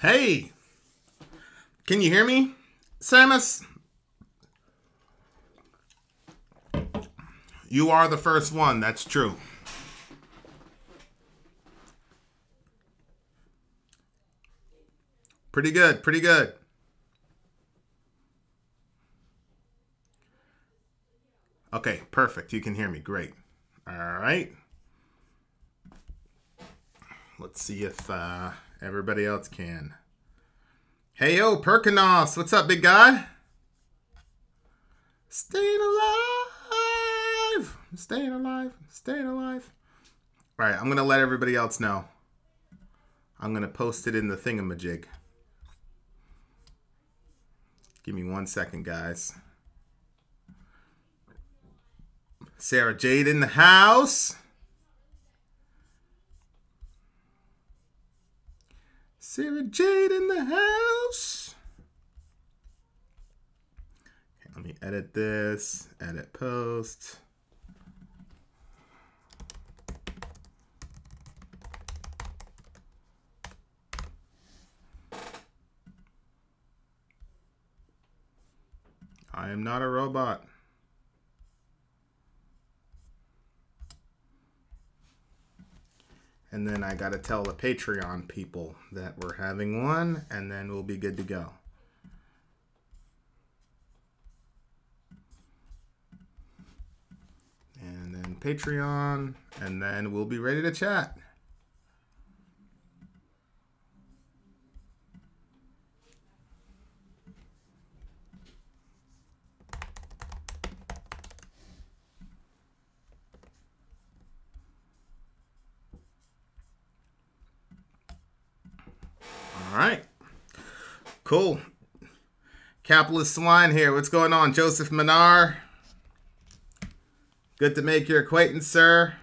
Hey, can you hear me, Samus? You are the first one, that's true. Pretty good, pretty good. Okay, perfect. You can hear me. Great. All right. Let's see if everybody else can. Hey, yo, Perkinos. What's up, big guy? Staying alive. Staying alive. Staying alive. All right, I'm going to let everybody else know. I'm going to post it in the thingamajig. Give me 1 second, guys. Sarah Jade in the house. Sarah Jade in the house. Okay, let me edit this. Edit post. I am not a robot. And then I got to tell the Patreon people that we're having one, and then we'll be good to go. And then Patreon, and then we'll be ready to chat. All right. Cool. Capitalist Swine here. What's going on, Joseph Minar? Good to make your acquaintance, sir.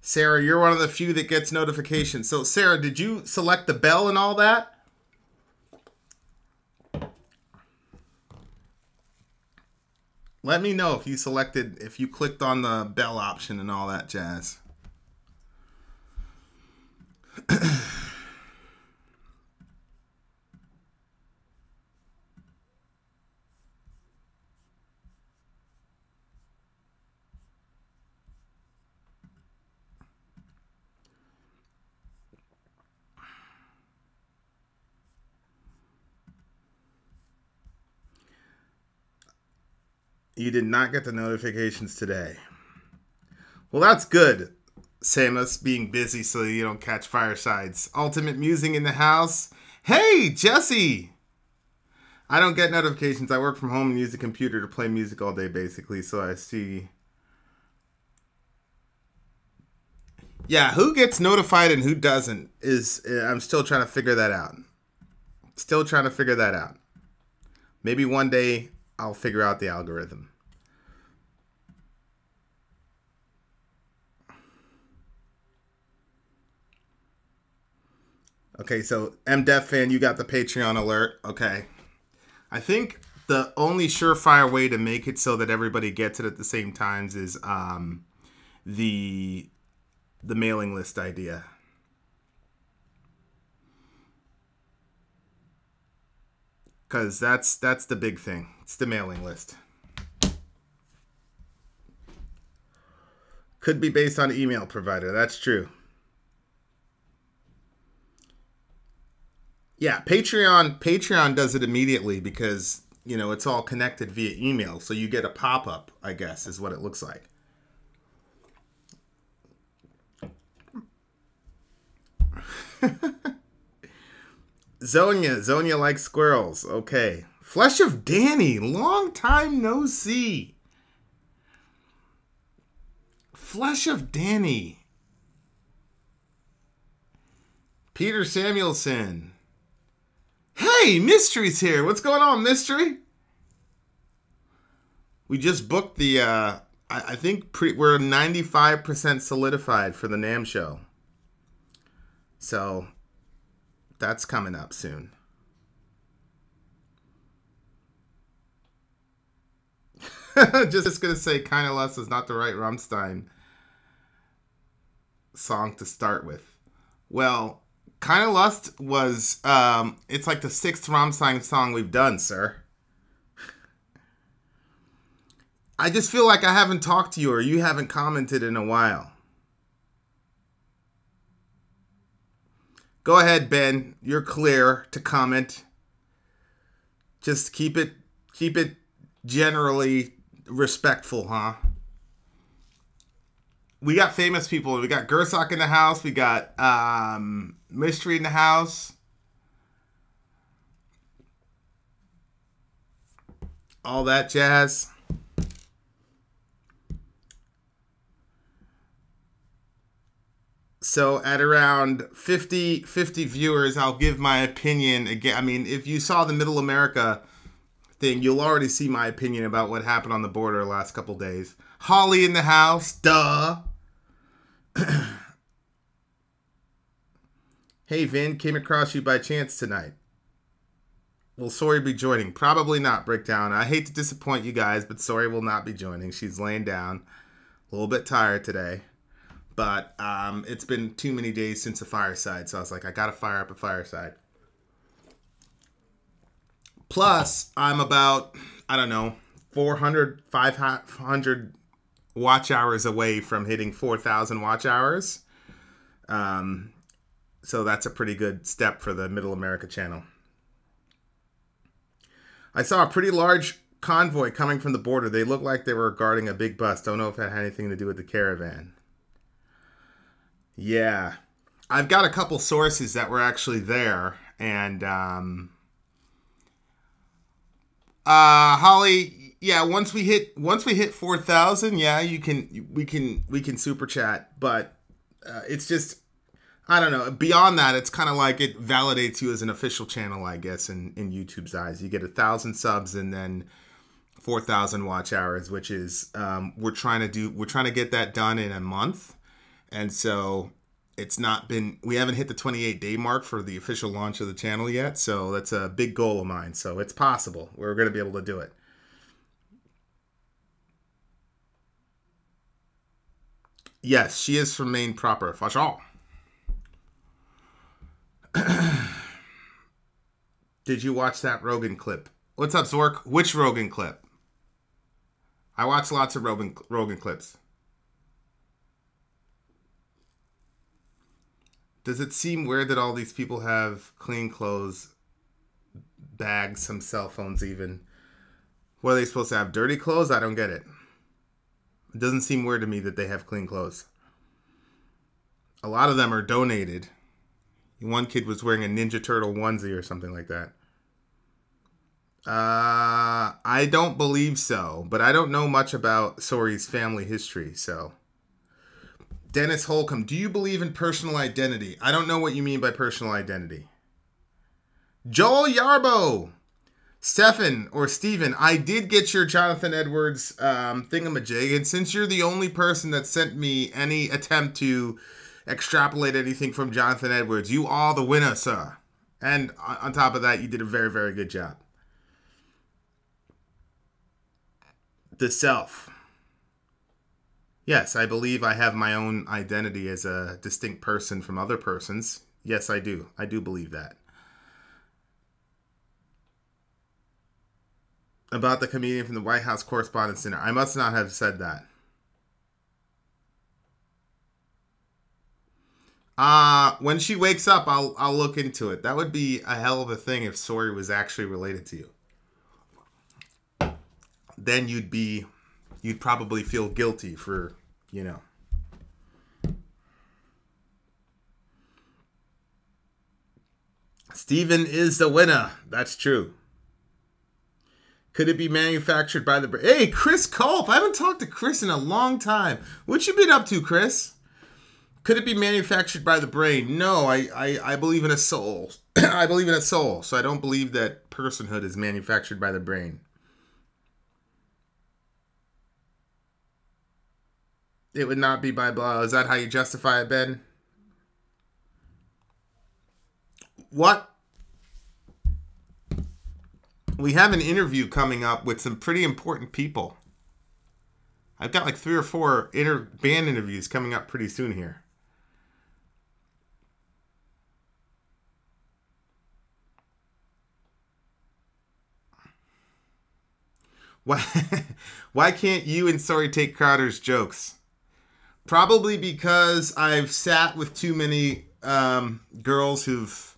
Sarah, you're one of the few that gets notifications. So, Sarah, did you select the bell and all that? Let me know if you selected, if you clicked on the bell option and all that jazz. You did not get the notifications today. Well, that's good, Samus, being busy so you don't catch firesides. Ultimate Musing in the house. Hey, Jesse! I don't get notifications. I work from home and use the computer to play music all day, basically, so I see. Yeah, who gets notified and who doesn't is, I'm still trying to figure that out. Still trying to figure that out. Maybe one day I'll figure out the algorithm. Okay, so MDethFan, you got the Patreon alert. Okay. I think the only surefire way to make it so that everybody gets it at the same times is the mailing list idea. Because that's the big thing. It's the mailing list. Could be based on email provider. That's true. Yeah, Patreon does it immediately because, you know, it's all connected via email. So you get a pop-up, I guess, is what it looks like. Zonia likes squirrels. Okay. Flesh of Danny, long time no see. Flesh of Danny. Peter Samuelson. Hey, Mystery's here. What's going on, Mystery? We just booked the, I think we're 95% solidified for the NAMM show. So, that's coming up soon. Just going to say, Kinda Less is not the right Rammstein song to start with. Well, Kind of Lust was, it's like the 6th Rammstein song we've done, sir. I just feel like I haven't talked to you or you haven't commented in a while. Go ahead, Ben. You're clear to comment. Just keep it generally respectful, huh? We got famous people. We got Gersak in the house. We got Mystery in the house. All that jazz. So at around 50 viewers, I'll give my opinion again. I mean, if you saw the Middle America thing, you'll already see my opinion about what happened on the border the last couple days. Holly in the house, duh. Hey, Vin, came across you by chance tonight. Will Sori be joining? Probably not, Breakdown. I hate to disappoint you guys, but Sori will not be joining. She's laying down. A little bit tired today. But it's been too many days since a fireside, so I was like, I gotta fire up a fireside. Plus, I'm about, I don't know, 400, 500 watch hours away from hitting 4,000 watch hours. So that's a pretty good step for the Middle America channel. I saw a pretty large convoy coming from the border. They looked like they were guarding a big bus. Don't know if that had anything to do with the caravan. Yeah, I've got a couple sources that were actually there, and Holly, yeah, once we hit 4,000, yeah, we can super chat, but it's just, I don't know. Beyond that, it's kind of like it validates you as an official channel, I guess, in YouTube's eyes. You get 1,000 subs and then 4,000 watch hours, which is we're trying to get that done in a month. And so we haven't hit the 28-day mark for the official launch of the channel yet. So that's a big goal of mine. So it's possible. We're going to be able to do it. Yes, she is from Maine proper. For sure. Did you watch that Rogan clip? What's up, Zork? Which Rogan clip? I watch lots of Rogan clips. Does it seem weird that all these people have clean clothes, bags, some cell phones even? What are they supposed to have? Dirty clothes? I don't get it. It doesn't seem weird to me that they have clean clothes. A lot of them are donated. One kid was wearing a Ninja Turtle onesie or something like that. I don't believe so, but I don't know much about Sori's family history, so... Dennis Holcomb, do you believe in personal identity? I don't know what you mean by personal identity. Joel Yarbo. Stefan or Steven, I did get your Jonathan Edwards thingamajig, and since you're the only person that sent me any attempt to extrapolate anything from Jonathan Edwards, you are the winner, sir. And on top of that, you did a very, very good job. The self. Yes, I believe I have my own identity as a distinct person from other persons. Yes, I do. I do believe that. About the comedian from the White House Correspondents' Dinner. I must not have said that. When she wakes up, I'll look into it. That would be a hell of a thing if Sori was actually related to you. Then you'd probably feel guilty for, you know. Steven is the winner. That's true. Could it be manufactured by the... Hey, Chris Culp. I haven't talked to Chris in a long time. What you been up to, Chris? Could it be manufactured by the brain? No, I believe in a soul. I believe in a soul, so I don't believe that personhood is manufactured by the brain. It would not be by blah. Is that how you justify it, Ben? What? We have an interview coming up with some pretty important people. I've got like 3 or 4 band interviews coming up pretty soon here. Why, why can't you and Sorry take Crowder's jokes? Probably because I've sat with too many girls who've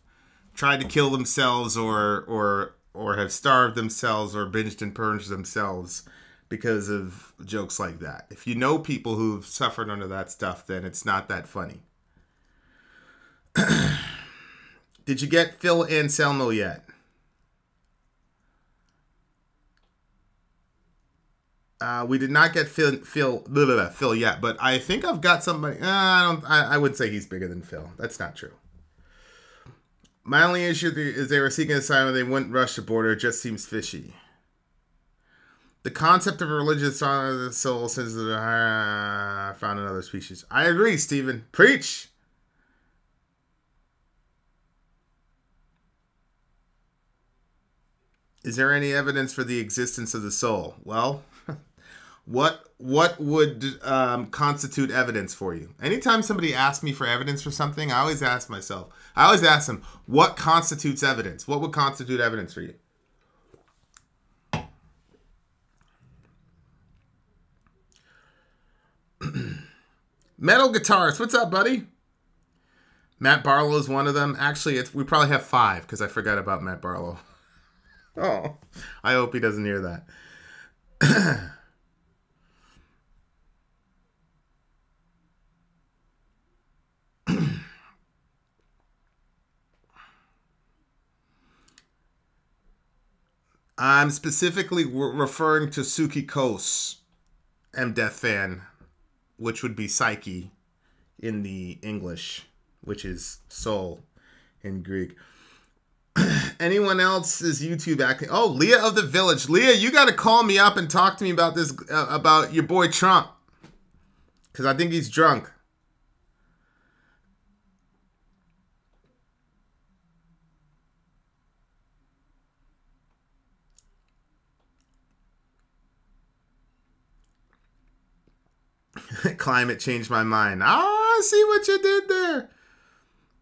tried to kill themselves or have starved themselves or binged and purged themselves because of jokes like that. If you know people who've suffered under that stuff, then it's not that funny. Did you get Phil Anselmo yet? We did not get Phil yet, but I think I've got somebody. I would say he's bigger than Phil. That's not true. My only issue is they were seeking asylum. They wouldn't rush the border. It just seems fishy. The concept of a religious song of the soul since I found another species. I agree, Stephen. Preach. Is there any evidence for the existence of the soul? Well, what would constitute evidence for you? Anytime somebody asks me for evidence for something, I always ask them, what constitutes evidence? What would constitute evidence for you? Metal guitarist, what's up, buddy? Matt Barlow is one of them. Actually, we probably have 5 because I forgot about Matt Barlow. Oh, I hope he doesn't hear that. I'm specifically referring to Suki Kos, MDethFan, which would be Psyche in the English, which is soul in Greek. Anyone else's YouTube acting? Oh, Leah of the Village. Leah, you got to call me up and talk to me about this, about your boy Trump. Because I think he's drunk. Climate changed my mind. I see what you did there.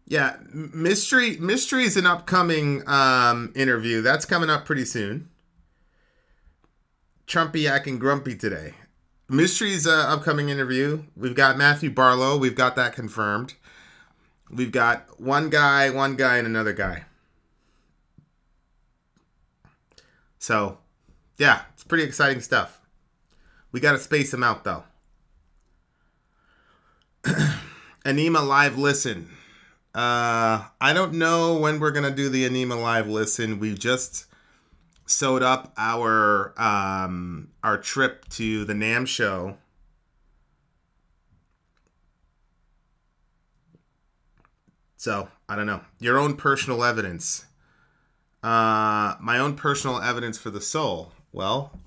Yeah, Mystery is an upcoming interview. That's coming up pretty soon. Trumpy acting grumpy today. Mystery's upcoming interview. We've got Matthew Barlow. We've got that confirmed. We've got one guy, and another guy. So, yeah, it's pretty exciting stuff. We got to space them out, though. Anima Live Listen. I don't know when we're going to do the Anima Live Listen. We just sewed up our trip to the NAMM show. So, I don't know. Your own personal evidence. My own personal evidence for the soul. Well,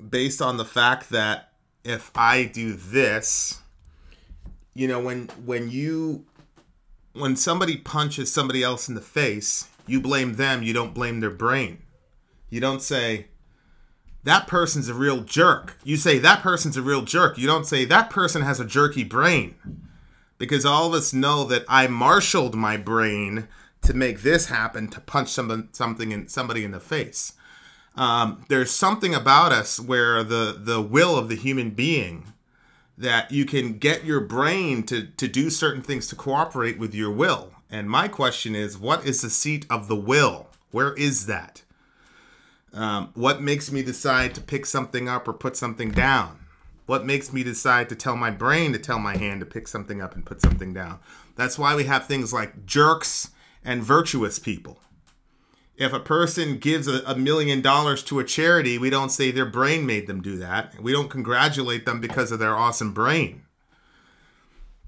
based on the fact that if I do this, you know, when somebody punches somebody else in the face, you blame them, you don't blame their brain. You don't say, that person's a real jerk. You say, that person's a real jerk. You don't say, that person has a jerky brain. Because all of us know that I marshaled my brain to make this happen, to punch somebody in the face. There's something about us where the will of the human being, that you can get your brain to do certain things to cooperate with your will. And my question is, what is the seat of the will? Where is that? What makes me decide to pick something up or put something down? What makes me decide to tell my brain to tell my hand to pick something up and put something down? That's why we have things like jerks and virtuous people. If a person gives $1 million to a charity, we don't say their brain made them do that. We don't congratulate them because of their awesome brain.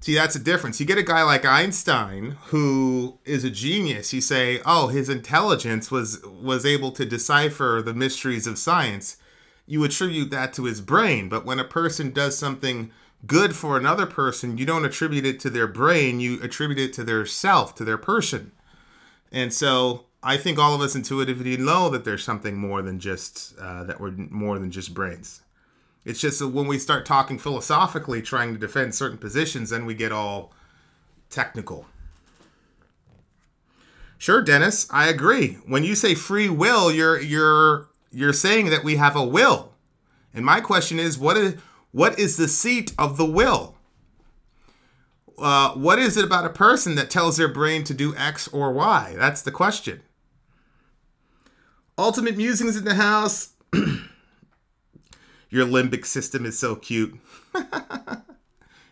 See, that's a difference. You get a guy like Einstein, who is a genius. You say, oh, his intelligence was able to decipher the mysteries of science. You attribute that to his brain. But when a person does something good for another person, you don't attribute it to their brain. You attribute it to their self, to their person. And so I think all of us intuitively know that there's something more than just that we're more than just brains. It's just that when we start talking philosophically, trying to defend certain positions, then we get all technical. Sure, Dennis, I agree. When you say free will, you're You're saying that we have a will. And my question is, what is the seat of the will? What is it about a person that tells their brain to do X or Y? That's the question. Ultimate Musings in the house. Your limbic system is so cute.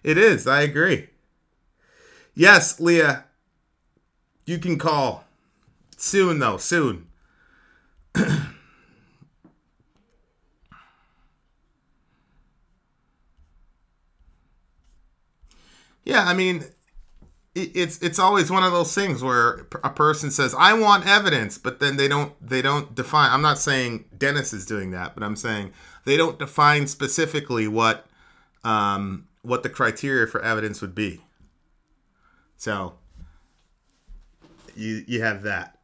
It is. I agree. Yes, Leah. You can call. Soon, though. Soon. Yeah, I mean, it's always one of those things where a person says, "I want evidence," but then they don't define. I'm not saying Dennis is doing that, but I'm saying they don't define specifically what the criteria for evidence would be. So you have that.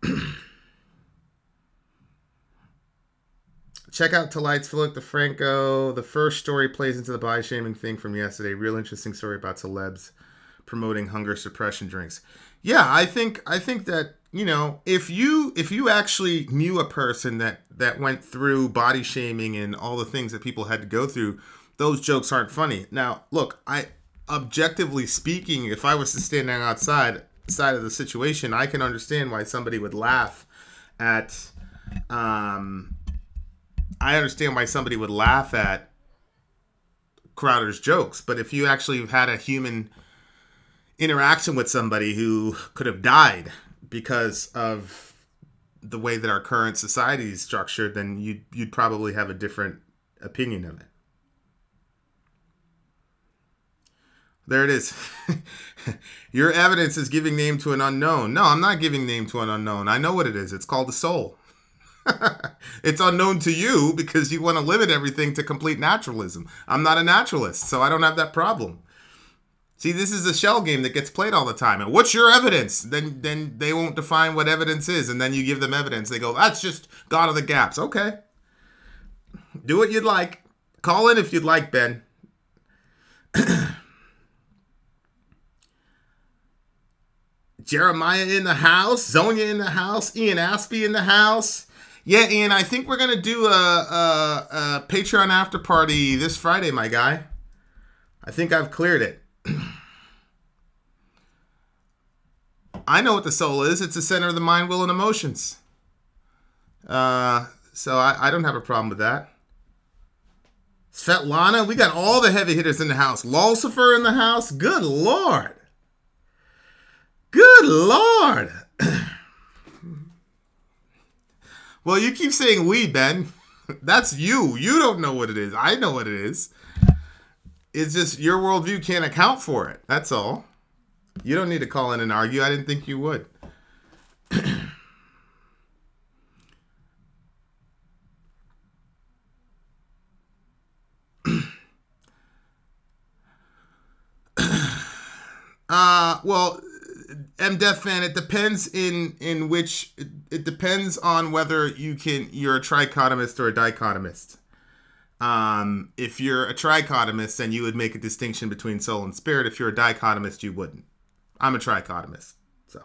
Check out Tonight's Philip DeFranco. The first story plays into the body shaming thing from yesterday. Real interesting story about celebs promoting hunger suppression drinks. Yeah, I think that, you know, if you actually knew a person that went through body shaming and all the things that people had to go through, those jokes aren't funny. Now, look, objectively speaking, if I was to stand outside of the situation, I can understand why somebody would laugh at I understand why somebody would laugh at Crowder's jokes, but if you actually had a human interaction with somebody who could have died because of the way that our current society is structured, then you'd probably have a different opinion of it. There it is. Your evidence is giving name to an unknown. No, I'm not giving name to an unknown. I know what it is. It's called the soul. It's unknown to you because you want to limit everything to complete naturalism. I'm not a naturalist, so I don't have that problem. See, this is a shell game that gets played all the time. And what's your evidence? Then they won't define what evidence is, and then you give them evidence. They go, that's just God of the gaps. Okay. Do what you'd like. Call in if you'd like, Ben. Jeremiah in the house. Zonia in the house. Ian Aspie in the house. Yeah, Ian, I think we're going to do a Patreon after party this Friday, my guy. I think I've cleared it. I know what the soul is. It's the center of the mind, will, and emotions. So I don't have a problem with that. Svetlana, we got all the heavy hitters in the house. Lucifer in the house. Good Lord. Good Lord. Well, you keep saying we, Ben. That's you. You don't know what it is. I know what it is. It's just your worldview can't account for it. That's all. You don't need to call in and argue. I didn't think you would. Well, MDethFan, it depends it depends on whether you're a trichotomist or a dichotomist. If you're a trichotomist, then you would make a distinction between soul and spirit. If you're a dichotomist, you wouldn't. I'm a trichotomist, so.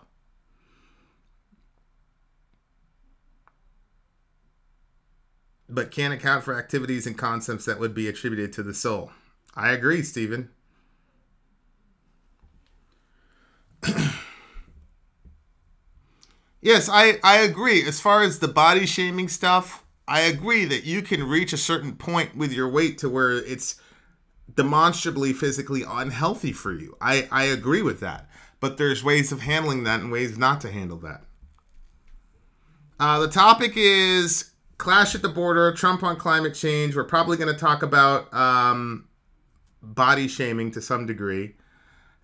But can't account for activities and concepts that would be attributed to the soul. I agree, Stephen. Yes, I agree. As far as the body shaming stuff, I agree that you can reach a certain point with your weight to where it's demonstrably physically unhealthy for you. I agree with that. But there's ways of handling that and ways not to handle that. The topic is clash at the border, Trump on climate change. We're probably going to talk about body shaming to some degree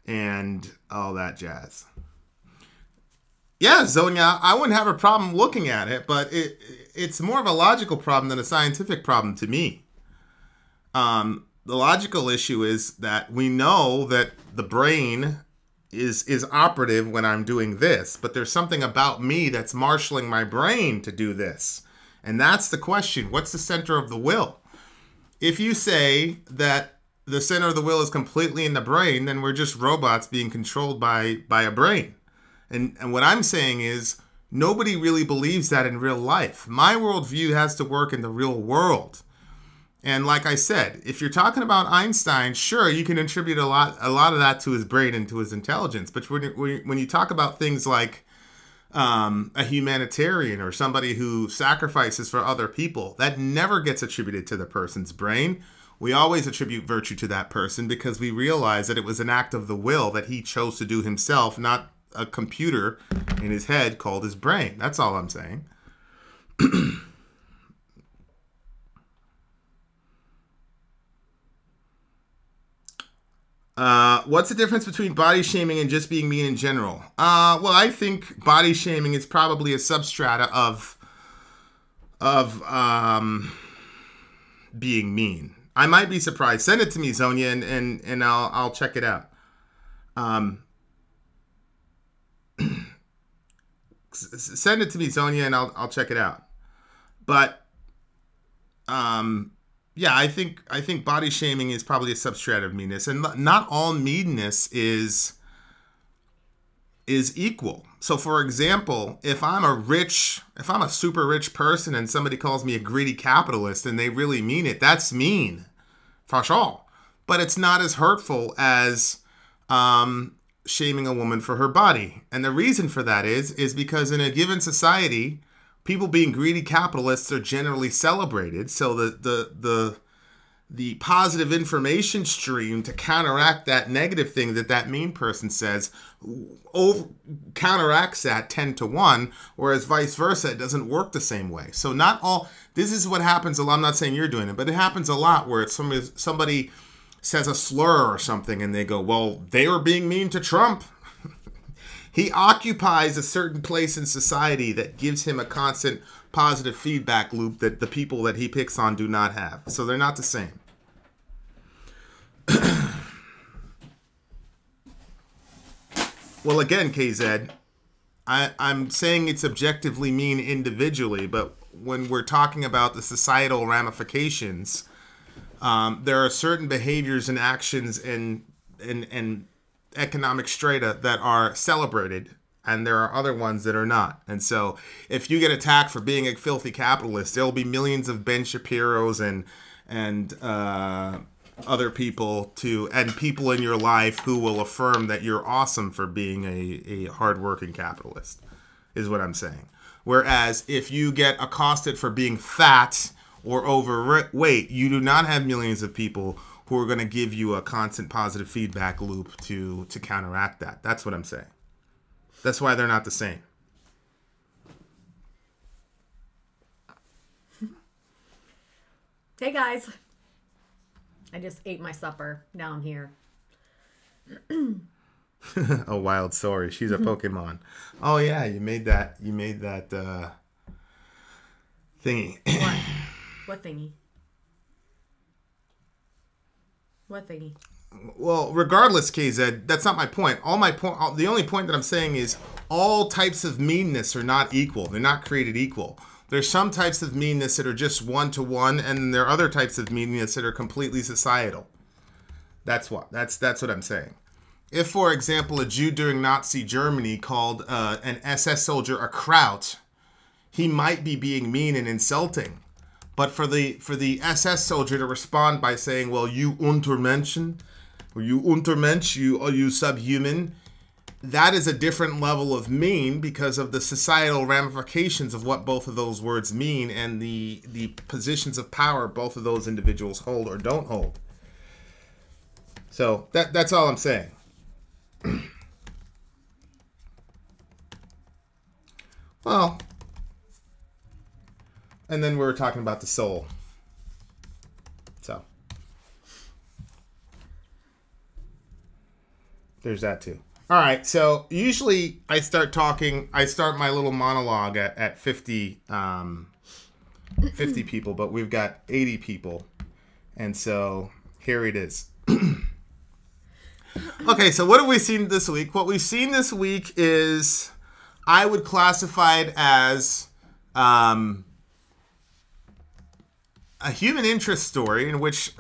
and all that jazz. Yeah, Zonia, I wouldn't have a problem looking at it, but it's more of a logical problem than a scientific problem to me. The logical issue is that we know that the brain is operative when I'm doing this, but there's something about me that's marshaling my brain to do this. And that's the question. What's the center of the will? If you say that the center of the will is completely in the brain, then we're just robots being controlled by a brain. And what I'm saying is Nobody really believes that in real life. My worldview has to work in the real world. And like I said, if you're talking about Einstein, sure, you can attribute a lot of that to his brain and to his intelligence. But when you talk about things like a humanitarian or somebody who sacrifices for other people, that never gets attributed to the person's brain. We always attribute virtue to that person because we realize that it was an act of the will that he chose to do himself, not a computer in his head called his brain. That's all I'm saying. What's the difference between body shaming and just being mean in general? Well, I think body shaming is probably a substrata of being mean. I might be surprised. Send it to me, Zonia, and I'll check it out. Send it to me, Zonia, and I'll check it out. But yeah, I think body shaming is probably a substrate of meanness, and not all meanness is equal. So, for example, if I'm a super rich person and somebody calls me a greedy capitalist and they really mean it, that's mean, for sure. But it's not as hurtful as shaming a woman for her body. And the reason for that is because in a given society, people being greedy capitalists are generally celebrated. So the positive information stream to counteract that negative thing that mean person says counteracts that 10 to 1, whereas vice versa, it doesn't work the same way. So not all, this is what happens a lot. I'm not saying you're doing it, but it happens a lot where it's somebody says a slur or something and they go, well, they were being mean to Trump. He occupies a certain place in society that gives him a constant positive feedback loop that the people that he picks on do not have. So they're not the same. Well, again, KZ, I'm saying it's objectively mean individually, but when we're talking about the societal ramifications, there are certain behaviors and actions and economic strata that are celebrated, and there are other ones that are not. And so if you get attacked for being a filthy capitalist, there'll be millions of Ben Shapiro's and other people and people in your life who will affirm that you're awesome for being a hardworking capitalist, is what I'm saying. Whereas if you get accosted for being fat or overweight, you do not have millions of people who are going to give you a constant positive feedback loop to counteract that. That's what I'm saying. That's why they're not the same. Hey guys. I just ate my supper. Now I'm here. A wild story. She's a Pokemon. Oh yeah, you made that thingy. What? What thingy? What thingy? Well, regardless, KZ, that's not my point. The only point that I'm saying is all types of meanness are not equal. They're not created equal. There's some types of meanness that are just one-to-one, and there are other types of meanness that are completely societal. That's what I'm saying. If, for example, a Jew during Nazi Germany called an SS soldier a kraut, he might be being mean and insulting. But for the SS soldier to respond by saying, well, you Untermenschen, or you Untermensch, you subhuman, that is a different level of mean because of the societal ramifications of what both of those words mean and the positions of power both of those individuals hold or don't hold. So that's all I'm saying. Well, and then we were talking about the soul. So there's that too. All right, so usually I start my little monologue at 50 people, but we've got 80 people. And so here it is. Okay, so what have we seen this week? What we've seen this week is, I would classify it as a human interest story in which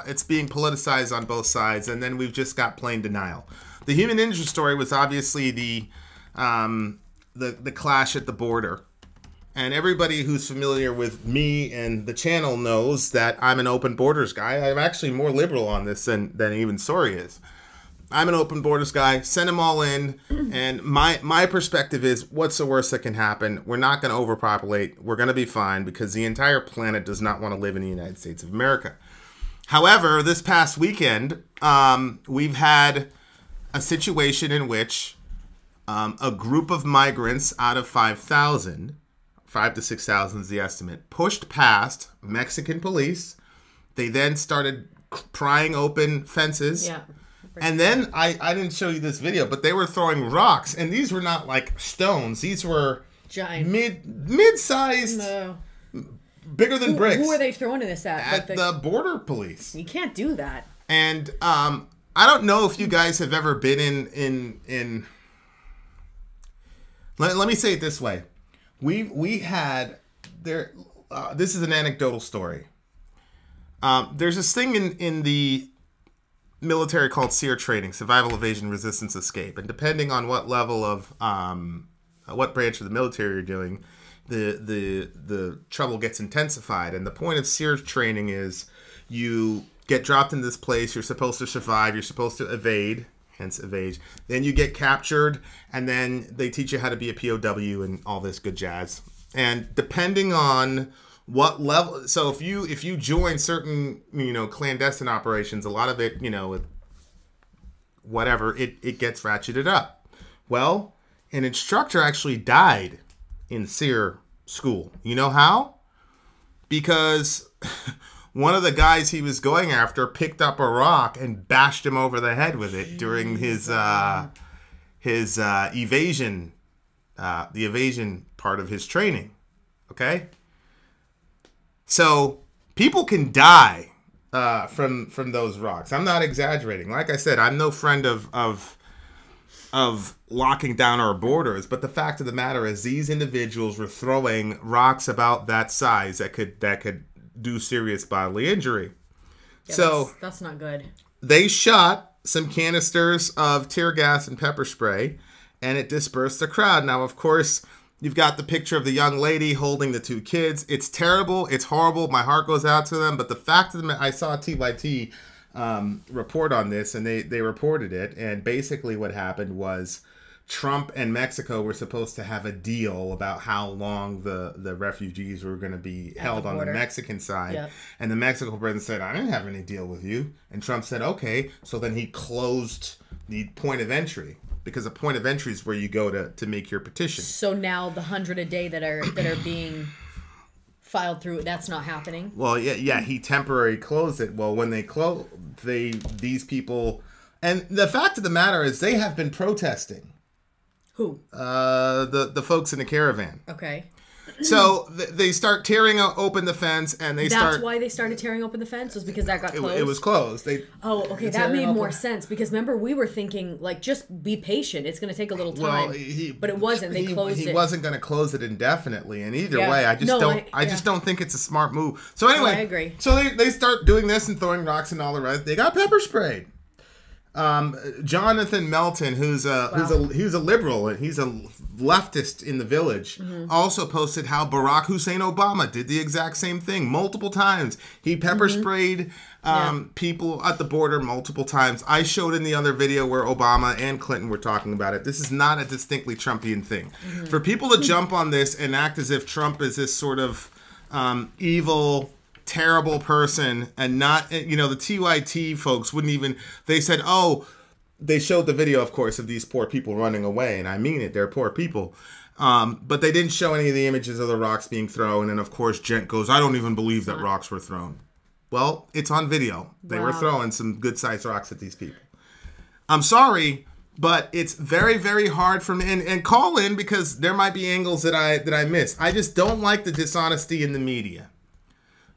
it's being politicized on both sides, and then we've just got plain denial. The human interest story was obviously the the clash at the border. And everybody who's familiar with me and the channel knows that I'm an open borders guy. I'm actually more liberal on this than even Sori is. I'm an open borders guy. Send them all in. And my perspective is, what's the worst that can happen? We're not going to overpopulate. We're going to be fine because the entire planet does not want to live in the United States of America. However, this past weekend, we've had a situation in which a group of migrants out of 5,000, 5 to 6,000 is the estimate, pushed past Mexican police. They then started prying open fences. Yeah. And then, I didn't show you this video, but they were throwing rocks. And these were not like stones. These were giant, mid-sized, bigger than bricks. Who are they throwing this at? At the border police. You can't do that. And I don't know if you guys have ever been in let me say it this way. We had there. This is an anecdotal story. There's this thing in the military called SEER training, survival, evasion, resistance, escape, and depending on what level of what branch of the military you're doing, the trouble gets intensified. And the point of SEER training is you get dropped in this place. You're supposed to survive. You're supposed to evade. Hence evade. Then you get captured, and then they teach you how to be a POW and all this good jazz. And depending on what level, so if you join certain clandestine operations, a lot of it whatever it gets ratcheted up. Well, an instructor actually died in SEER school. You know how? Because one of the guys he was going after picked up a rock and bashed him over the head with it during his evasion, the evasion part of his training. Okay, so people can die from those rocks. I'm not exaggerating. Like I said, I'm no friend of locking down our borders, but the fact of the matter is, these individuals were throwing rocks about that size that could do serious bodily injury. Yeah, so that's not good. They shot some canisters of tear gas and pepper spray, and it dispersed the crowd. Now, of course, you've got the picture of the young lady holding the two kids. It's terrible. It's horrible. My heart goes out to them. But the fact of the matter, I saw TYT report on this, and they reported it. And basically what happened was Trump and Mexico were supposed to have a deal about how long the refugees were going to be held on the Mexican side. Yep. And the Mexican president said, I didn't have any deal with you. And Trump said, okay. So then he closed the point of entry, because a point of entry is where you go to make your petition. So now the 100 a day that are being filed through, that's not happening? Well, yeah, he temporarily closed it. Well, when they close, these people, and the fact of the matter is they have been protesting. Who? The folks in the caravan. Okay. So they start tearing open the fence, and That's why they started tearing open the fence, was because that got closed? It was closed. That made more sense, because remember, we were thinking, like, just be patient. It's going to take a little time. Well, but it wasn't. They closed it. He wasn't going to close it indefinitely, and either way, I just don't think it's a smart move. So anyway, I agree. So they start doing this and throwing rocks and all the rest. They got pepper sprayed. Jonathan Melton, who's a liberal, and he's a leftist in the village, also posted how Barack Hussein Obama did the exact same thing multiple times. He pepper sprayed people at the border multiple times. I showed in the other video where Obama and Clinton were talking about it. This is not a distinctly Trumpian thing. For people to jump on this and act as if Trump is this sort of evil, terrible person, and not, the TYT folks wouldn't even, they said, they showed the video, of course, of these poor people running away, and I mean it, they're poor people, but they didn't show any of the images of the rocks being thrown. And of course Gent goes, I don't even believe that rocks were thrown. Well, it's on video. They were throwing some good sized rocks at these people. I'm sorry, but it's very, very hard for me, and call in, because there might be angles that I miss. I just don't like the dishonesty in the media.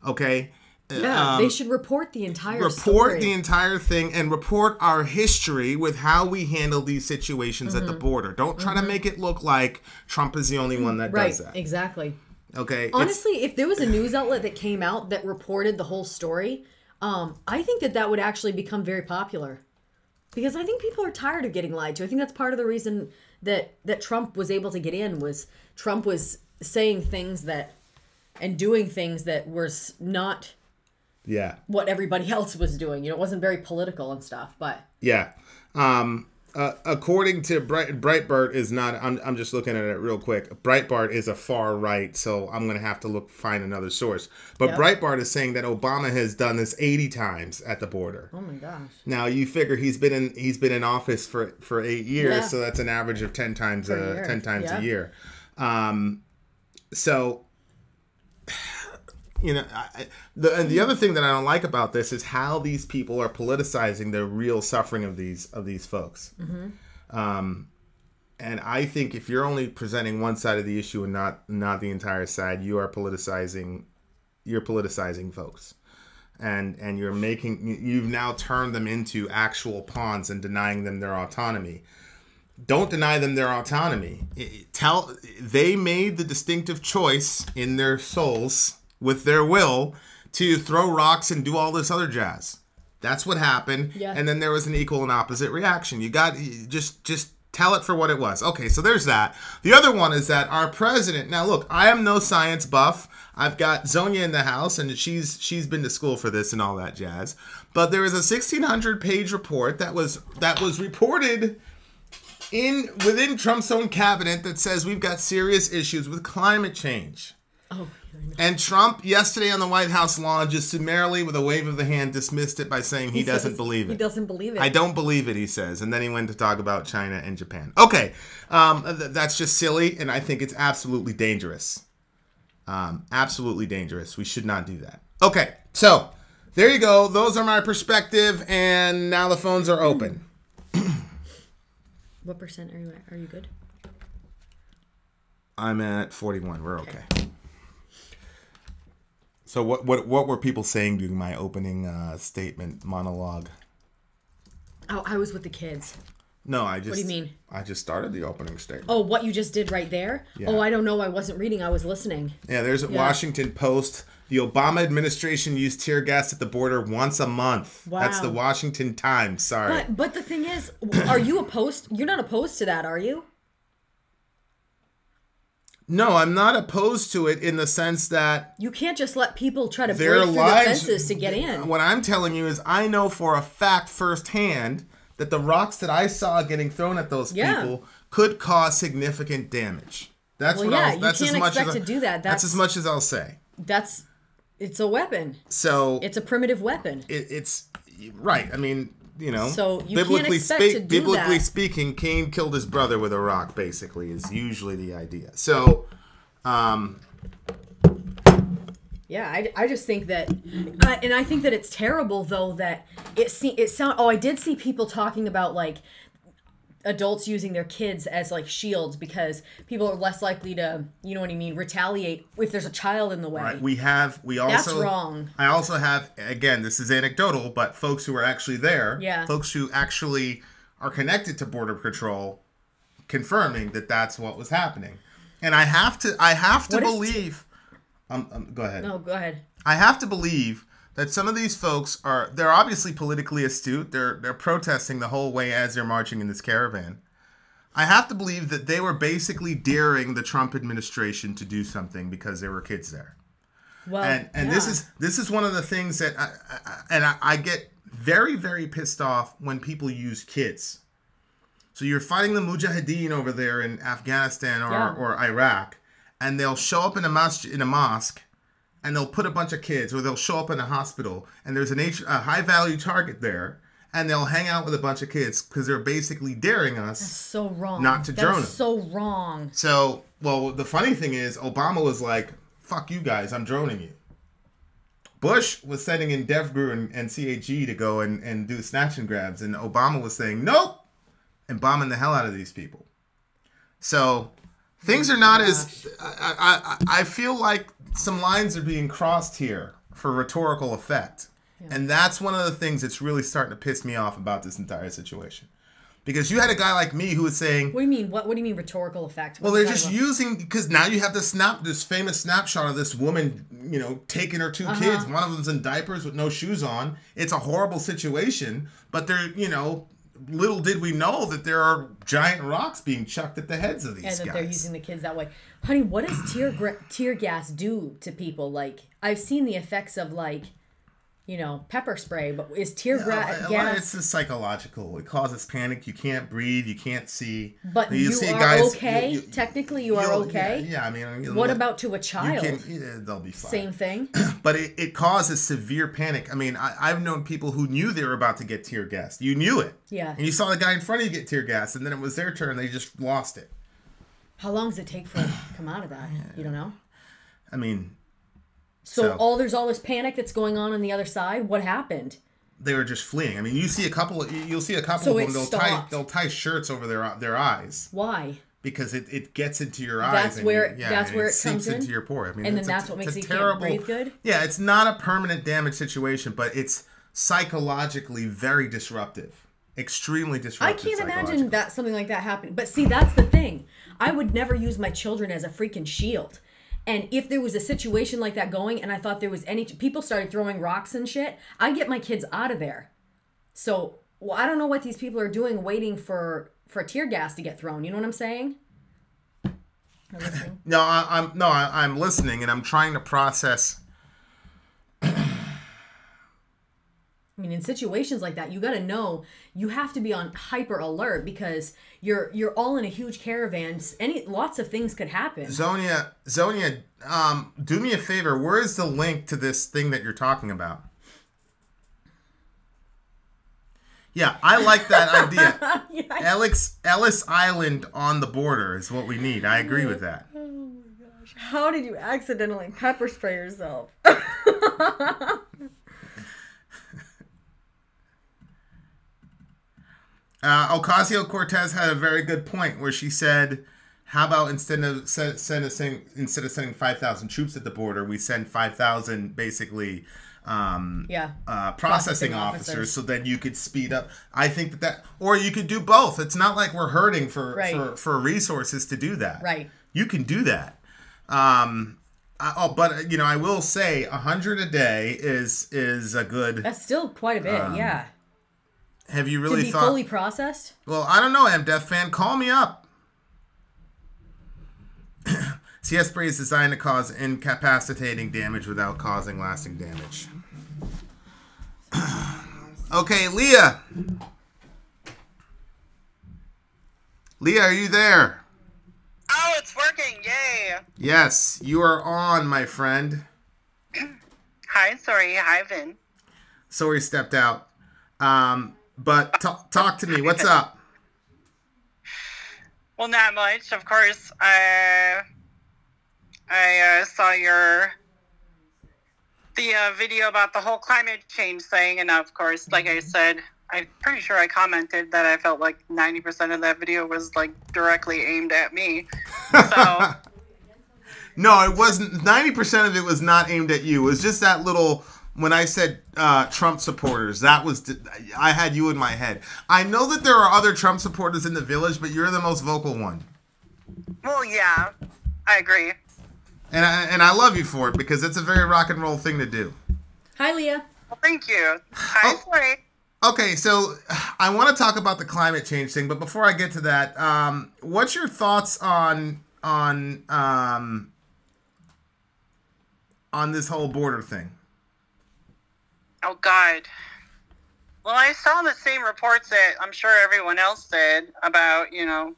Okay. Yeah, they should report the entire Report the entire thing, and report our history with how we handle these situations at the border. Don't try to make it look like Trump is the only one that does that. Right, exactly. Okay. Honestly, if there was a news outlet that came out that reported the whole story, I think that would actually become very popular. Because I think people are tired of getting lied to. I think that's part of the reason that Trump was able to get in was Trump was saying things that and doing things that were not what everybody else was doing. You know, it wasn't very political and stuff, but yeah. According to Breitbart is not. I'm just looking at it real quick. Breitbart is a far right, so I'm gonna have to find another source. But Breitbart is saying that Obama has done this 80 times at the border. Oh my gosh! Now you figure he's been in office for 8 years, so that's an average of 10 times a year. So. You know, the other thing that I don't like about this is how these people are politicizing the real suffering of these folks. Mm-hmm. And I think if you're only presenting one side of the issue and not the entire side, you are politicizing. You're politicizing folks, and you've now turned them into actual pawns and denying them their autonomy. Don't deny them their autonomy. They made the distinctive choice in their souls, with their will, to throw rocks and do all this other jazz. That's what happened. Yeah. And then there was an equal and opposite reaction. You got just tell it for what it was. Okay, so there's that. The other one is that our president. Now look, I am no science buff. I've got Zonia in the house, and she's been to school for this and all that jazz. But there is a 1,600-page report that was reported within Trump's own cabinet that says we've got serious issues with climate change. Oh. And Trump, yesterday on the White House lawn, just summarily, with a wave of the hand, dismissed it by saying he doesn't believe it. He doesn't believe it. I don't believe it, he says. And then he went to talk about China and Japan. Okay, that's just silly, and I think it's absolutely dangerous. Absolutely dangerous. We should not do that. Okay, so there you go. Those are my perspective, and now the phones are open. What percent are you at? Are you good? I'm at 41. We're okay. So what were people saying during my opening statement monologue? Oh, I was with the kids. No, I just... What do you mean? I just started the opening statement. Oh, what you just did right there? Yeah. Oh, I don't know. I wasn't reading. I was listening. Yeah, there's a Washington Post. The Obama administration used tear gas at the border once a month. Wow. That's the Washington Times. Sorry. But the thing is, are you opposed? You're not opposed to that, are you? No, I'm not opposed to it in the sense that... You can't just let people try to break through the fences to get in. What I'm telling you is I know for a fact firsthand that the rocks that I saw getting thrown at those people could cause significant damage. That's you can't expect to do that. That's as much as I'll say. It's a weapon. So... It's a primitive weapon. It's... Right. I mean... You know, so you biblically speaking, Cain killed his brother with a rock, basically, is usually the idea. So, yeah, I just think that, and I think that it's terrible, though, that I did see people talking about, like, adults using their kids as, like, shields because people are less likely to, you know what I mean, retaliate if there's a child in the way. Right. That's wrong. I also have, again, this is anecdotal, but folks who are actually there, folks who actually are connected to Border Patrol, confirming that that's what was happening. And I have to believe... go ahead. No, go ahead. I have to believe that some of these folks they're obviously politically astute. They're protesting the whole way as they're marching in this caravan. I have to believe that they were basically daring the Trump administration to do something because there were kids there. Well, and this is one of the things that I get very, very pissed off when people use kids. So you're fighting the Mujahideen over there in Afghanistan or Iraq, and they'll show up in a mosque. And they'll put a bunch of kids, or they'll show up in a hospital, and there's a high-value target there, and they'll hang out with a bunch of kids because they're basically daring us. That's so wrong. Not to drone them. That's so wrong. So, well, the funny thing is, Obama was like, "Fuck you guys, I'm droning you." Bush was sending in DeHerrera and CAG to go and do snatch and grabs, and Obama was saying nope, and bombing the hell out of these people. So things are not as. I feel like some lines are being crossed here for rhetorical effect. Yeah. And that's one of the things that's really starting to piss me off about this entire situation. Because you had a guy like me who was saying... What do you mean? What do you mean rhetorical effect? Well, they're just using... Because now you have this famous snapshot of this woman, taking her two kids. One of them's in diapers with no shoes on. It's a horrible situation. But they're, little did we know that there are giant rocks being chucked at the heads of these guys. And that they're using the kids that way. Honey, what does tear gas do to people? Like, I've seen the effects of, like, you know, pepper spray, but is gas... It's a psychological. It causes panic. You can't breathe. You can't see. But you see are guys, okay? Technically, you are okay? Yeah, I mean... What about to a child? They'll be fine. Same thing? But it causes severe panic. I mean, I've known people who knew they were about to get tear gassed. You knew it. Yeah. And you saw the guy in front of you get tear gassed, and then it was their turn. They just lost it. How long does it take for it to come out of that? You don't know? I mean... So there's all this panic that's going on the other side. What happened? They were just fleeing. I mean, you'll see a couple of them. They'll tie shirts over their eyes. Why? Because it gets into your eyes. That's where it sinks comes in? into your pore. I mean, and then that's what makes you can't breathe good. Yeah, it's not a permanent damage situation, but it's psychologically very disruptive. Extremely disruptive. I can't imagine that something like that happening. But see, that's the thing. I would never use my children as a freaking shield. And if there was a situation like that going and I thought there was people started throwing rocks and shit, I'd get my kids out of there. So, I don't know what these people are doing waiting for tear gas to get thrown. You know what I'm saying? You're listening? No, I'm listening and I'm trying to process. I mean, in situations like that, you got to know, you have to be on hyper alert because you're all in a huge caravan. Lots of things could happen. Zonia, do me a favor. Where is the link to this thing that you're talking about? Yeah, I like that idea. Ellis Island on the border is what we need. I agree with that. Oh my gosh. How did you accidentally pepper spray yourself? Ocasio-Cortez had a very good point where she said, how about instead of sending 5,000 troops at the border, we send 5,000 basically processing officers so then you could speed up. I think that or you could do both. It's not like we're hurting for resources to do that. Right. You can do that. But, you know, I will say 100 a day is a good... That's still quite a bit, yeah. Have you really thought... fully processed? Well, I don't know, MDethFan. Call me up. CS spray is designed to cause incapacitating damage without causing lasting damage. Okay, Leah. Leah, are you there? Oh, it's working. Yay. Yes, you are on, my friend. Hi, sorry. Hi, Vin. Sorry, stepped out. But talk to me. What's up? Well, not much. Of course, I saw the video about the whole climate change thing, and of course, like I said, I'm pretty sure I commented that I felt like 90% of that video was like directly aimed at me. So no, it wasn't. 90% of it was not aimed at you. It was just that little. When I said Trump supporters, I had you in my head. I know that there are other Trump supporters in the village, but you're the most vocal one. Well, yeah, I agree. And I love you for it because it's a very rock and roll thing to do. Hi, Leah. Well, thank you. Hi, sorry. Okay, so I want to talk about the climate change thing, but before I get to that, what's your thoughts on this whole border thing? Oh, God. Well, I saw the same reports that I'm sure everyone else did about, you know,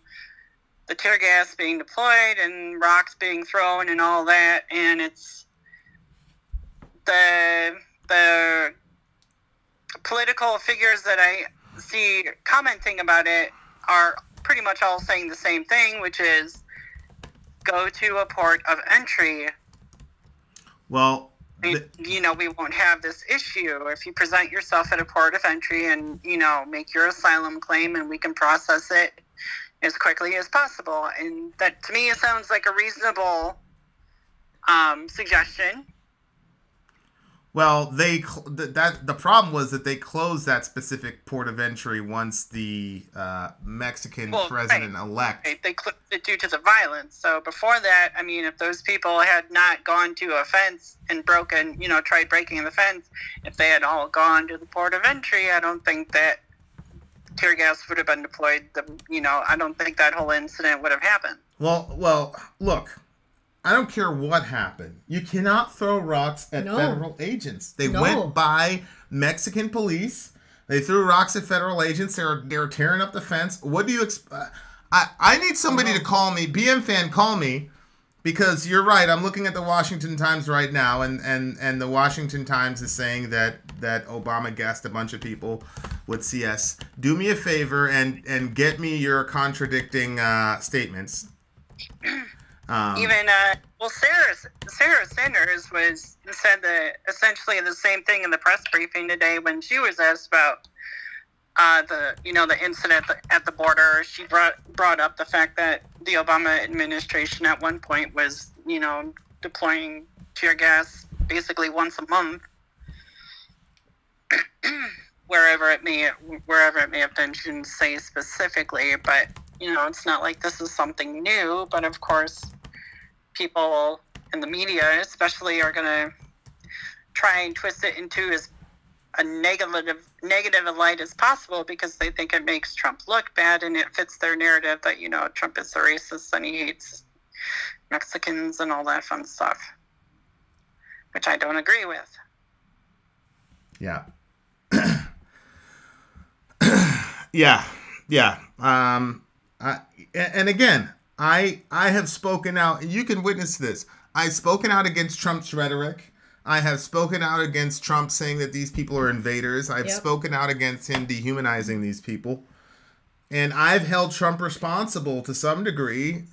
the tear gas being deployed and rocks being thrown and all that. And it's the political figures that I see commenting about it are pretty much all saying the same thing, which is go to a port of entry. Well, you know, we won't have this issue if you present yourself at a port of entry and, you know, make your asylum claim and we can process it as quickly as possible. And that, to me, it sounds like a reasonable suggestion. Well, the problem was that they closed that specific port of entry once the Mexican president-elect... Right. They closed it due to the violence. So before that, I mean, if those people had not gone to a fence and tried breaking the fence, if they had all gone to the port of entry, I don't think that tear gas would have been deployed, I don't think that whole incident would have happened. Well, look, I don't care what happened. You cannot throw rocks at federal agents. They went by Mexican police. They threw rocks at federal agents. They were tearing up the fence. What do you expect? I need somebody to call me. MDethFan, call me. Because you're right. I'm looking at the Washington Times right now, and the Washington Times is saying that Obama gassed a bunch of people with CS. Do me a favor and get me your contradicting statements. Sarah Sanders said that essentially the same thing in the press briefing today when she was asked about the incident at the border. She brought up the fact that the Obama administration at one point was deploying tear gas basically once a month, wherever it may have been. Shouldn't say specifically, but it's not like this is something new. But of course, people in the media especially are going to try and twist it into as a negative light as possible because they think it makes Trump look bad and it fits their narrative that Trump is a racist and he hates Mexicans and all that fun stuff, which I don't agree with. Yeah. Yeah. And again, I have spoken out, and you can witness this. I've spoken out against Trump's rhetoric. I have spoken out against Trump saying that these people are invaders. I've spoken out against him dehumanizing these people. And I've held Trump responsible to some degree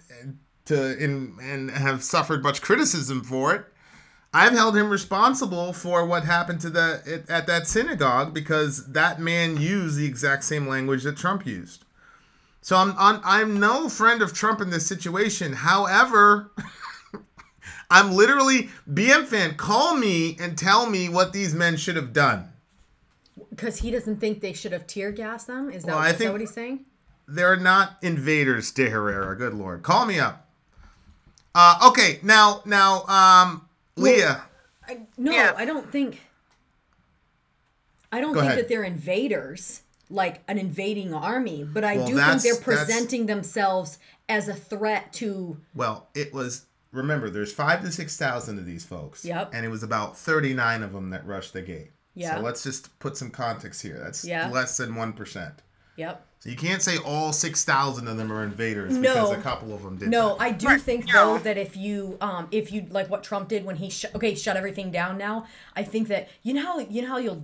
and have suffered much criticism for it. I've held him responsible for what happened to at that synagogue because that man used the exact same language that Trump used. So I'm no friend of Trump in this situation. However, I'm literally, MDethFan, call me and tell me what these men should have done. Because he doesn't think they should have tear gassed them? Is that what he's saying? They're not invaders, DeHerrera. Good Lord. Call me up. Okay, now, Leah. I don't think that they're invaders, like an invading army, but I do think they're presenting themselves as a threat to... Well, it was... Remember, there's 5,000 to 6,000 of these folks. Yep. And it was about 39 of them that rushed the gate. Yeah. So let's just put some context here. That's less than 1%. Yep. So you can't say all 6,000 of them are invaders because a couple of them did. No, I do think though that if you like what Trump did when he shut everything down. Now I think that you know how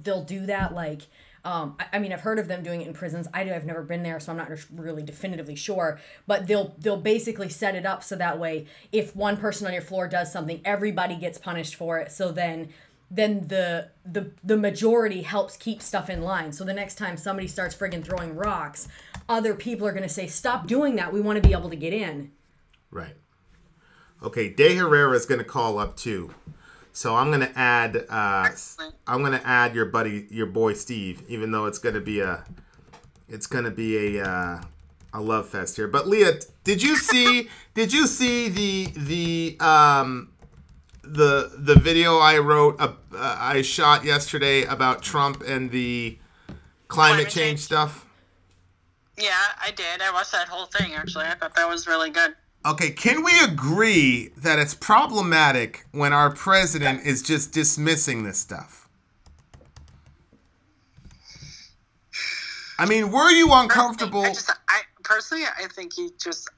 they'll do that like. I mean, I've heard of them doing it in prisons. I've never been there, so I'm not really definitively sure. But they'll basically set it up so that way, if one person on your floor does something, everybody gets punished for it. So then the majority helps keep stuff in line. So the next time somebody starts friggin' throwing rocks, other people are going to say, "Stop doing that. We want to be able to get in." Right. Okay, DeHerrera is going to call up too. So I'm gonna add your boy Steve, even though it's gonna be a love fest here. But Leah, did you see the video I shot yesterday about Trump and the climate change stuff? Yeah, I did. I watched that whole thing actually. I thought that was really good. Okay, can we agree that it's problematic when our president is just dismissing this stuff? I mean, were you uncomfortable? I think he just,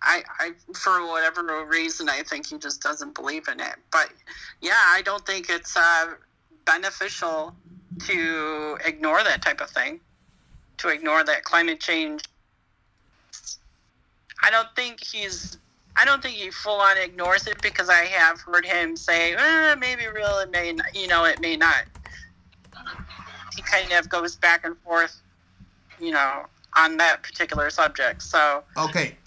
for whatever reason, I think he just doesn't believe in it. But yeah, I don't think it's beneficial to ignore that type of thing, to ignore that climate change. I don't think he full on ignores it because I have heard him say, maybe real, it may not, it may not. He kind of goes back and forth, on that particular subject. So okay,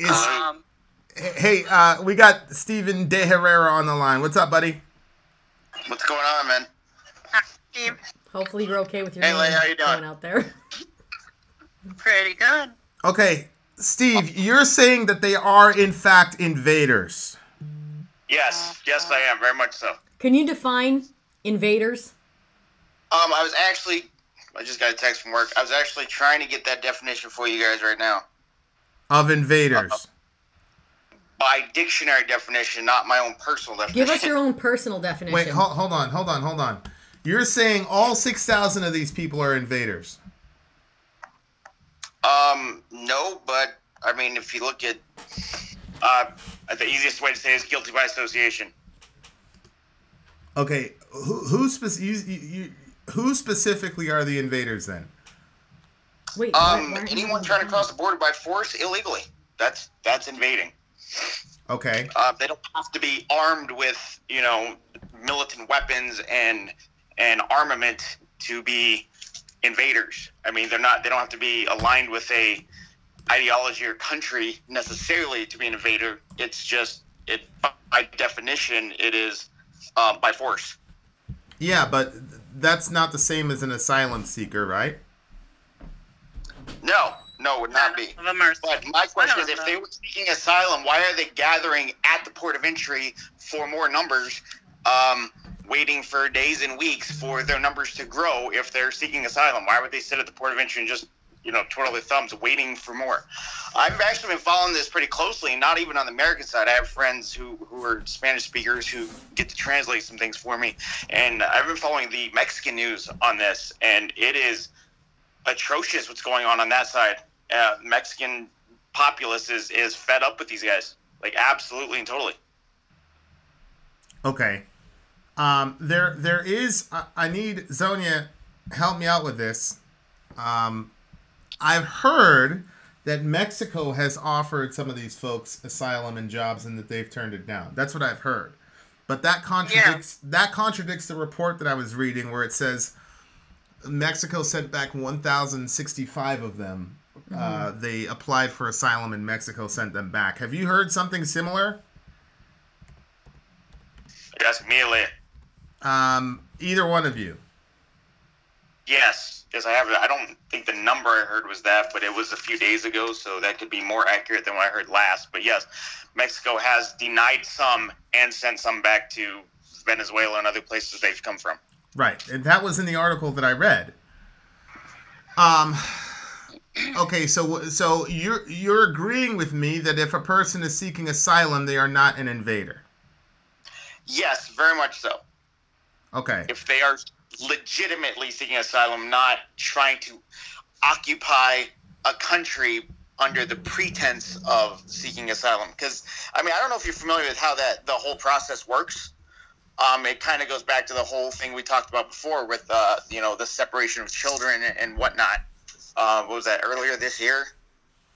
hey, we got Stephen DeHerrera on the line. What's up, buddy? What's going on, man? Hi, Steve. Hopefully you're okay with your name Leah, how you doing? Going out there. Pretty good. Okay, Steve, you're saying that they are in fact invaders. Yes, I am, very much so. Can you define invaders? I was actually I just got a text from work. I was actually trying to get that definition for you guys right now. Of invaders. By dictionary definition, not my own personal definition. Give us your own personal definition. Wait, hold on. You're saying all 6,000 of these people are invaders? No, but I mean, if you look at, the easiest way to say it is guilty by association. Okay, who specifically are the invaders then? Wait, anyone trying to cross the border by force illegally. That's invading. Okay. They don't have to be armed with, militant weapons and armament to be invaders. I mean, they don't have to be aligned with a ideology or country necessarily to be an invader. It's just, by definition, it is by force. Yeah, but that's not the same as an asylum seeker, right? No, it would not be. But my question is, if they were seeking asylum, why are they gathering at the port of entry for more numbers, waiting for days and weeks for their numbers to grow if they're seeking asylum? Why would they sit at the port of entry and just, twiddle their thumbs waiting for more? I've actually been following this pretty closely, not even on the American side. I have friends who are Spanish speakers who get to translate some things for me, and I've been following the Mexican news on this, and it is atrocious what's going on that side. Mexican populace is fed up with these guys, like absolutely and totally. Okay. There is, I need, Zonia, help me out with this. I've heard that Mexico has offered some of these folks asylum and jobs and that they've turned it down. That's what I've heard. But that contradicts the report that I was reading where it says Mexico sent back 1,065 of them. They applied for asylum and Mexico sent them back. Have you heard something similar? Yes, immediately. Either one of you? Yes, I have. I don't think the number I heard was that, but it was a few days ago, so that could be more accurate than what I heard last. But yes, Mexico has denied some and sent some back to Venezuela and other places they've come from. Right, and that was in the article that I read. Okay, so you're agreeing with me that if a person is seeking asylum, they are not an invader? Yes, very much so. Okay. If they are legitimately seeking asylum, not trying to occupy a country under the pretense of seeking asylum. Because, I mean, I don't know if you're familiar with how the whole process works. It kind of goes back to the whole thing we talked about before with, the separation of children and whatnot. What was that, earlier this year?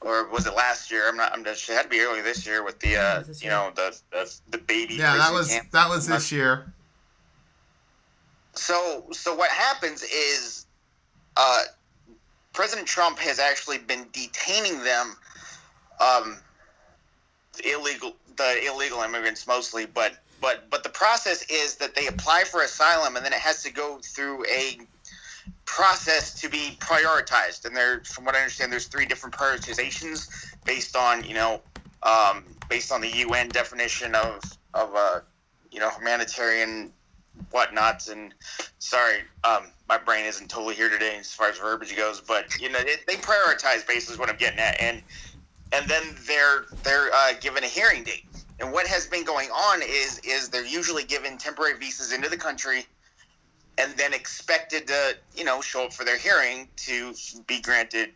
Or was it last year? It had to be earlier this year with the, the baby. Yeah, that was this year. So what happens is, President Trump has actually been detaining them, the illegal immigrants mostly, but the process is that they apply for asylum and then it has to go through a process to be prioritized. And from what I understand, there's 3 different prioritizations based on the UN definition of humanitarian whatnots. And sorry, my brain isn't totally here today as far as verbiage goes, but they prioritize basically what I'm getting at, and then they're given a hearing date. And what has been going on is they're usually given temporary visas into the country and then expected to show up for their hearing to be granted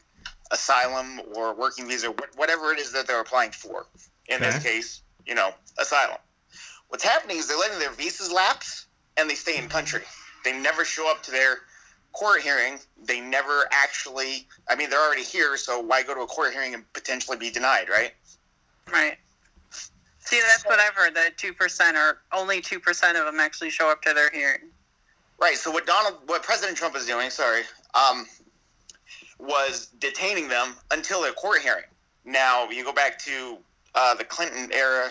asylum or working visa, whatever it is that they're applying for. In this case, asylum. What's happening is they're letting their visas lapse and they stay in country. They never show up to their court hearing. They never actually, they're already here, so why go to a court hearing and potentially be denied, right? Right. See, that's what I've heard, that 2% or only 2% of them actually show up to their hearing. Right, so what President Trump is doing, was detaining them until their court hearing. Now, you go back to the Clinton era.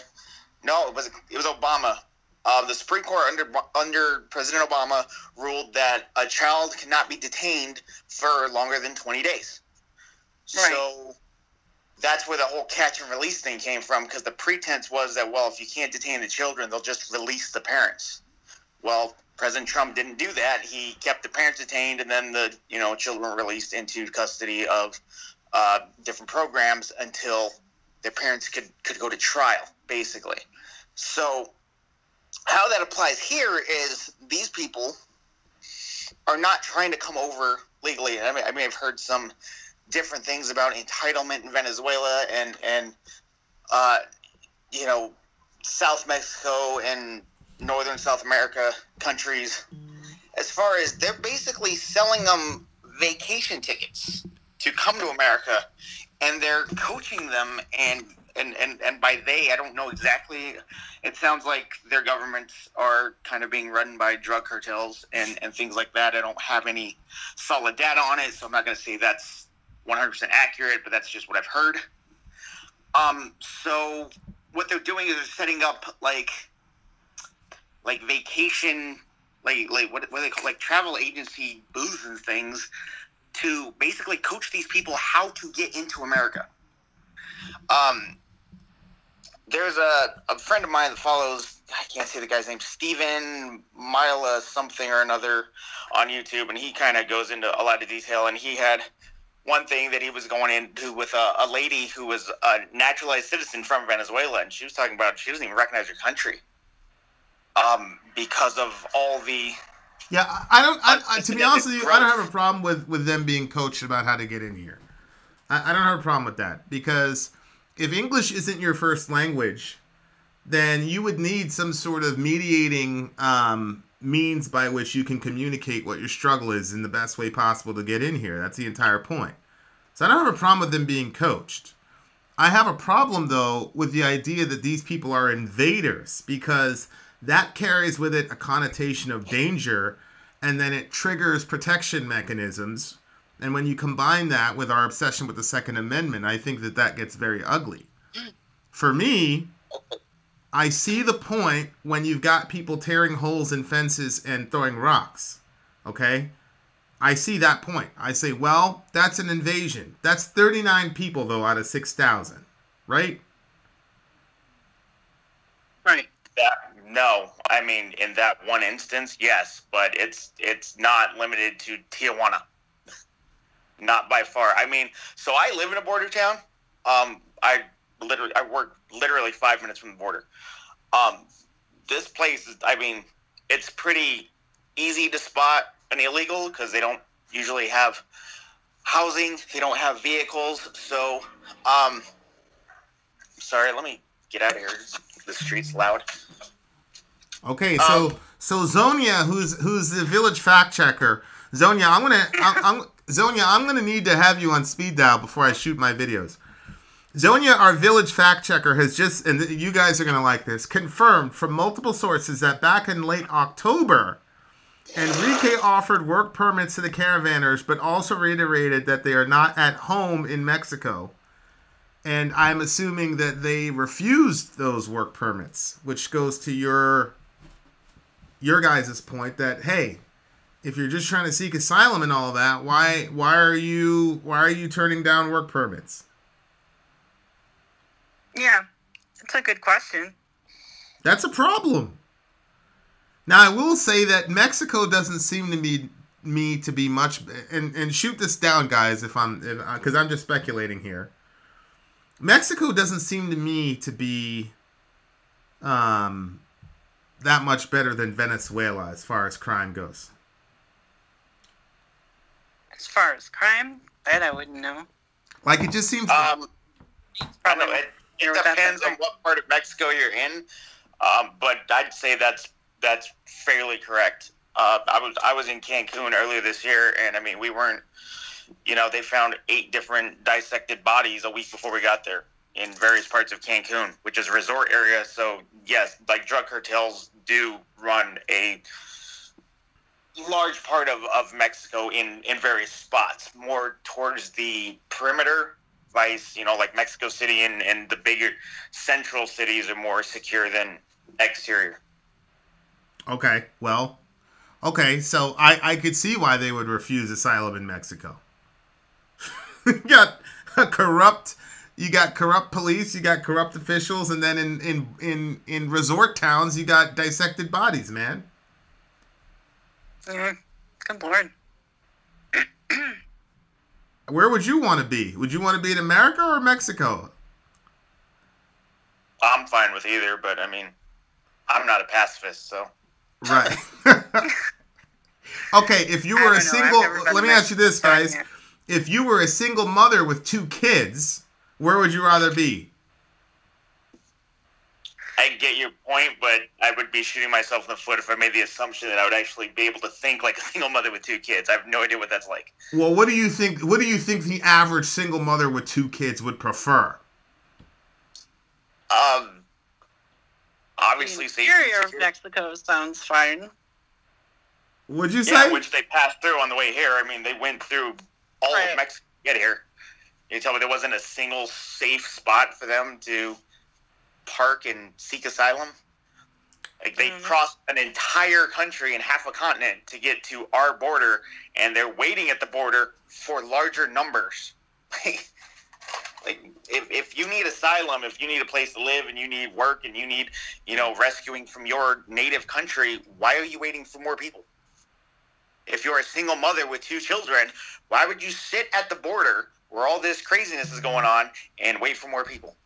No, it was Obama. The Supreme Court under President Obama ruled that a child cannot be detained for longer than 20 days. Right. So that's where the whole catch and release thing came from, because the pretense was that, well, if you can't detain the children, they'll just release the parents. Well, President Trump didn't do that. He kept the parents detained, and then the children were released into custody of different programs until their parents could go to trial, basically. So how that applies here is these people are not trying to come over legally. I mean, I've heard some different things about entitlement in Venezuela and South Mexico and Northern South America countries. As far as they're basically selling them vacation tickets to come to America, and they're coaching them and by they, I don't know exactly. It sounds like their governments are kind of being run by drug cartels and things like that. I don't have any solid data on it, so I'm not going to say that's 100% accurate, but that's just what I've heard. So what they're doing is they're setting up like vacation, like what do they call, like travel agency booths and things to basically coach these people how to get into America. There's a friend of mine that follows, I can't say the guy's name, Steven Mila something or another on YouTube, and he kind of goes into a lot of detail, and he had one thing that he was going into with a lady who was a naturalized citizen from Venezuela, and she was talking about she doesn't even recognize her country because of all the... Yeah, I to be honest with you, I don't have a problem with them being coached about how to get in here. I don't have a problem with that, because if English isn't your first language, then you would need some sort of mediating means by which you can communicate what your struggle is in the best way possible to get in here. That's the entire point. So I don't have a problem with them being coached. I have a problem, though, with the idea that these people are invaders, because that carries with it a connotation of danger, and then it triggers protection mechanisms. And when you combine that with our obsession with the Second Amendment, I think that gets very ugly. For me, I see the point when you've got people tearing holes in fences and throwing rocks. Okay? I see that point. I say, well, that's an invasion. That's 39 people, though, out of 6,000. Right? Right. No. I mean, in that one instance, yes. But it's not limited to Tijuana. Not by far. I mean, so I live in a border town. I work literally 5 minutes from the border. This place is, I mean, it's pretty easy to spot an illegal because they don't usually have housing. They don't have vehicles. So, sorry, let me get out of here. The street's loud. Okay, so Zonia, who's the village fact checker, Zonia, I'm gonna need to have you on speed dial before I shoot my videos. Zonia, our village fact checker, has just, and you guys are gonna like this, confirmed from multiple sources that back in late October, Enrique offered work permits to the caravanners, but also reiterated that they are not at home in Mexico. And I'm assuming that they refused those work permits, which goes to your guys' point that, hey, if you're just trying to seek asylum and all that, why are you turning down work permits? Yeah, it's a good question. That's a problem. Now, I will say that Mexico doesn't seem to me to be much, and shoot this down, guys, because I'm just speculating here. Mexico doesn't seem to me to be that much better than Venezuela as far as crime goes. As far as crime, that I wouldn't know. Like, it just seems... I don't know. It depends on what part of Mexico you're in, but I'd say that's fairly correct. I was in Cancun earlier this year, and I mean, we weren't... they found 8 different dissected bodies a week before we got there in various parts of Cancun, which is a resort area. So, yes, like drug cartels do run a large part of Mexico in various spots, more towards the perimeter. Vice, like Mexico City and the bigger central cities are more secure than exterior. Okay, well, so I could see why they would refuse asylum in Mexico. You got corrupt police, you got corrupt officials, and then in resort towns you got dissected bodies, man. Good Lord. Where would you want to be? Would you want to be in America or Mexico? I'm fine with either, but I mean, I'm not a pacifist, so. Right. Okay, if you were a single, let me ask you this, guys. If you were a single mother with 2 kids, where would you rather be? I get your point, but I would be shooting myself in the foot if I made the assumption that I would actually be able to think like a single mother with 2 kids. I have no idea what that's like. Well, what do you think? What do you think the average single mother with 2 kids would prefer? Obviously, the interior of Mexico sounds fine. Would you say? Yeah, which they passed through on the way here. I mean, they went through all of Mexico to get here. You tell me there wasn't a single safe spot for them to park and seek asylum? Like, they crossed an entire country and half a continent to get to our border, and they're waiting at the border for larger numbers. Like, if you need asylum, if you need a place to live and you need work and you need, rescuing from your native country, why are you waiting for more people? If you're a single mother with 2 children, why would you sit at the border where all this craziness is going on and wait for more people?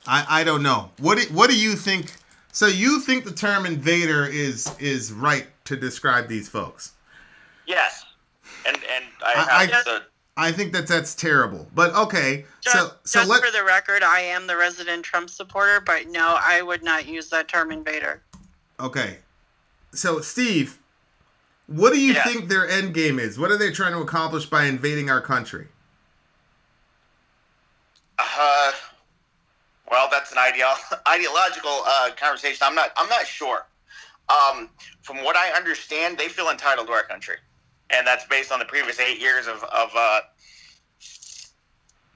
I don't know. What do you think? So you think the term invader is right to describe these folks? Yes. And I think that's terrible. But okay. Just for the record, I am the resident Trump supporter, but no, I would not use that term invader. Okay. So Steve, what do you think their end game is? What are they trying to accomplish by invading our country? Well, that's an ideological conversation. I'm not sure. From what I understand, they feel entitled to our country, and that's based on the previous 8 years of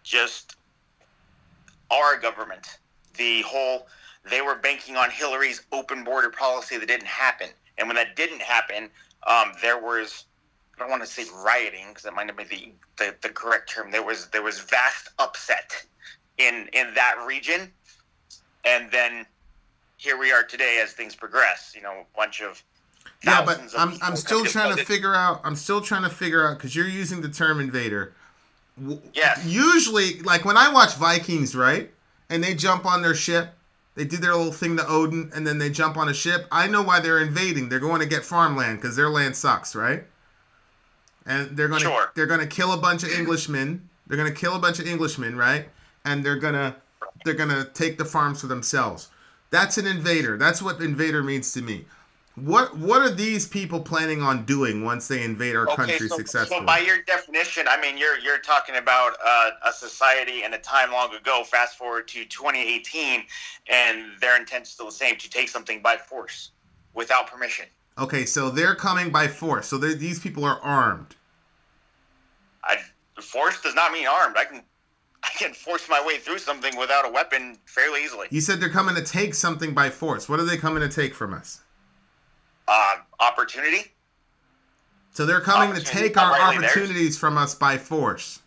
just our government. They were banking on Hillary's open border policy that didn't happen, and when that didn't happen, there was, I don't want to say rioting because that might not be the correct term. There was vast upset in that region, and then here we are today as things progress. A bunch of thousands but I'm still trying to figure out. I'm still trying to figure out because you're using the term invader. Yes. Usually, like when I watch Vikings, right, and they jump on their ship, they do their little thing to Odin, and then they jump on a ship. I know why they're invading. They're going to get farmland because their land sucks, right? And they're going to kill a bunch of Englishmen. They're going to kill a bunch of Englishmen, right? And they're gonna take the farms for themselves. That's an invader. That's what invader means to me. What are these people planning on doing once they invade our country successfully? So by your definition, I mean you're talking about a society and a time long ago. Fast forward to 2018, and their intent is still the same: to take something by force without permission. Okay, so they're coming by force. So these people are armed. Force does not mean armed. I can force my way through something without a weapon fairly easily. You said they're coming to take something by force. What are they coming to take from us? Opportunity. So they're coming to take our opportunities from us by force.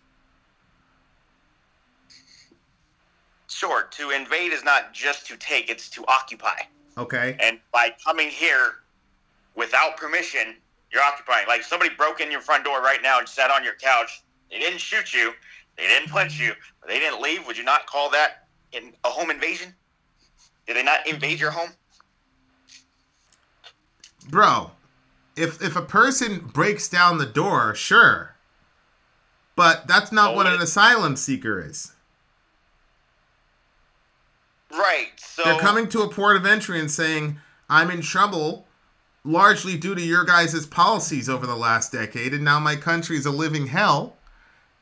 Sure. To invade is not just to take, it's to occupy. Okay. And by coming here without permission, you're occupying. Like somebody broke in your front door right now and sat on your couch. They didn't shoot you. They didn't punch you. But they didn't leave. Would you not call that a home invasion? Did they not invade your home? Bro, if a person breaks down the door, sure. But that's not what an asylum seeker is. Right. So they're coming to a port of entry and saying, I'm in trouble largely due to your guys' policies over the last decade, and now my country is a living hell,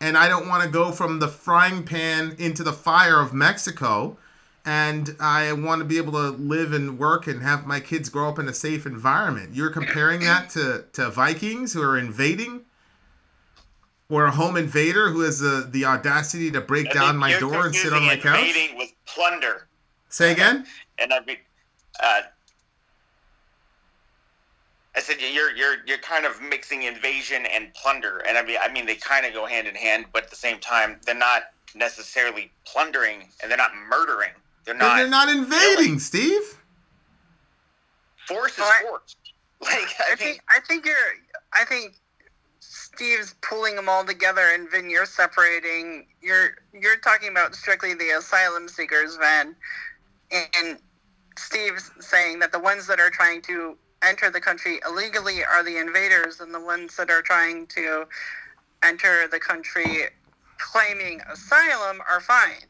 and I don't want to go from the frying pan into the fire of Mexico, and I want to be able to live and work and have my kids grow up in a safe environment. You're comparing that to Vikings who are invading? Or a home invader who has the audacity to break down my door and sit on my couch? Invading with plunder. Say again? And I said you're kind of mixing invasion and plunder, and I mean they kind of go hand in hand, but at the same time they're not necessarily plundering and they're not murdering. They're not invading, killing. Steve. Force is force. Like, I think Steve's pulling them all together, and Vin, you're separating. You're talking about strictly the asylum seekers, Vin, and Steve's saying that the ones that are trying to enter the country illegally are the invaders, and the ones that are trying to enter the country claiming asylum are fine.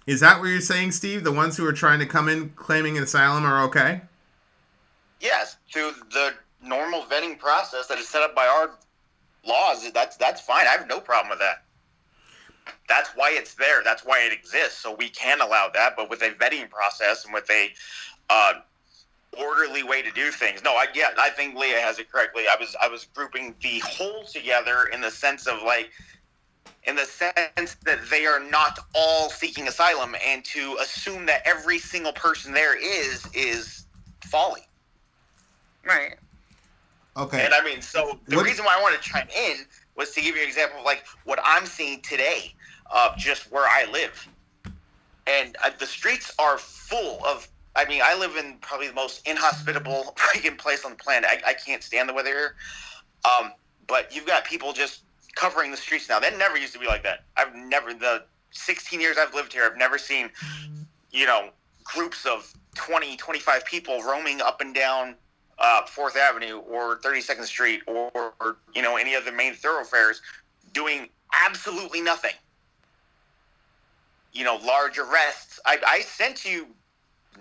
Is that what you're saying, Steve? The ones who are trying to come in claiming an asylum are okay? Yes, through the normal vetting process that is set up by our laws, that's fine. I have no problem with that. That's why it's there. That's why it exists. So we can allow that, but with a vetting process and with a orderly way to do things. No, I think Leah has it correctly. I was grouping the whole together in the sense that they are not all seeking asylum, and to assume that every single person there is folly. Right. Okay. And I mean, so the reason why I wanted to chime in was to give you an example of like what I'm seeing today, just where I live. And the streets are full of, I mean, I live in probably the most inhospitable freaking place on the planet. I can't stand the weather here. But you've got people just covering the streets now. That never used to be like that. The 16 years I've lived here, I've never seen, groups of 20, 25 people roaming up and down 4th Avenue or 32nd Street or any other main thoroughfares doing absolutely nothing. Large arrests. I sent you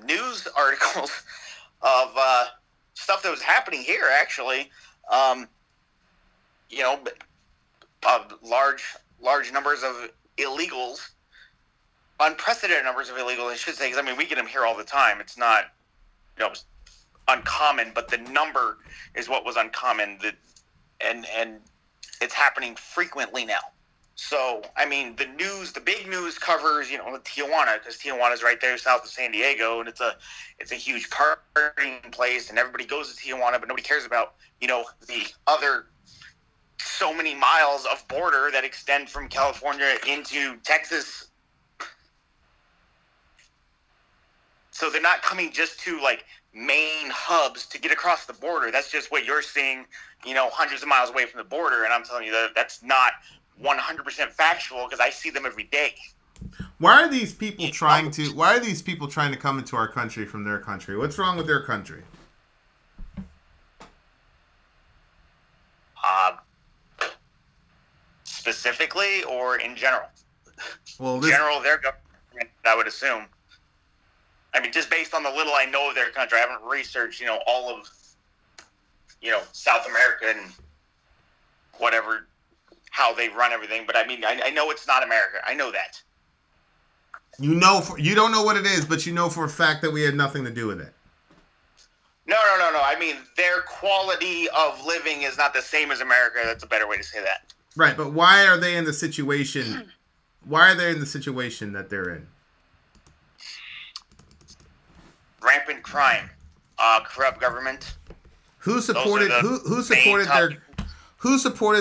news articles of stuff that was happening here, actually. Large numbers of illegals, unprecedented numbers of illegals, I should say, because, I mean, we get them here all the time. It's not, uncommon, but the number is what was uncommon, and it's happening frequently now. So, I mean, the big news covers, Tijuana, because Tijuana is right there south of San Diego, and it's a huge partying place, and everybody goes to Tijuana, but nobody cares about, the other so many miles of border that extend from California into Texas. So they're not coming just to, like, main hubs to get across the border. That's just what you're seeing, hundreds of miles away from the border, and I'm telling you that's not 100% factual, because I see them every day. Why are these people trying to come into our country from their country? What's wrong with their country? Specifically or in general? Well, general, their government, I would assume. I mean, just based on the little I know of their country, I haven't researched, all of, South America and whatever, how they run everything. But I mean, I know it's not America. I know that. You don't know what it is, but you know for a fact that we had nothing to do with it. No. I mean, their quality of living is not the same as America. That's a better way to say that. Right, but why are they in the situation? Why are they in the situation that they're in? Rampant crime, corrupt government. Who supported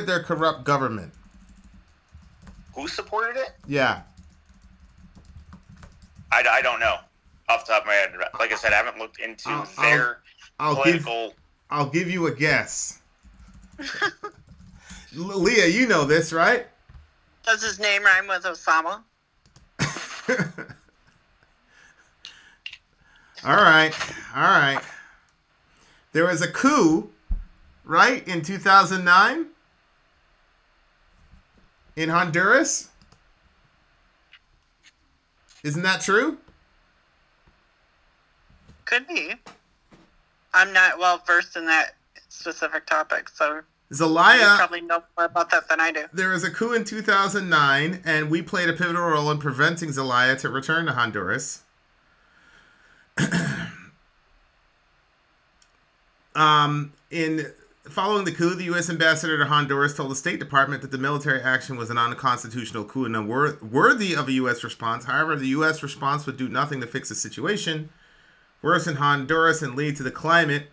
their corrupt government? Who supported it? Yeah. I don't know off the top of my head. Like I said, I haven't looked into their political. I'll give you a guess. Leah, you know this, right? Does his name rhyme with Osama? All right. There was a coup, right, in 2009 in Honduras. Isn't that true? Could be. I'm not well versed in that specific topic, so Zelaya, you probably know more about that than I do. There was a coup in 2009, and we played a pivotal role in preventing Zelaya to return to Honduras. Following the coup, the U.S. ambassador to Honduras told the State Department that the military action was an unconstitutional coup and unworthy of a U.S. response. However, the U.S. response would do nothing to fix the situation, worsen Honduras, and lead to the climate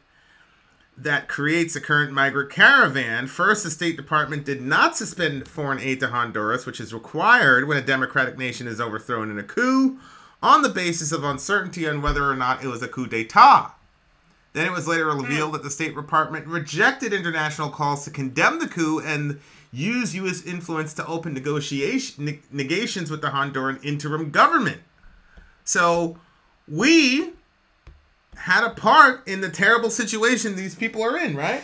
that creates the current migrant caravan. First, the State Department did not suspend foreign aid to Honduras, which is required when a democratic nation is overthrown in a coup, on the basis of uncertainty on whether or not it was a coup d'etat. Then it was later revealed that the State Department rejected international calls to condemn the coup and use U.S. influence to open negations with the Honduran interim government. So we had a part in the terrible situation these people are in, right?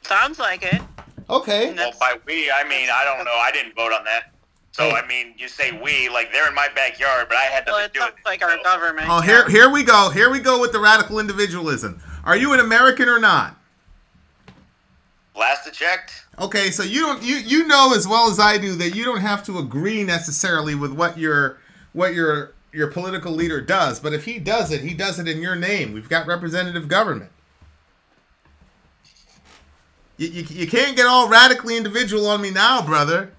Sounds like it. Okay. Well, by we, I mean, I don't know. I didn't vote on that. So, I mean, you say we, like they're in my backyard, but I had nothing to do with it. Like our government. Oh, here we go. Here we go with the radical individualism. Are you an American or not? Last I checked. Okay, so you know as well as I do that you don't have to agree necessarily with what your political leader does, but if he does it in your name. We've got representative government. You can't get all radically individual on me now, brother.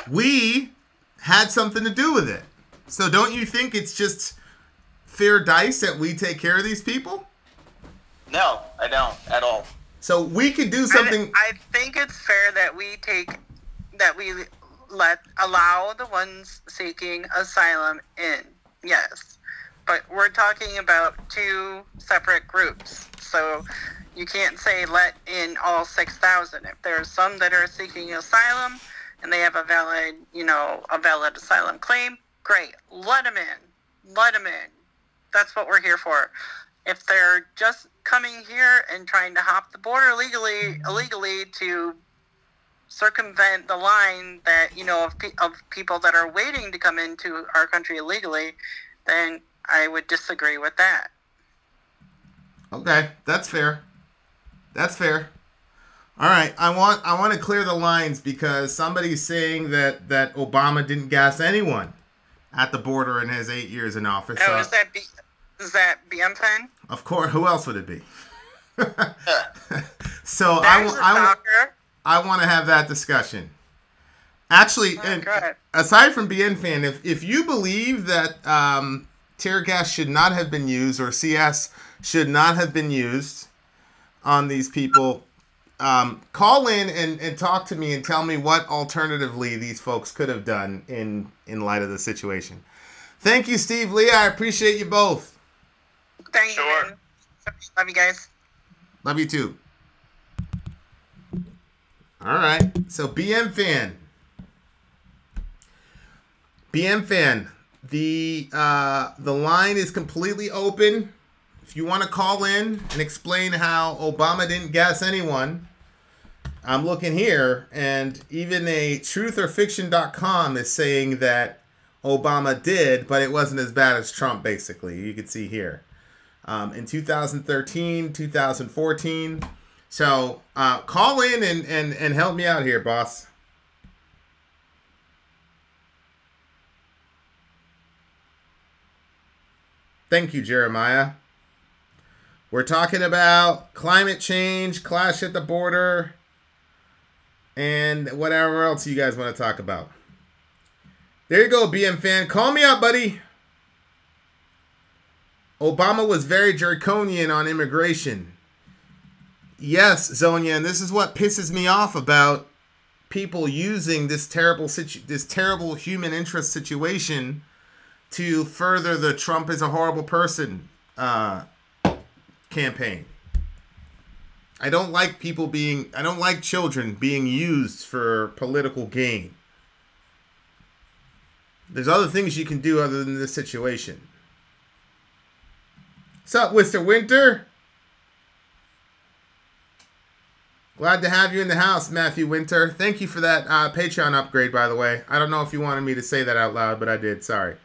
We had something to do with it. So don't you think it's just fair dice that we take care of these people? No, I don't at all. So we could do something. I think it's fair that we allow the ones seeking asylum in. Yes. But we're talking about two separate groups. So you can't say let in all 6,000. If there's some that are seeking asylum and they have a valid asylum claim, great. Let them in. Let them in. That's what we're here for. If they're just coming here and trying to hop the border illegally to circumvent the line that, of people that are waiting to come into our country illegally, then I would disagree with that. Okay, that's fair. That's fair. All right, I want to clear the lines because somebody's saying that Obama didn't gas anyone at the border in his 8 years in office. Oh, is that BMFan? Of course. Who else would it be? So I want to have that discussion. Actually, aside from BNFan, if you believe that tear gas should not have been used or CS should not have been used on these people, call in and talk to me and tell me what alternatively these folks could have done in light of the situation. Thank you, Steve, Leah. I appreciate you both. Thank you. Love you guys. Love you too. All right. So BMFan. The line is completely open. If you want to call in and explain how Obama didn't gas anyone, I'm looking here, and even a trutherfiction.com is saying that Obama did, but it wasn't as bad as Trump, basically. You can see here. In 2013, 2014. So call in and help me out here, boss. Thank you, Jeremiah. We're talking about climate change, clash at the border, and whatever else you guys want to talk about. There you go, BMFan. Call me up, buddy. Obama was very draconian on immigration. Yes, Zonia, and this is what pisses me off about people using this terrible human interest situation to further the Trump is a horrible person campaign. I don't like children being used for political gain. There's other things you can do other than this situation. What's up, Mr. Winter? Glad to have you in the house, Matthew Winter. Thank you for that Patreon upgrade, by the way. I don't know if you wanted me to say that out loud, but I did. Sorry.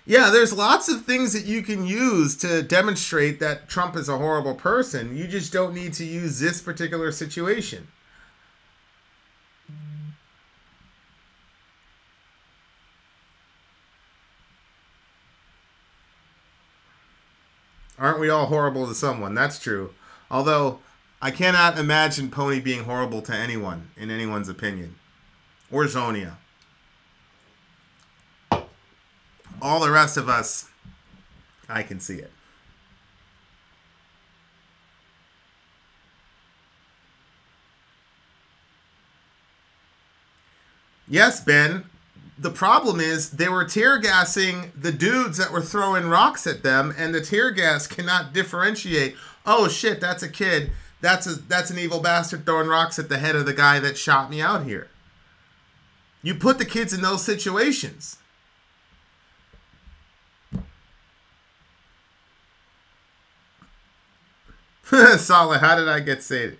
Yeah, there's lots of things that you can use to demonstrate that Trump is a horrible person. You just don't need to use this particular situation. Aren't we all horrible to someone? That's true. Although, I cannot imagine Pony being horrible to anyone, in anyone's opinion. Or Zonia. All the rest of us, I can see it. Yes, Ben. The problem is they were tear gassing the dudes that were throwing rocks at them, and the tear gas cannot differentiate. Oh shit, that's a kid. That's an evil bastard throwing rocks at the head of the guy that shot me out here. You put the kids in those situations. Solid. How did I get sainted?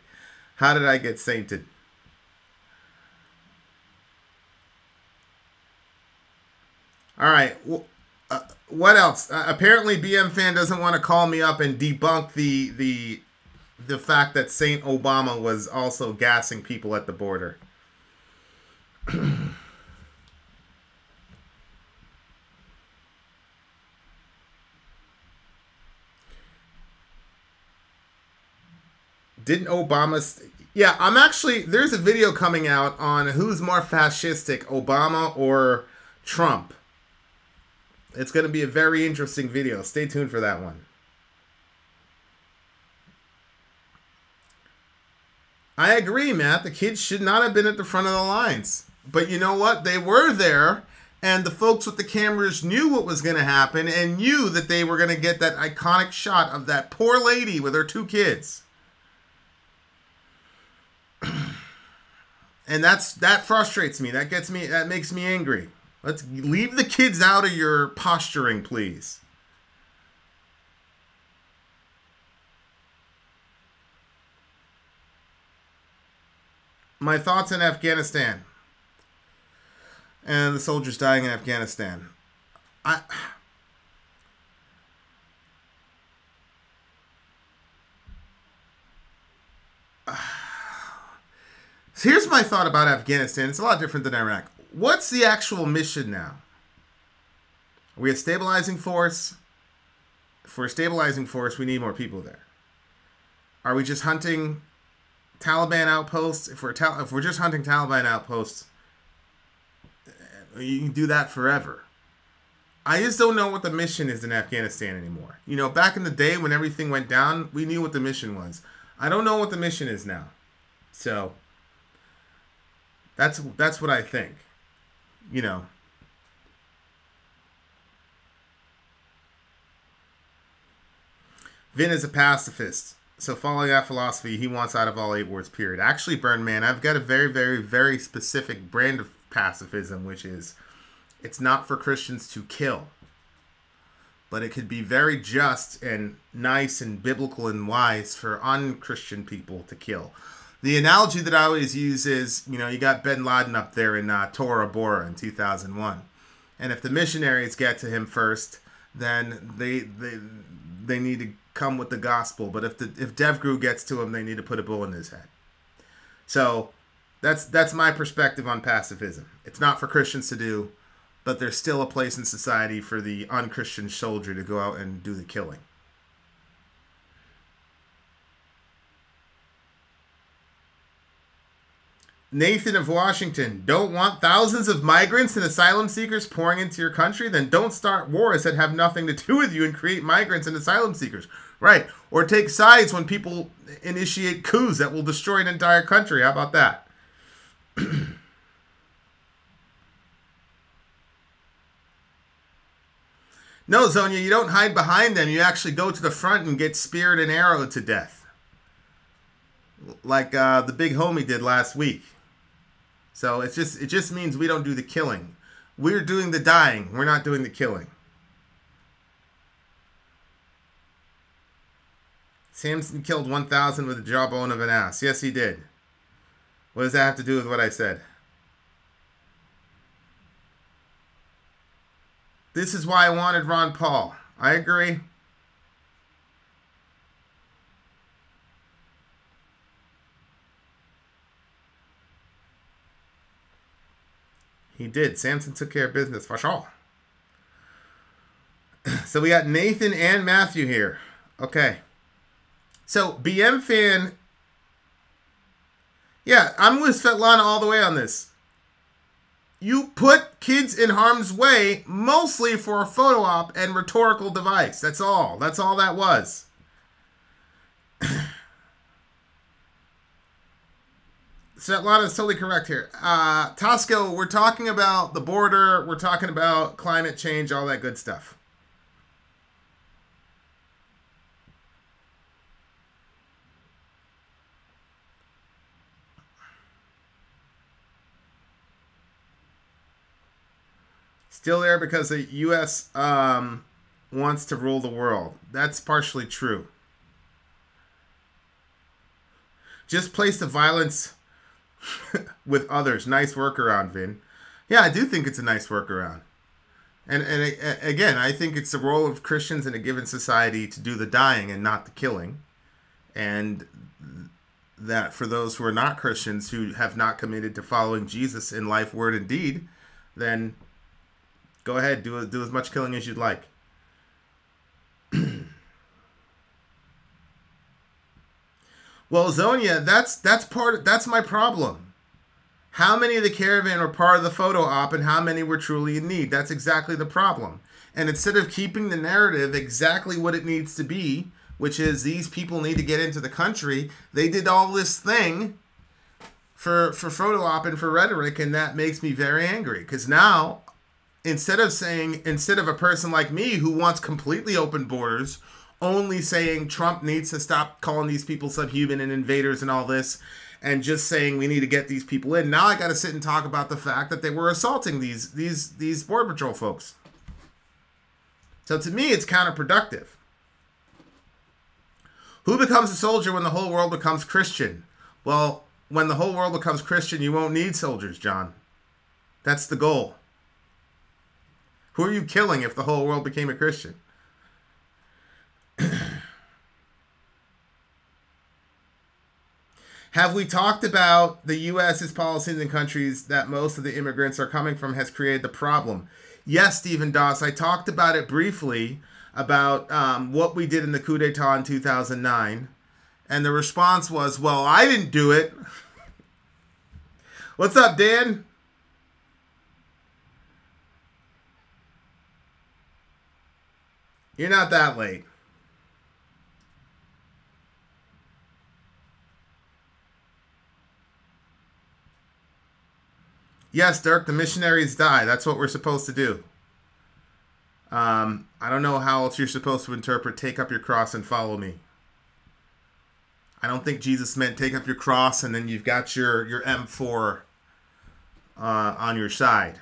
How did I get sainted? All right. What else? Apparently, BM Fan doesn't want to call me up and debunk the fact that Saint Obama was also gassing people at the border. Didn't Obama... Yeah, I'm actually... There's a video coming out on who's more fascistic, Obama or Trump. It's going to be a very interesting video. Stay tuned for that one. I agree, Matt. The kids should not have been at the front of the lines. But you know what? They were there, and the folks with the cameras knew what was going to happen and knew that they were going to get that iconic shot of that poor lady with her 2 kids. And that frustrates me. That makes me angry. Let's leave the kids out of your posturing, please. My thoughts on Afghanistan and the soldiers dying in Afghanistan. So here's my thought about Afghanistan. It's a lot different than Iraq. What's the actual mission now? Are we a stabilizing force? If we're a stabilizing force, we need more people there. Are we just hunting Taliban outposts? If we're just hunting Taliban outposts, you can do that forever. I just don't know what the mission is in Afghanistan anymore. You know, back in the day when everything went down, we knew what the mission was. I don't know what the mission is now. So that's what I think. You know. Vin is a pacifist. So following that philosophy, he wants out of all 8 wars, period. Actually, Burn Man, I've got a very, very, very specific brand of pacifism, which is it's not for Christians to kill. But it could be very just and nice and biblical and wise for un-Christian people to kill. The analogy that I always use is, you know, you got Bin Laden up there in Tora Bora in 2001. And if the missionaries get to him first, then they need to come with the gospel. But if DevGru gets to him, they need to put a bull in his head. So that's my perspective on pacifism. It's not for Christians to do, but there's still a place in society for the un-Christian soldier to go out and do the killing. Nathan of Washington, don't want thousands of migrants and asylum seekers pouring into your country? Then don't start wars that have nothing to do with you and create migrants and asylum seekers. Right. Or take sides when people initiate coups that will destroy an entire country. How about that? No, Zonia, you don't hide behind them. You actually go to the front and get speared and arrowed to death. Like the big homie did last week. So it just means we don't do the killing. We're doing the dying. We're not doing the killing. Samson killed 1,000 with the jawbone of an ass. Yes, he did. What does that have to do with what I said? This is why I wanted Ron Paul. I agree. He did. Samson took care of business for sure. So we got Nathan and Matthew here. Okay. So BM Fan. Yeah, I'm with Svetlana all the way on this. You put kids in harm's way mostly for a photo op and rhetorical device. That's all. That's all that was. Svetlana is totally correct here. Tasko, we're talking about the border. We're talking about climate change, all that good stuff. Still there because the U.S. Wants to rule the world. That's partially true. Just place the violence with others. Nice workaround, Vin. Yeah, I do think it's a nice workaround. And again, I think it's the role of Christians in a given society to do the dying and not the killing. And that for those who are not Christians, who have not committed to following Jesus in life, word, and deed, then go ahead, do as much killing as you'd like. Well, Zonia, that's my problem. How many of the caravan were part of the photo op and how many were truly in need? That's exactly the problem. And instead of keeping the narrative exactly what it needs to be, which is these people need to get into the country, they did all this thing for photo op and for rhetoric, and that makes me very angry. Because now, instead of a person like me who wants completely open borders, only saying Trump needs to stop calling these people subhuman and invaders and all this, and just saying we need to get these people in. Now I got to sit and talk about the fact that they were assaulting these Border Patrol folks. So to me, it's counterproductive. Who becomes a soldier when the whole world becomes Christian? Well, when the whole world becomes Christian, you won't need soldiers, John. That's the goal. Who are you killing if the whole world became a Christian? Have we talked about the U.S.'s policies in countries that most of the immigrants are coming from has created the problem? Yes, Stephen Doss, I talked about it briefly, about what we did in the coup d'etat in 2009. And the response was, well, I didn't do it. What's up, Dan? You're not that late. Yes, Dirk, the missionaries die. That's what we're supposed to do. I don't know how else you're supposed to interpret take up your cross and follow me. I don't think Jesus meant take up your cross and then you've got your M4 on your side.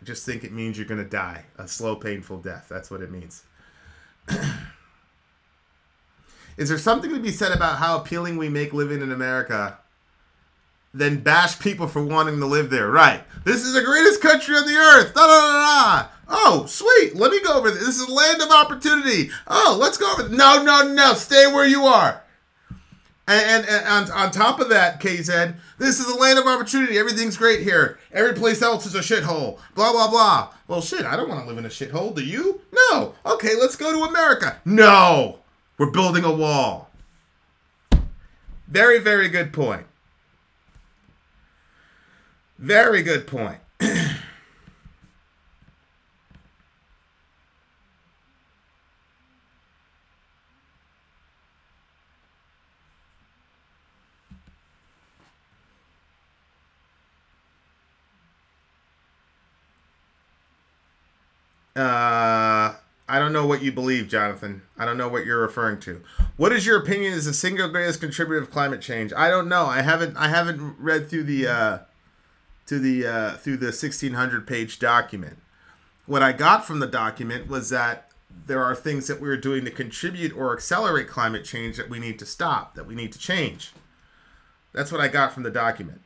I just think it means you're going to die. A slow, painful death. That's what it means. Is there something to be said about how appealing we make living in America, then bash people for wanting to live there? Right. This is the greatest country on the earth. Da, da, da, da. Oh, sweet. Let me go over there. This is a land of opportunity. Oh, let's go over there. No, no, no. Stay where you are. And on top of that, KZ, this is a land of opportunity. Everything's great here. Every place else is a shithole. Blah, blah, blah. Well, shit, I don't want to live in a shithole. Do you? No. Okay, let's go to America. No. We're building a wall. Very, very good point. Very good point. I don't know what you believe, Jonathan. I don't know what you're referring to. What is your opinion as the single greatest contributor of climate change? I don't know. I haven't read through the through the 1600-page document. What I got from the document was that there are things that we're doing to contribute or accelerate climate change that we need to stop, that we need to change. That's what I got from the document.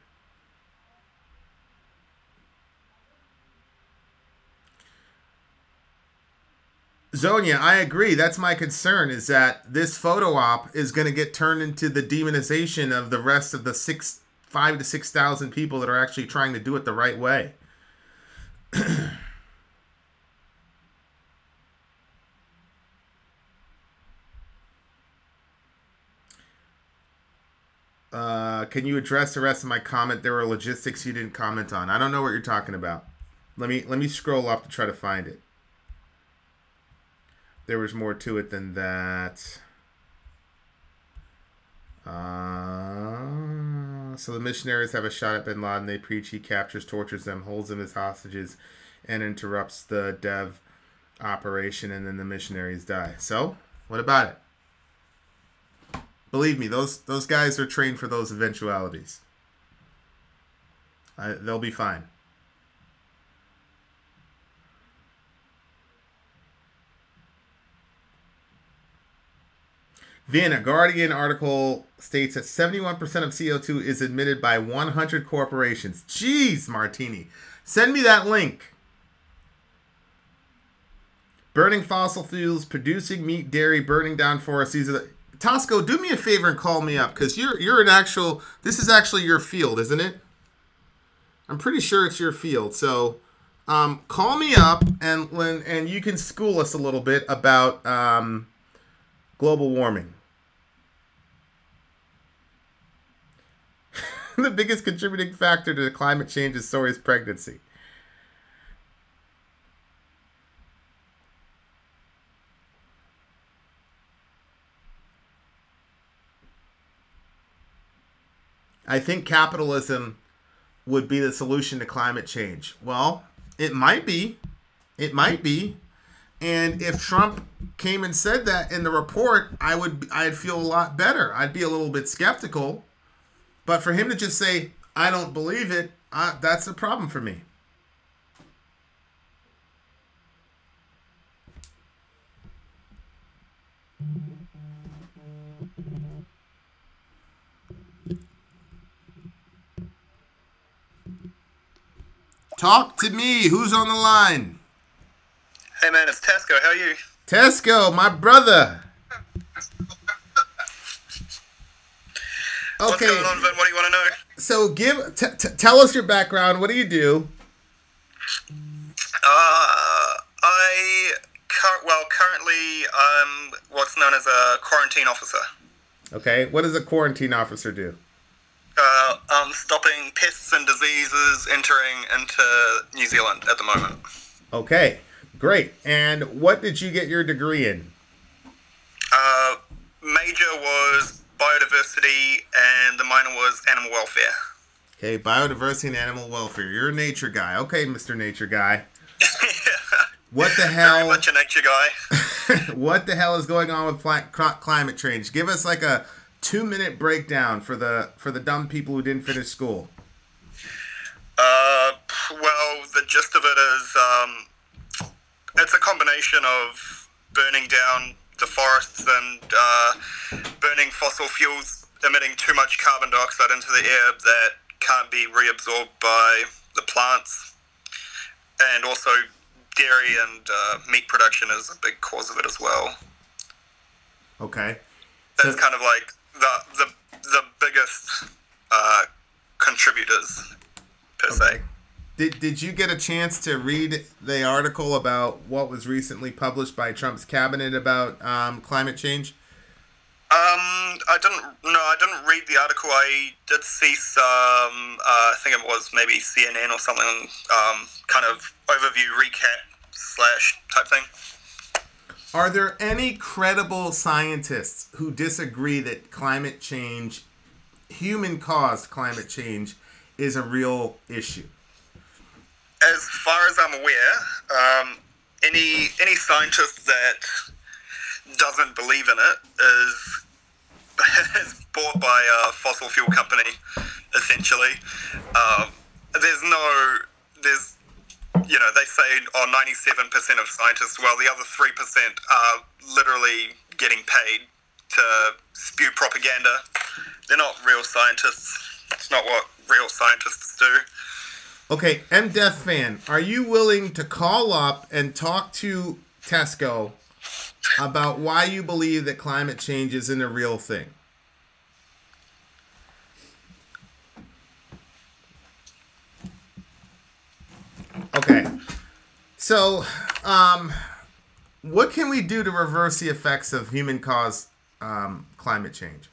Zonia, I agree. That's my concern, is that this photo op is going to get turned into the demonization of the rest of the 5,000 to 6,000 people that are actually trying to do it the right way. Can you address the rest of my comment? There were logistics you didn't comment on. I don't know what you're talking about. Let me scroll up to try to find it. There was more to it than that. So the missionaries have a shot at bin Laden. They preach. He captures, tortures them, holds them as hostages, and interrupts the dev operation, and then the missionaries die. So, what about it? Believe me, those guys are trained for those eventualities. They'll be fine. Vienna Guardian article states that 71% of CO2 is emitted by 100 corporations. Jeez, Martini. Send me that link. Burning fossil fuels, producing meat, dairy, burning down forests. These are the... Tasko, do me a favor and call me up, because you're an actual... This is actually your field, isn't it? I'm pretty sure it's your field. So call me up and you can school us a little bit about global warming. The biggest contributing factor to climate change is Sori's pregnancy. I think capitalism would be the solution to climate change. Well, it might be. It might be. And if Trump came and said that in the report, I'd feel a lot better. I'd be a little bit skeptical. But for him to just say, I don't believe it, that's a problem for me. Talk to me. Who's on the line? Hey man, it's Tasko. How are you? Tasko, my brother. What's going on, Vin? What do you want to know? So tell us your background. What do you do? Currently I'm what's known as a quarantine officer. Okay. What does a quarantine officer do? I'm stopping pests and diseases entering into New Zealand at the moment. Okay, great. And what did you get your degree in? Major was biodiversity and the minor was animal welfare. Okay, biodiversity and animal welfare. You're a nature guy. Okay, Mr. Nature Guy. What the hell? Very much a nature guy. What the hell is going on with climate change? Give us like a 2-minute breakdown for the dumb people who didn't finish school. Well, the gist of it is it's a combination of burning down the forests and burning fossil fuels, emitting too much carbon dioxide into the air that can't be reabsorbed by the plants, and also dairy and meat production is a big cause of it as well. Okay. That's kind of like the biggest contributors per se. Did you get a chance to read the article about what was recently published by Trump's cabinet about climate change? I didn't read the article. I did see some, I think it was maybe CNN or something, kind of overview recap / type thing. Are there any credible scientists who disagree that climate change, human-caused climate change, is a real issue? As far as I'm aware, any scientist that doesn't believe in it is bought by a fossil fuel company, essentially. They say 97% of scientists, well, the other 3% are literally getting paid to spew propaganda. They're not real scientists. It's not what real scientists do. Okay, MDethFan, are you willing to call up and talk to Tasko about why you believe that climate change isn't a real thing? Okay. So, what can we do to reverse the effects of human-caused climate change?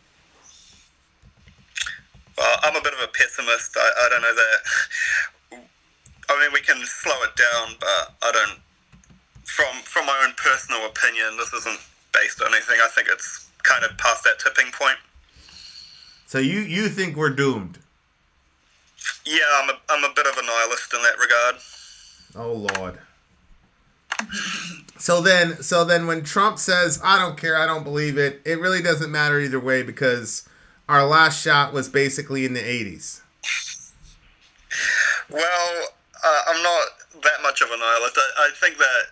Well, I'm a bit of a pessimist. I don't know that. I mean, we can slow it down, but I don't. From my own personal opinion, this isn't based on anything. I think it's kind of past that tipping point. So you think we're doomed? Yeah, I'm a bit of a nihilist in that regard. Oh Lord. So then when Trump says, I don't care, I don't believe it, it really doesn't matter either way because our last shot was basically in the 80s. Well, I'm not that much of a nihilist. I think that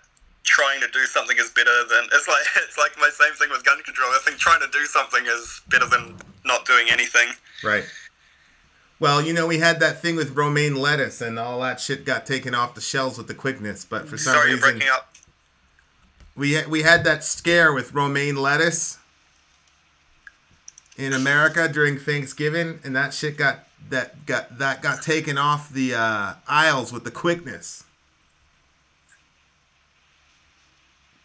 trying to do something is better than... It's like my same thing with gun control. I think trying to do something is better than not doing anything. Right. Well, you know, we had that thing with romaine lettuce and all that shit got taken off the shelves with the quickness, but for some Sorry, reason... you're breaking up. We had that scare with romaine lettuce in America during Thanksgiving, and that shit got taken off the aisles with the quickness.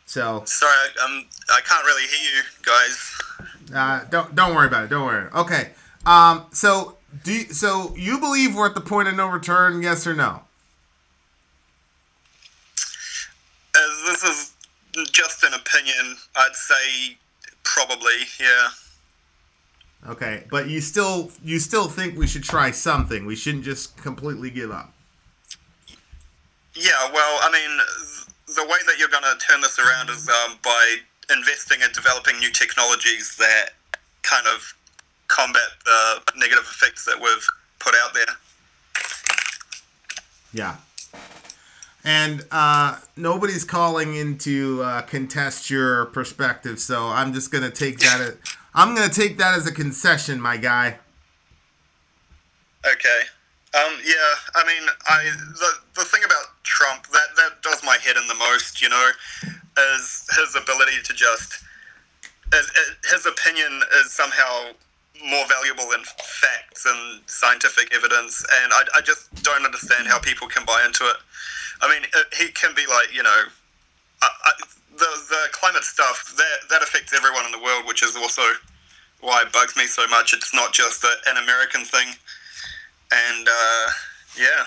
So Sorry, I can't really hear you guys. Don't worry about it. Don't worry. Okay. So you believe we're at the point of no return? Yes or no? As this is just an opinion, I'd say probably, yeah. Okay, but you still think we should try something. We shouldn't just completely give up. Yeah, well, I mean, the way that you're going to turn this around is by investing in developing new technologies that kind of combat the negative effects that we've put out there. Yeah. And nobody's calling in to contest your perspective, so I'm just going to take that as a concession, my guy. Okay. Yeah, I mean, the thing about Trump, that does my head in the most, you know, is his ability to just... his opinion is somehow more valuable than facts and scientific evidence, and I just don't understand how people can buy into it. I mean, he can be like, you know... the climate stuff, that affects everyone in the world, which is also why it bugs me so much. It's not just an American thing. And, yeah.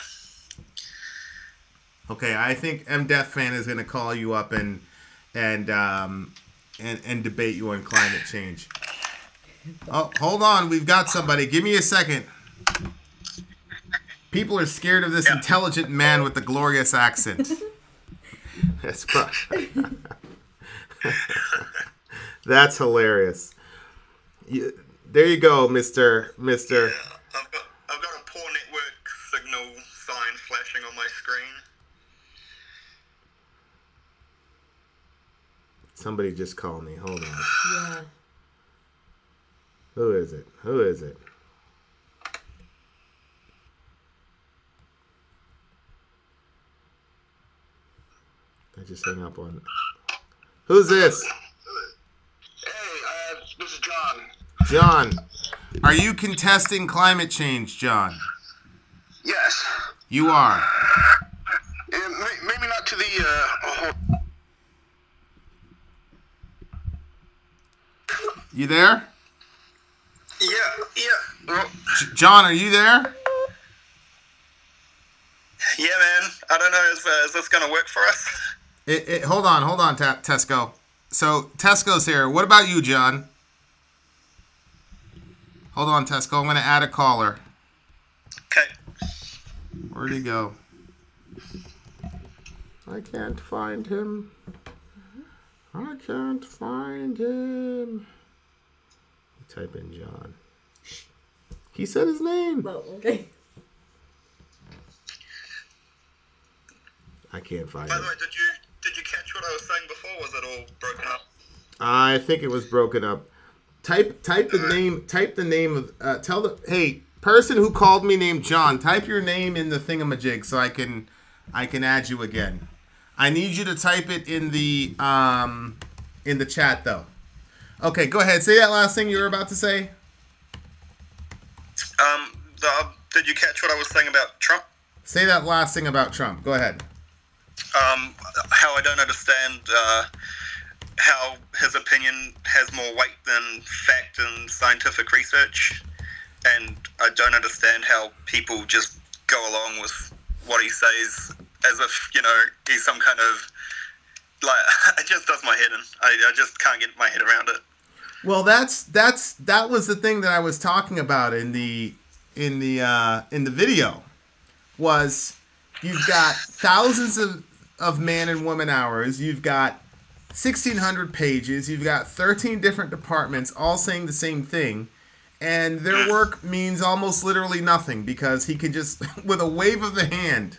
Okay, I think MDethFan is going to call you up and debate you on climate change. Oh, hold on. We've got somebody. Give me a second. People are scared of this intelligent man with the glorious accent. That's hilarious. There you go, Mr. Yeah, I've got a poor network signal sign flashing on my screen. Somebody just called me. Hold on. Yeah. Who is it? I just hung up on... Who's this? Hey, this is John. John, are you contesting climate change, John? Yes. You are. Maybe not to the You there? Yeah. Well, John, are you there? yeah, man. I don't know. Is this going to work for us? Hold on, Tasko. So, Tesco's here. What about you, John? Hold on, Tasko. I'm going to add a caller. Okay. Where'd he go? I can't find him. Type in John. He said his name. Well, okay. I can't find By him. the way, did you catch what I was saying before? Was it all broken up? I think it was broken up. Type the name. Type the name of. Hey, person who called me named John. Type your name in the thingamajig so I can add you again. I need you to type it in the chat though. Okay, go ahead. Say that last thing you were about to say. Did you catch what I was saying about Trump? Say that last thing about Trump. Go ahead. How I don't understand how his opinion has more weight than fact and scientific research, and I don't understand how people just go along with what he says as if, you know, he's some kind of, like, it just does my head in. I just can't get my head around it. Well, that was the thing that I was talking about in the video. was you've got thousands of man and woman hours. You've got 1,600 pages. You've got 13 different departments all saying the same thing. And their work means almost literally nothing because he can just, with a wave of the hand,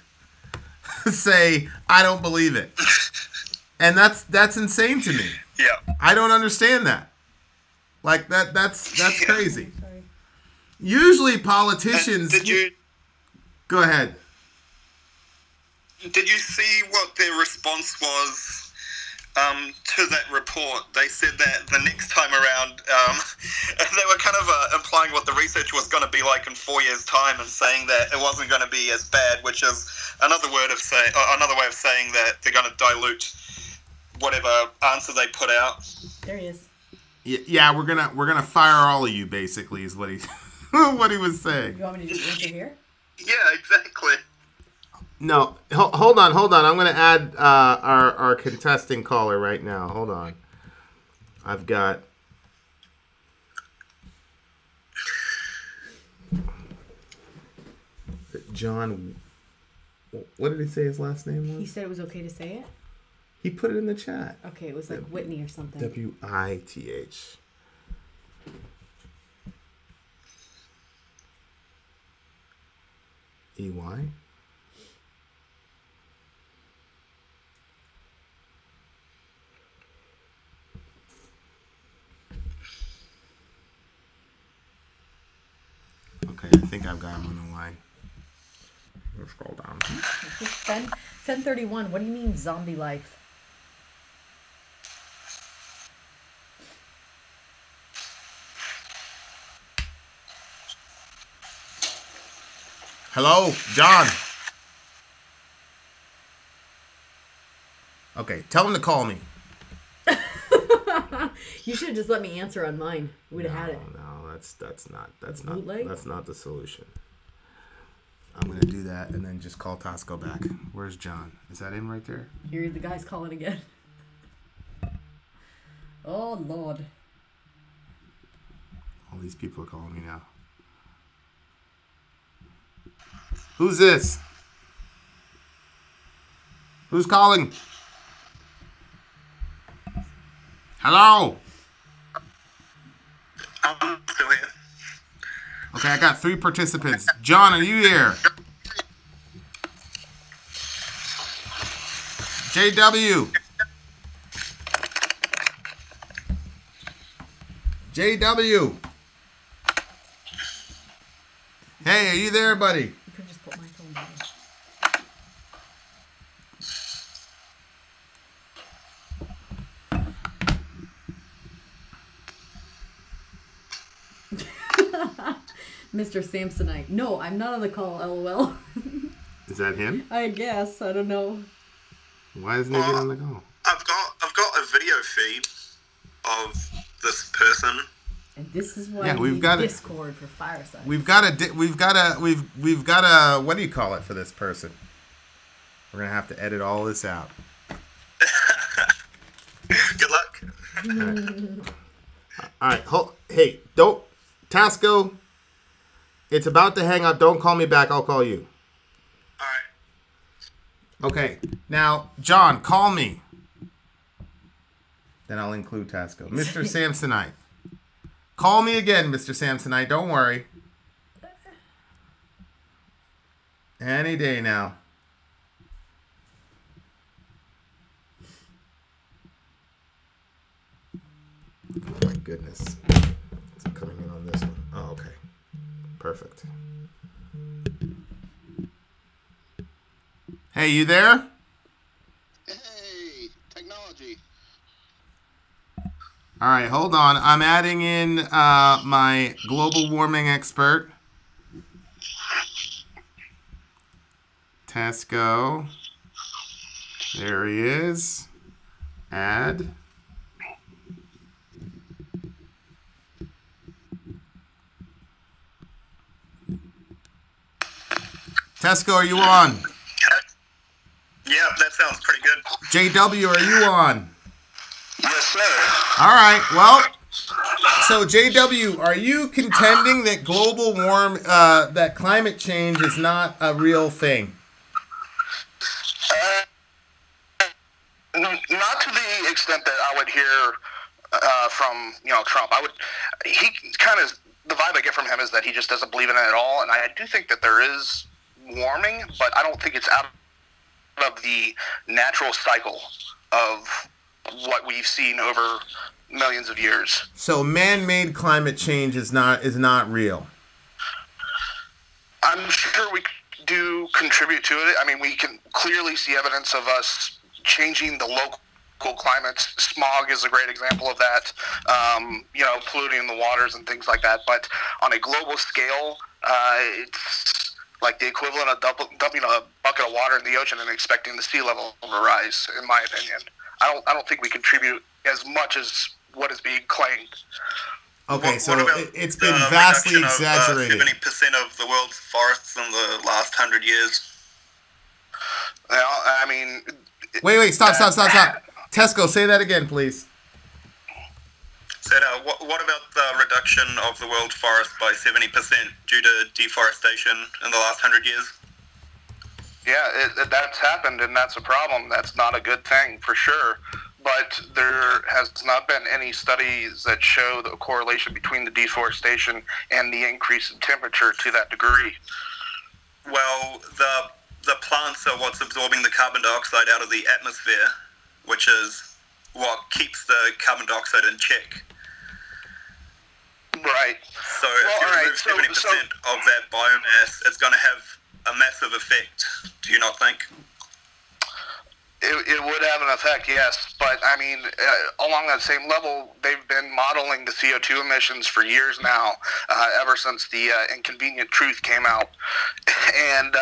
say, I don't believe it. And that's insane to me. Yeah. I don't understand that. Like, that's crazy. Usually politicians... Did you... Go ahead. Did you see what their response was to that report? They said that the next time around, they were kind of implying what the research was going to be like in 4 years' time, and saying that it wasn't going to be as bad, which is another way of saying that they're going to dilute whatever answer they put out. There he is. Yeah, we're gonna fire all of you. Basically, is what he what he was saying. You want me to just answer here? Yeah, exactly. No, hold on. I'm going to add our contesting caller right now. Hold on. I've got... Jon... What did he say his last name was? He said it was okay to say it? He put it in the chat. Okay, it was like Whitney or something. With. EY? Okay, I think I've got him on the line. We'll scroll down. Fen 31, what do you mean zombie life? Hello, John. Okay, tell him to call me. You should have just let me answer on mine. We'd have had it. No, that's Bootleg? not the solution. I'm gonna do that and then just call Tasko back. Where's John? Is that him right there? Here the guy's calling again. Oh Lord. All these people are calling me now. Who's this? Who's calling? Hello? I'm still here. Okay, I got 3 participants. John, are you here? JW. JW. Hey, are you there, buddy? You could just put my phone down. Mr. Samsonite. No, I'm not on the call, LOL. Is that him? I guess. I don't know. Why isn't he getting on the call? I've got a video feed of this person. And this is why Yeah, we we've need got it. Discord for Fireside. We've got a what do you call it for this person? We're gonna have to edit all this out. Good luck. All right. Hey, don't Tasko. It's about to hang up. Don't call me back. I'll call you. All right. Okay. Now, John, call me. Then I'll include Tasko. Mr. Samsonite. Call me again, Mr. Samsonite. Don't worry. Any day now. Oh my goodness. It's coming in on this one. Oh, okay. Perfect. Hey, you there? Hey, technology. All right, hold on. I'm adding in my global warming expert. Tasko. There he is. Add. Tasko, are you on? Yeah, that sounds pretty good. JW, are you on? Yes, sir. All right, well, So JW, are you contending that that climate change is not a real thing? Not to the extent that I would hear from Trump. The vibe I get from him is that he just doesn't believe in it at all, and I do think that there is warming, but I don't think it's out of the natural cycle of what we've seen over millions of years. So man-made climate change is not real. I'm sure we do contribute to it. I mean, we can clearly see evidence of us changing the local climates. Smog is a great example of that. Polluting the waters and things like that. But on a global scale, it's like the equivalent of dumping a bucket of water in the ocean and expecting the sea level to rise, in my opinion. I don't think we contribute as much as what is being claimed. Okay, so it's been vastly exaggerated. 70% of the world's forests in the last 100 years. Well, I mean... Wait, stop. Tasko, say that again, please. Said, what about the reduction of the world's forest by 70% due to deforestation in the last 100 years? Yeah, that's happened, and that's a problem. That's not a good thing, for sure. But there has not been any studies that show the correlation between the deforestation and the increase in temperature to that degree. Well, the plants are what's absorbing the carbon dioxide out of the atmosphere, which is what keeps the carbon dioxide in check. Right. So if you remove 70% of that biomass, it's going to have a massive effect. Do you not think? It would have an effect, yes. But, I mean, along that same level, they've been modeling the CO2 emissions for years now, ever since the Inconvenient Truth came out. And,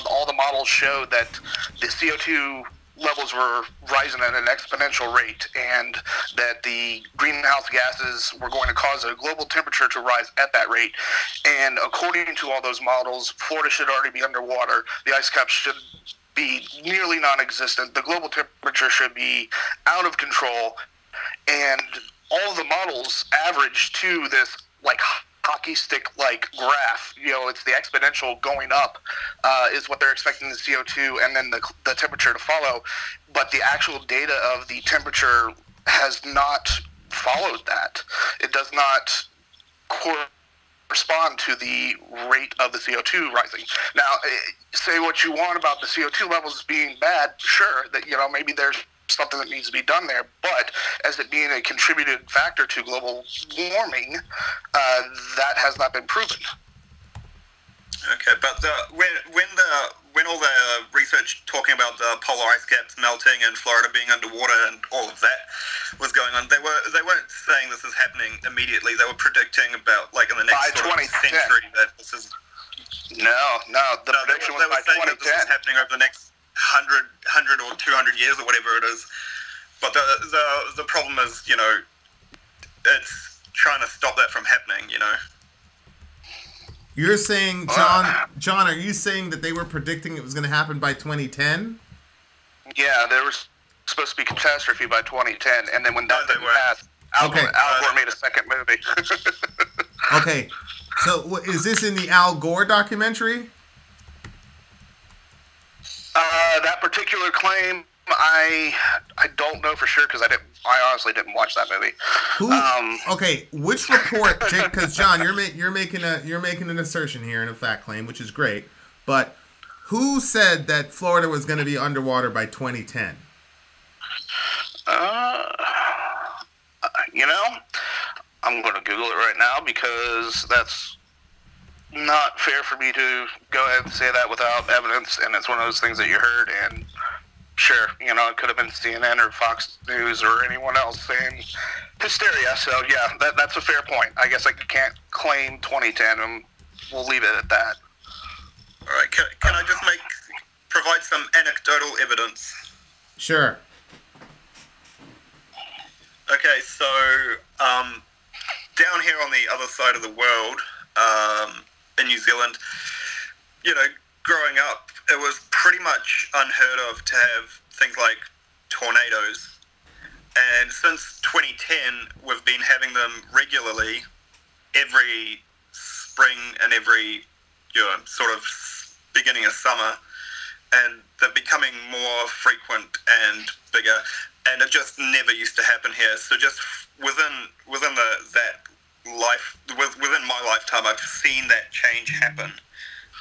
all the models showed that the CO2 levels were rising at an exponential rate, and that the greenhouse gases were going to cause a global temperature to rise at that rate. And according to all those models, Florida should already be underwater. The ice caps should be nearly non-existent. The global temperature should be out of control, and all of the models average to this like hockey stick like graph. It's the exponential going up is what they're expecting the CO2 and then the temperature to follow. But the actual data of the temperature has not followed that. It does not correspond to the rate of the CO2 rising. Now, say what you want about the CO2 levels being bad, sure, that maybe there's something that needs to be done there, but as it being a contributed factor to global warming, that has not been proven. Okay, but when all the research talking about the polar ice caps melting and Florida being underwater and all of that was going on, they weren't saying this is happening immediately. They were predicting about like in the next century that this is. No. The prediction was by 2010. This is happening over the next 100 or 200 years or whatever it is. But the problem is, it's trying to stop that from happening. You're saying, John, are you saying that they were predicting it was going to happen by 2010? Yeah, there was supposed to be catastrophe by 2010, and then when that didn't pass, Al Gore made a second movie. Okay, so is this in the Al Gore documentary? That particular claim, I don't know for sure because I honestly didn't watch that movie. Okay, which report? Because John, you're making an assertion here in a fact claim, which is great. But who said that Florida was going to be underwater by 2010? I'm going to Google it right now because that's not fair for me to go ahead and say that without evidence, and it's one of those things that you heard, and sure, it could have been CNN or Fox News or anyone else saying hysteria, so yeah, that's a fair point. I guess I can't claim 2010, and we'll leave it at that. All right, can I just provide some anecdotal evidence? Sure. Okay, so down here on the other side of the world, in New Zealand, growing up, it was pretty much unheard of to have things like tornadoes. And since 2010, we've been having them regularly every spring and every, sort of beginning of summer. And they're becoming more frequent and bigger. And it just never used to happen here. So just within my lifetime, I've seen that change happen,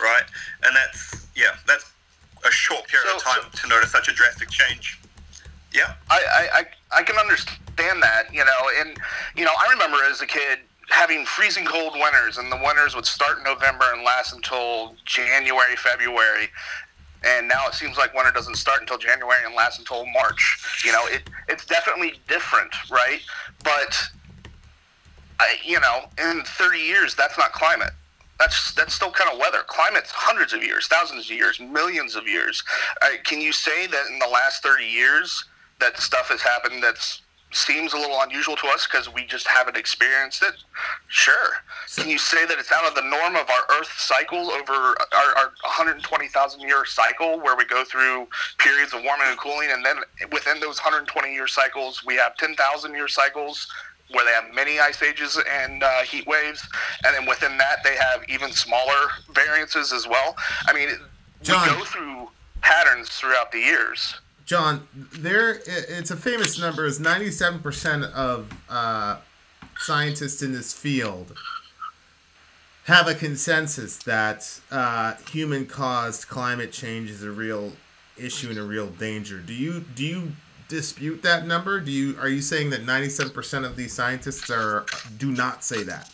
right? And that's a short period of time to notice such a drastic change. Yeah, I can understand that, and I remember as a kid having freezing cold winters, and the winters would start in November and last until January, February. And now it seems like winter doesn't start until January and lasts until March. It's definitely different, right? But in 30 years, that's not climate. That's still kind of weather. Climate's hundreds of years, thousands of years, millions of years. Can you say that in the last 30 years that stuff has happened that seems a little unusual to us because we just haven't experienced it? Sure. Can you say that it's out of the norm of our Earth cycle over our 120,000-year cycle where we go through periods of warming and cooling, and then within those 120-year cycles we have 10,000-year cycles where they have many ice ages and heat waves, and then within that they have even smaller variances as well? I mean, John, we go through patterns throughout the years. John, it's a famous number, is 97% of scientists in this field have a consensus that human-caused climate change is a real issue and a real danger. Do you dispute that number? Are you saying that 97% of these scientists do not say that?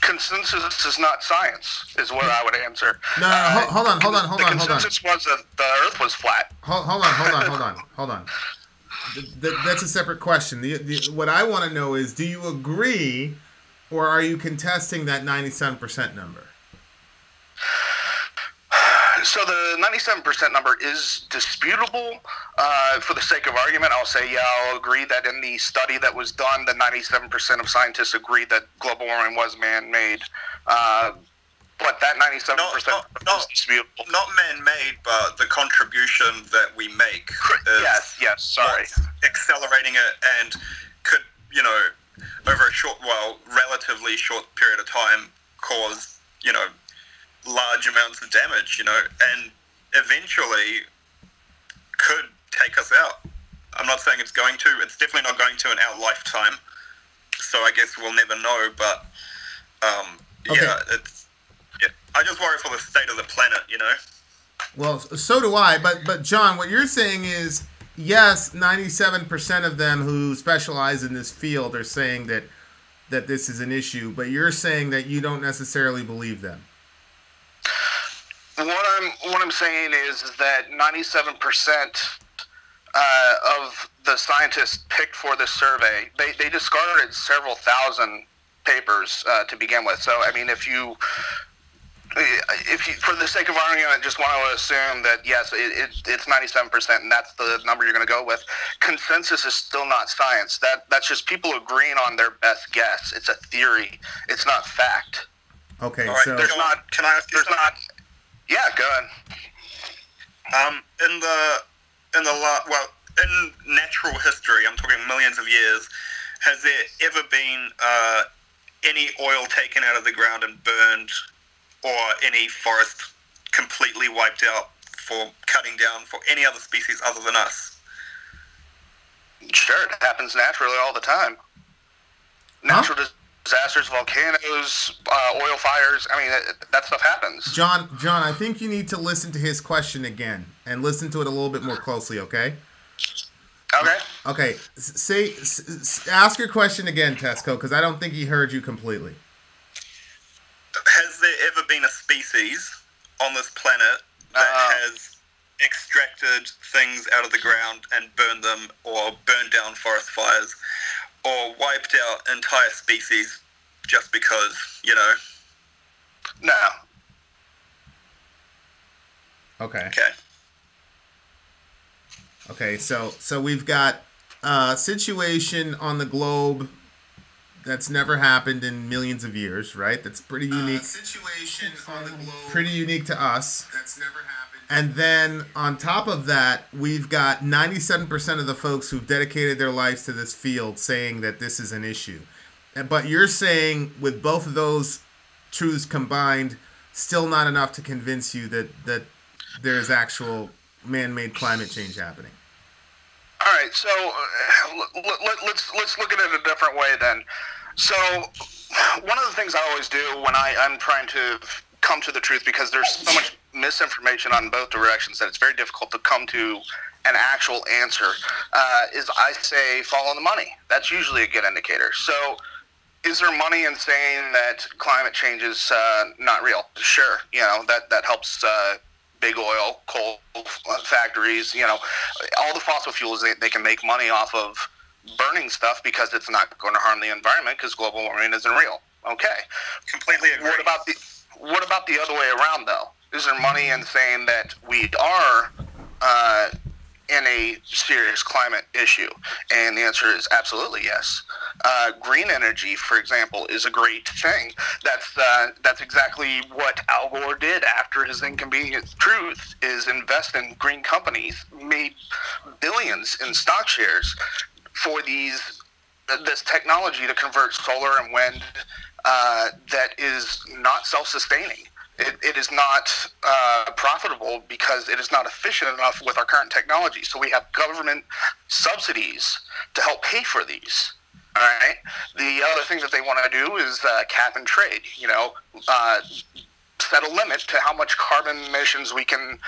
Consensus is not science, is what I would answer. No, hold on. The consensus was that the Earth was flat. Hold on. That's a separate question. What I want to know is, do you agree, or are you contesting that 97% number? So the 97% number is disputable. For the sake of argument, I'll say, I'll agree that in the study that was done, the 97% of scientists agreed that global warming was man-made. But that 97% is disputable. Not man-made, but the contribution that we make is yes, sorry. Accelerating it and could, over a relatively short period of time cause, large amounts of damage, and eventually could take us out. I'm not saying it's going to. It's definitely not going to in our lifetime. So I guess we'll never know. But okay. I just worry for the state of the planet. Well, so do I. But John, what you're saying is, yes, 97% of them who specialize in this field are saying that this is an issue. But you're saying that you don't necessarily believe them. What I'm saying is that 97% of the scientists picked for this survey, they discarded several thousand papers to begin with. So, I mean, if you, for the sake of argument, just want to assume that, yes, it's 97% and that's the number you're going to go with, consensus is still not science. That's just people agreeing on their best guess. It's a theory. It's not fact. Okay, all right, so... Can I ask you something? Yeah, go ahead. In natural history, I'm talking millions of years, has there ever been any oil taken out of the ground and burned, or any forest completely wiped out for cutting down for any other species other than us? Sure, it happens naturally all the time. Natural disasters, volcanoes, oil fires. I mean, that stuff happens. John, I think you need to listen to his question again and listen to it a little bit more closely, okay? Okay. Ask your question again, Tasko, because I don't think he heard you completely. Has there ever been a species on this planet that has extracted things out of the ground and burned them, or burned down forest fires, or wiped out entire species just because, No. Okay. Okay. So we've got a situation on the globe that's never happened in millions of years, right? That's pretty unique. Situation on the globe. Pretty unique to us. That's never happened And then on top of that, we've got 97% of the folks who've dedicated their lives to this field saying that this is an issue. But you're saying with both of those truths combined, still not enough to convince you that there's actual man-made climate change happening. All right, so let's look at it a different way then. So one of the things I always do when I'm trying to come to the truth, because there's so much misinformation on both directions that it's very difficult to come to an actual answer, is I say follow the money. That's usually a good indicator. So is there money in saying that climate change is not real? Sure, that helps big oil, coal factories, all the fossil fuels, they can make money off of burning stuff because it's not going to harm the environment because global warming isn't real. Okay. Completely agree. What about the other way around, though? Is there money in saying that we are in a serious climate issue? And the answer is absolutely yes. Green energy, for example, is a great thing. That's exactly what Al Gore did after his Inconvenient Truth, is invest in green companies, made billions in stock shares for this technology to convert solar and wind that is not self-sustaining. It is not profitable because it is not efficient enough with our current technology. So we have government subsidies to help pay for these. All right. The other thing that they want to do is cap and trade. Set a limit to how much carbon emissions we can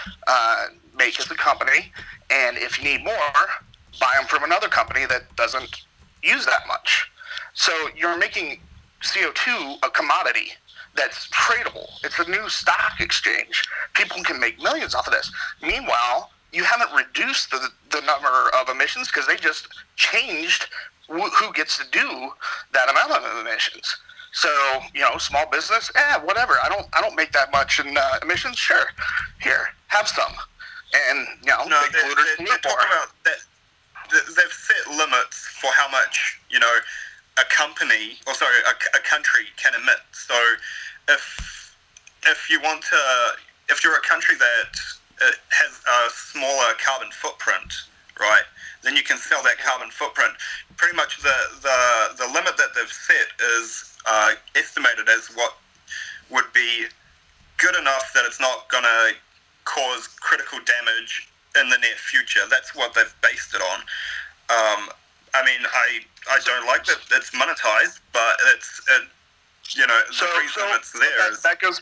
make as a company, and if you need more, buy them from another company that doesn't use that much. So you're making CO2 a commodity that's tradable. It's a new stock exchange. People can make millions off of this. Meanwhile, you haven't reduced the number of emissions because they just changed who gets to do that amount of emissions. So, small business, whatever. I don't make that much in emissions. Sure, here, have some. And big polluters they talk about that. They've set limits for how much a country can emit. So if you're a country that has a smaller carbon footprint, right, then you can sell that carbon footprint. Pretty much the limit that they've set is estimated as what would be good enough that it's not going to cause critical damage in the near future. That's what they've based it on. I don't like that it's monetized, but the reason it's there is... That goes...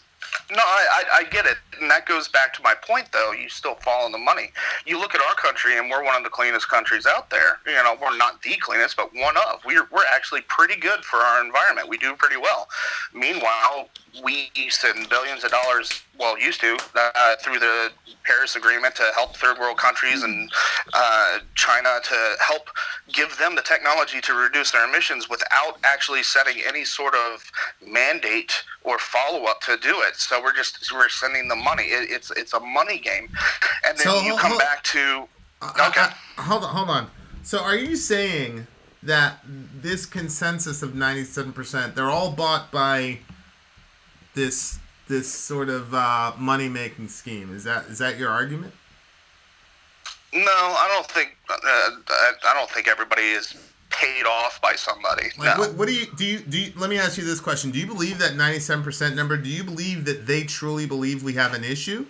No, I get it. And that goes back to my point, though. You still follow the money. You look at our country, and we're one of the cleanest countries out there. We're not the cleanest, but one of. We're actually pretty good for our environment. We do pretty well. Meanwhile, we send billions of dollars, used to, through the Paris Agreement to help third world countries and China to help give them the technology to reduce their emissions without actually setting any sort of mandate or follow-up to do it. So we're sending the money. It's a money game. And then you come back to... Okay. Hold on. So are you saying that this consensus of 97%, they're all bought by this sort of money-making scheme? Is that your argument? No, I don't think everybody is paid off by somebody. Like, no. What do you? Let me ask you this question: do you believe that 97% number? Do you believe that they truly believe we have an issue?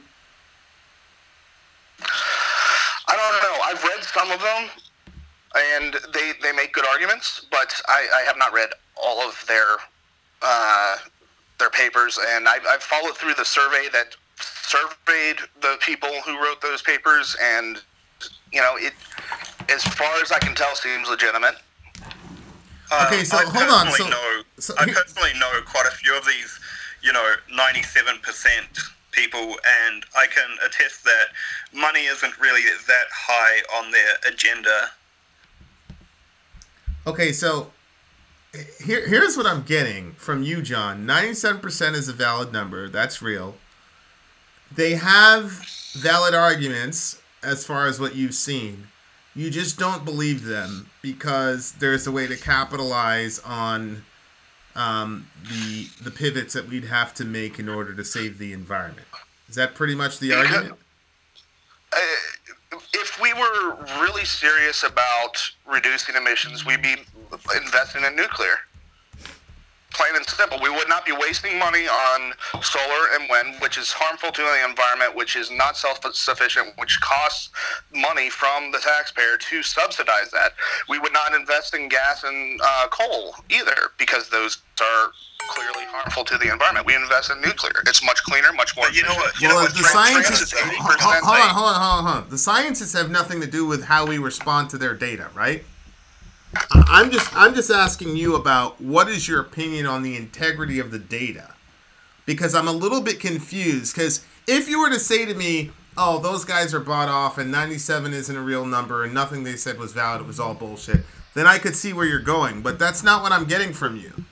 I don't know. I've read some of them, and they make good arguments, but I have not read all of their papers, and I've followed through the survey that surveyed the people who wrote those papers, and it, as far as I can tell, seems legitimate. Okay, so hold on. I personally know quite a few of these, 97% people, and I can attest that money isn't really that high on their agenda. Okay, so here's what I'm getting from you, John. 97% is a valid number. That's real. They have valid arguments as far as what you've seen. You just don't believe them because there's a way to capitalize on the pivots that we'd have to make in order to save the environment. Is that pretty much the argument? were really serious about reducing emissions, we'd be investing in nuclear. Plain and simple. We would not be wasting money on solar and wind, which is harmful to the environment, which is not self-sufficient, which costs money from the taxpayer to subsidize that. We would not invest in gas and coal either, because those are clearly harmful to the environment. We invest in nuclear. It's much cleaner, much more efficient. The scientists... Hold on. The scientists have nothing to do with how we respond to their data, right? I'm just asking you about what is your opinion on the integrity of the data, because I'm a little bit confused. Because if you were to say to me, "Oh, those guys are bought off, and 97 isn't a real number, and nothing they said was valid, it was all bullshit," then I could see where you're going. But that's not what I'm getting from you.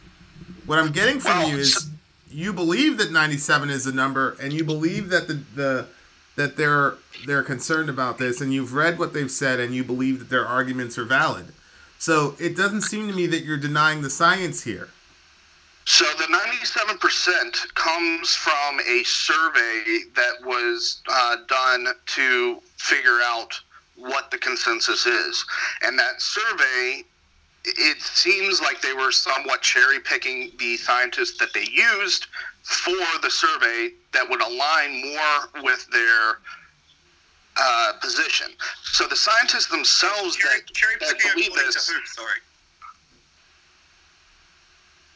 What I'm getting from you is you believe that 97 is a number, and you believe that that they're concerned about this, and you've read what they've said, and you believe that their arguments are valid. So it doesn't seem to me that you're denying the science here. So the 97% comes from a survey that was done to figure out what the consensus is. And that survey, it seems like they were somewhat cherry-picking the scientists that they used for the survey that would align more with their position. So the scientists themselves that believe this. Sorry.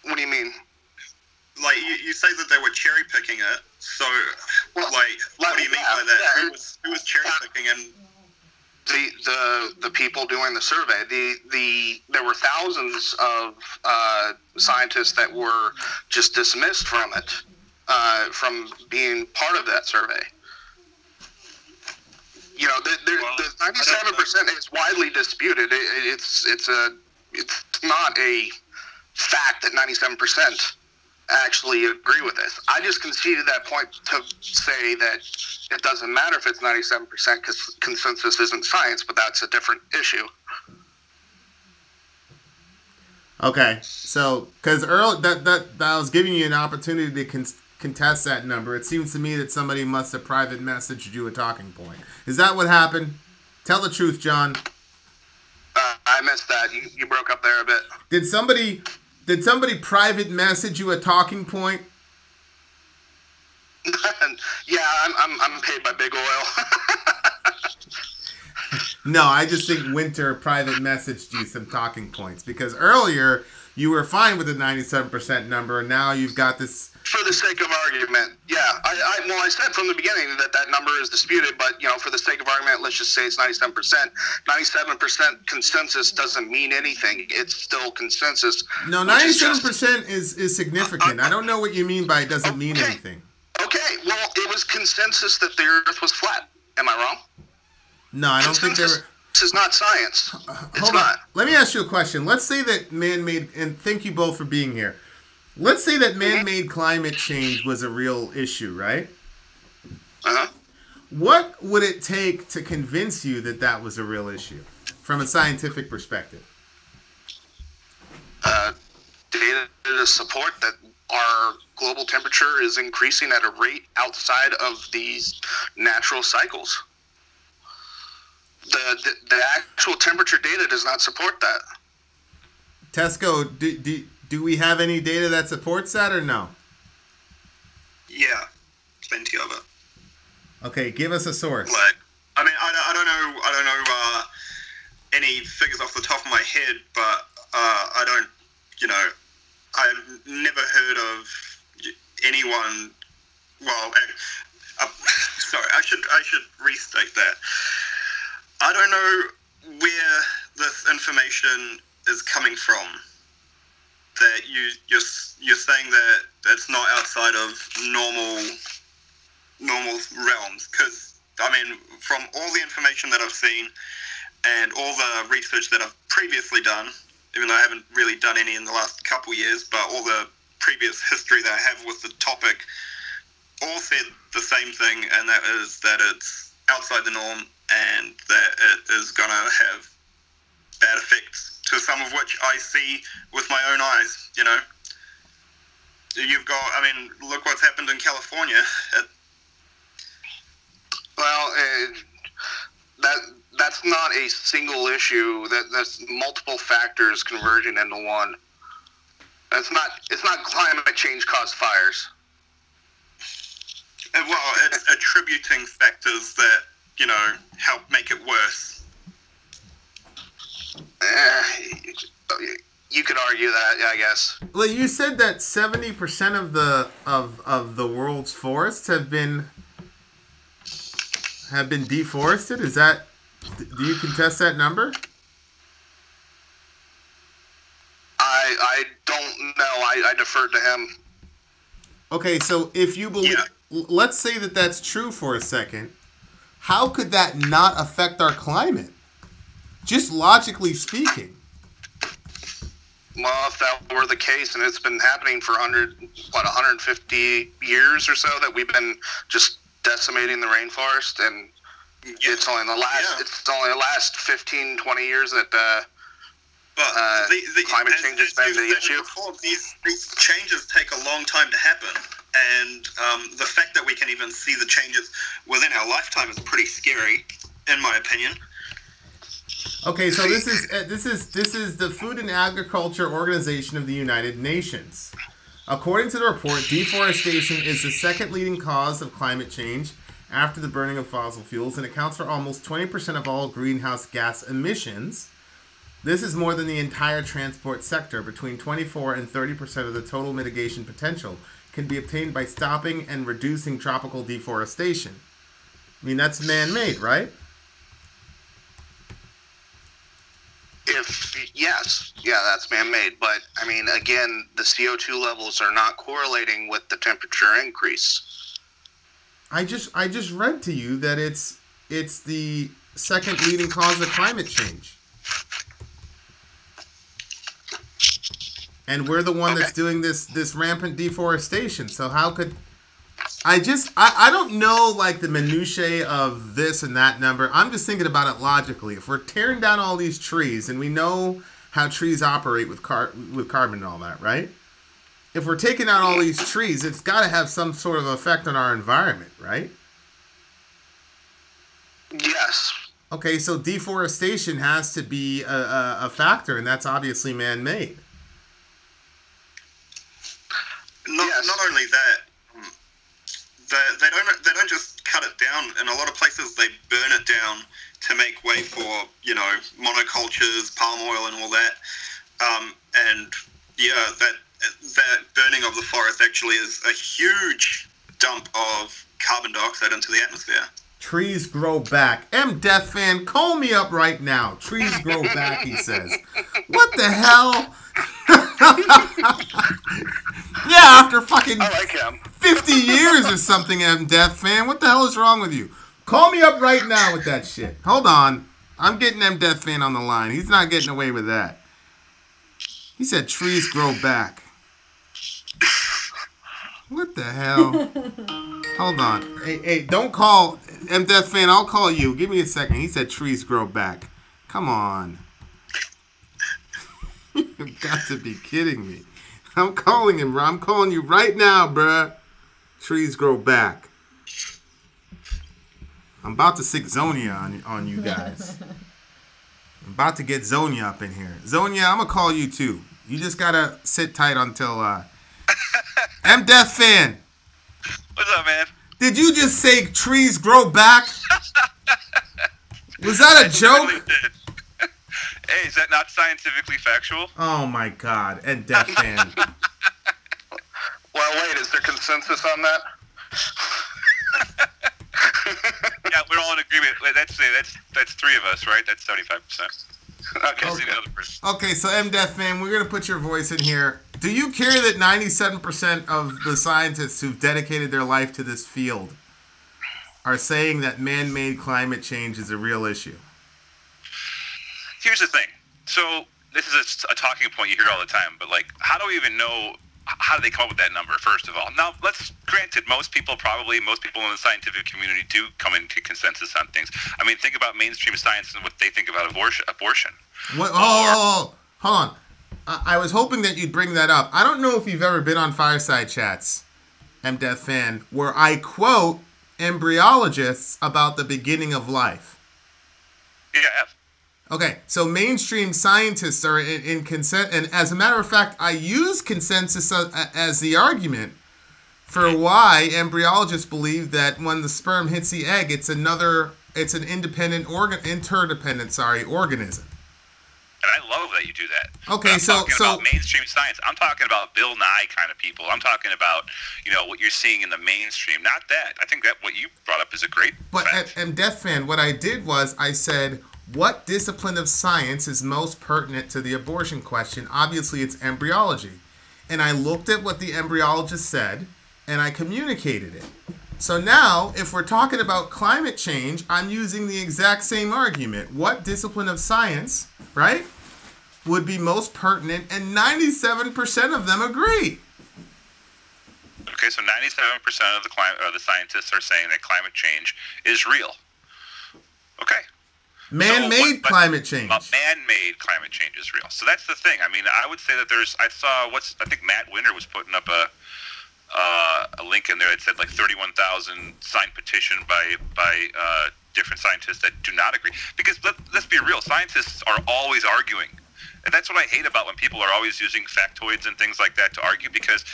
What do you mean? Like you say that they were cherry picking it. So, what do you mean by that? Who was cherry picking? And the people doing the survey. There were thousands of scientists that were just dismissed from it, from being part of that survey. You know, the 97% is widely disputed. It's not a fact that 97% actually agree with this. I just conceded that point to say that it doesn't matter if it's 97% because consensus isn't science, but that's a different issue. Okay, so because Earl, that I was giving you an opportunity to contest that number. It seems to me that somebody must have private messaged you a talking point. Is that what happened? Tell the truth, John. I missed that. You broke up there a bit. Did somebody private message you a talking point? Yeah, I'm paid by Big Oil. No, I just think Winter private messaged you some talking points, because earlier you were fine with the 97% number, and now you've got this. For the sake of argument, yeah. I said from the beginning that number is disputed, but for the sake of argument, let's just say it's 97%. 97% consensus doesn't mean anything. It's still consensus. No, 97% is significant. I don't know what you mean by it doesn't mean anything. Okay, well, it was consensus that the Earth was flat. Am I wrong? No, I don't think there were. This is not science. It's not. Let me ask you a question. Let's say that man-made, and thank you both for being here. Let's say that man-made climate change was a real issue, right? Uh-huh. What would it take to convince you that that was a real issue from a scientific perspective? Data to support that our global temperature is increasing at a rate outside of these natural cycles. The actual temperature data does not support that. Tasko, do we have any data that supports that or no? Yeah, plenty of it. Okay, give us a source. I mean, I don't know any figures off the top of my head, but I don't, I've never heard of anyone. Well, sorry, I should restate that. I don't know where this information is coming from. That you're saying that it's not outside of normal realms, because I mean, from all the information that I've seen and all the research that I've previously done, even though I haven't really done any in the last couple years, but all the previous history that I have with the topic all said the same thing, and that is that it's outside the norm and that it is going to have bad effects, to some of which I see with my own eyes, You've got, I mean, look what's happened in California. Well, that's not a single issue. That's multiple factors converging into one. It's not climate change caused fires. Well, it's attributing factors that, help make it worse. You could argue that, yeah, I guess. Well, you said that 70% of the world's forests have been deforested. Is that? Do you contest that number? I don't know. I deferred to him. Okay, so if you believe, let's say that that's true for a second. How could that not affect our climate? Just logically speaking. Well, if that were the case, and it's been happening for 150 years or so, that we've been just decimating the rainforest, and it's only the last 15, 20 years that climate change has been the issue. Before, these changes take a long time to happen, and the fact that we can even see the changes within our lifetime is pretty scary, in my opinion. Okay, so this is the Food and Agriculture Organization of the United Nations. According to the report, deforestation is the second leading cause of climate change after the burning of fossil fuels and accounts for almost 20% of all greenhouse gas emissions. This is more than the entire transport sector. Between 24 and 30% of the total mitigation potential can be obtained by stopping and reducing tropical deforestation. I mean, that's man-made, right? That's man-made. But, I mean, again, the CO2 levels are not correlating with the temperature increase. I just read to you that it's the second leading cause of climate change. And we're the one that's doing this rampant deforestation. So how could... I don't know, like, the minutiae of this and that number. I'm just thinking about it logically. If we're tearing down all these trees, and we know how trees operate with carbon and all that, right? If we're taking out all these trees, it's got to have some sort of effect on our environment, right? Yes. Okay, so deforestation has to be a factor, and that's obviously man-made. Not only that, they don't just cut it down. In a lot of places, they burn it down to make way for monocultures, palm oil, and all that. That burning of the forest actually is a huge dump of carbon dioxide into the atmosphere. Trees grow back. MDethFan, call me up right now. Trees grow back, he says. What the hell? Yeah, after fucking I like him. 50 years or something, MDethFan. What the hell is wrong with you? Call me up right now with that shit. Hold on. I'm getting MDethFan on the line. He's not getting away with that. He said trees grow back. What the hell? Hold on. Hey, don't call MDethFan. I'll call you. Give me a second. He said trees grow back. Come on. You've got to be kidding me. I'm calling him, bro. I'm calling you right now, bruh. Trees grow back. I'm about to sick Zonia on you guys. I'm about to get Zonia up in here. Zonia, I'm going to call you too. You just got to sit tight until... MDethFan. What's up, man? Did you just say trees grow back? Was that a joke? Really did. Hey, is that not scientifically factual? Oh my God, MDethFan. Well, wait, is there consensus on that? Yeah, we're all in agreement. That's three of us, right? That's 75%. Okay. See the other person. Okay, so MDethFan, we're gonna put your voice in here. Do you care that 97% of the scientists who've dedicated their life to this field are saying that man-made climate change is a real issue? Here's the thing. So this is a talking point you hear all the time, but like, how do we even know? How do they come up with that number? First of all, now granted, most people in the scientific community do come into consensus on things. I mean, think about mainstream science and what they think about abortion. What? Oh, hold on. I was hoping that you'd bring that up. I don't know if you've ever been on Fireside Chats, MDethFan, where I quote embryologists about the beginning of life. Yeah, I have. Okay, so mainstream scientists are in consent, and as a matter of fact, I use consensus as the argument for why embryologists believe that when the sperm hits the egg, it's an interdependent organism. And I love that you do that. Okay, I'm talking about mainstream science. I'm talking about Bill Nye kind of people. I'm talking about, what you're seeing in the mainstream. Not that. I think that what you brought up is a great But fact. at MDethFan, what I did was I said, what discipline of science is most pertinent to the abortion question? Obviously, it's embryology. And I looked at what the embryologist said, and I communicated it. So now, if we're talking about climate change, I'm using the exact same argument. What discipline of science, right, would be most pertinent? And 97% of them agree. Okay, so 97% of the scientists are saying that climate change is real. Okay. Man-made climate change. Man-made climate change is real. So that's the thing. I mean, I would say that I think Matt Winter was putting up a link in there that said like 31,000 signed petition by different scientists that do not agree. Because let's be real, scientists are always arguing. And that's what I hate about when people are always using factoids and things like that to argue, because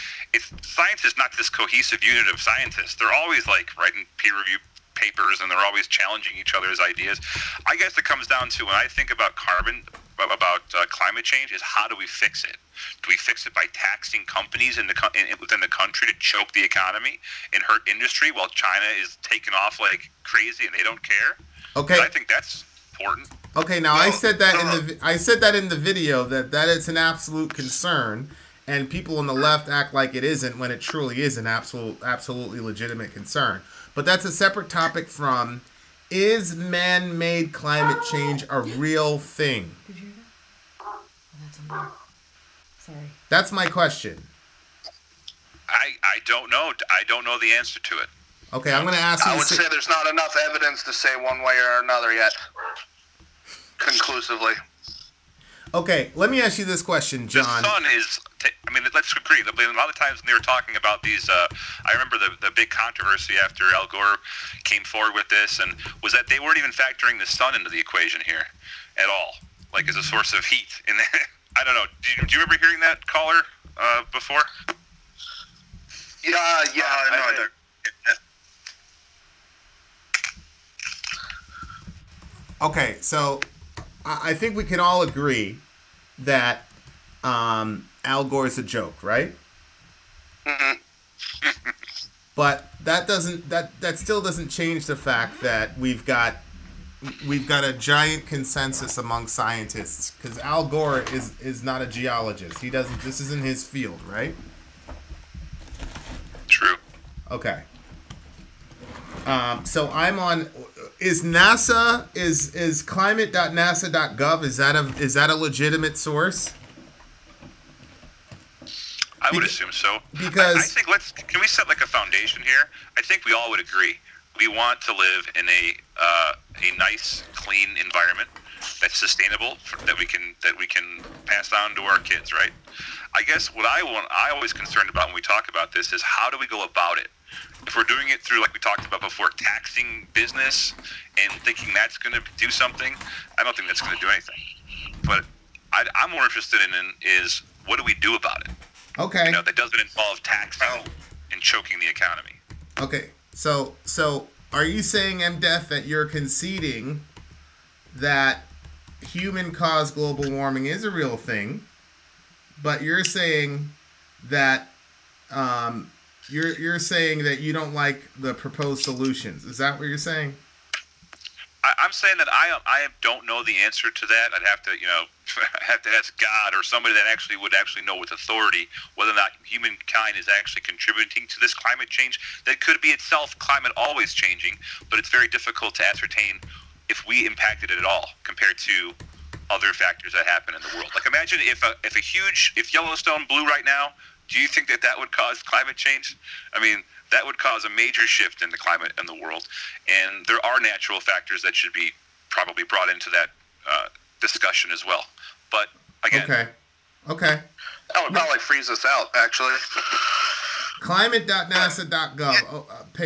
science is not this cohesive unit of scientists. They're always like writing peer-reviewed papers, and they're always challenging each other's ideas. I guess it comes down to, when I think about climate change, is how do we fix it? Do we fix it by taxing companies within the country to choke the economy and hurt industry while China is taking off like crazy and they don't care? Okay. I think that's important. Okay, now I said that in the video that it's an absolute concern, and people on the left act like it isn't when it truly is an absolutely legitimate concern. But that's a separate topic from, is man-made climate change a real thing? Did you hear that? Oh, that's on there. Sorry. That's my question. I don't know. I don't know the answer to it. Okay, I'm going to ask you. I would say there's not enough evidence to say one way or another yet, conclusively. Okay, let me ask you this question, John. The sun is, let's agree. A lot of times when they were talking about these, I remember the big controversy after Al Gore came forward with this, and was that they weren't even factoring the sun into the equation here at all, like as a source of heat. And I don't know. Do you remember hearing that, caller, before? Yeah, I know. Okay, so I think we can all agree that Al Gore's a joke, right? Mm-hmm. But that still doesn't change the fact that we've got a giant consensus among scientists, because Al Gore is not a geologist. This isn't his field, right? True. Okay. So I'm on. Is NASA is climate.nasa.gov? Is that a legitimate source? I would assume so. Because I think can we set like a foundation here? I think we all would agree. We want to live in a nice, clean environment that's sustainable, that we can pass on to our kids, right? I guess what I always concerned about when we talk about this is, how do we go about it? If we're doing it through, like we talked about before, taxing business and thinking that's going to do something, I don't think that's going to do anything. But I'm more interested in is, what do we do about it? Okay. That doesn't involve taxing and choking the economy. Okay. So are you saying, MDeth, that you're conceding that human-caused global warming is a real thing, but you're saying that you're saying that you don't like the proposed solutions? Is that what you're saying? I'm saying that I don't know the answer to that. I'd have to, have to ask God or somebody that would know with authority whether or not humankind is actually contributing to this climate change. That could be itself climate always changing, but it's very difficult to ascertain if we impacted it at all compared to other factors that happen in the world. Like, imagine if Yellowstone blew right now. Do you think that would cause climate change? I mean, that would cause a major shift in the climate in the world. And there are natural factors that should be probably brought into that discussion as well. But again, okay, That would probably freeze us out, actually. Climate.nasa.gov.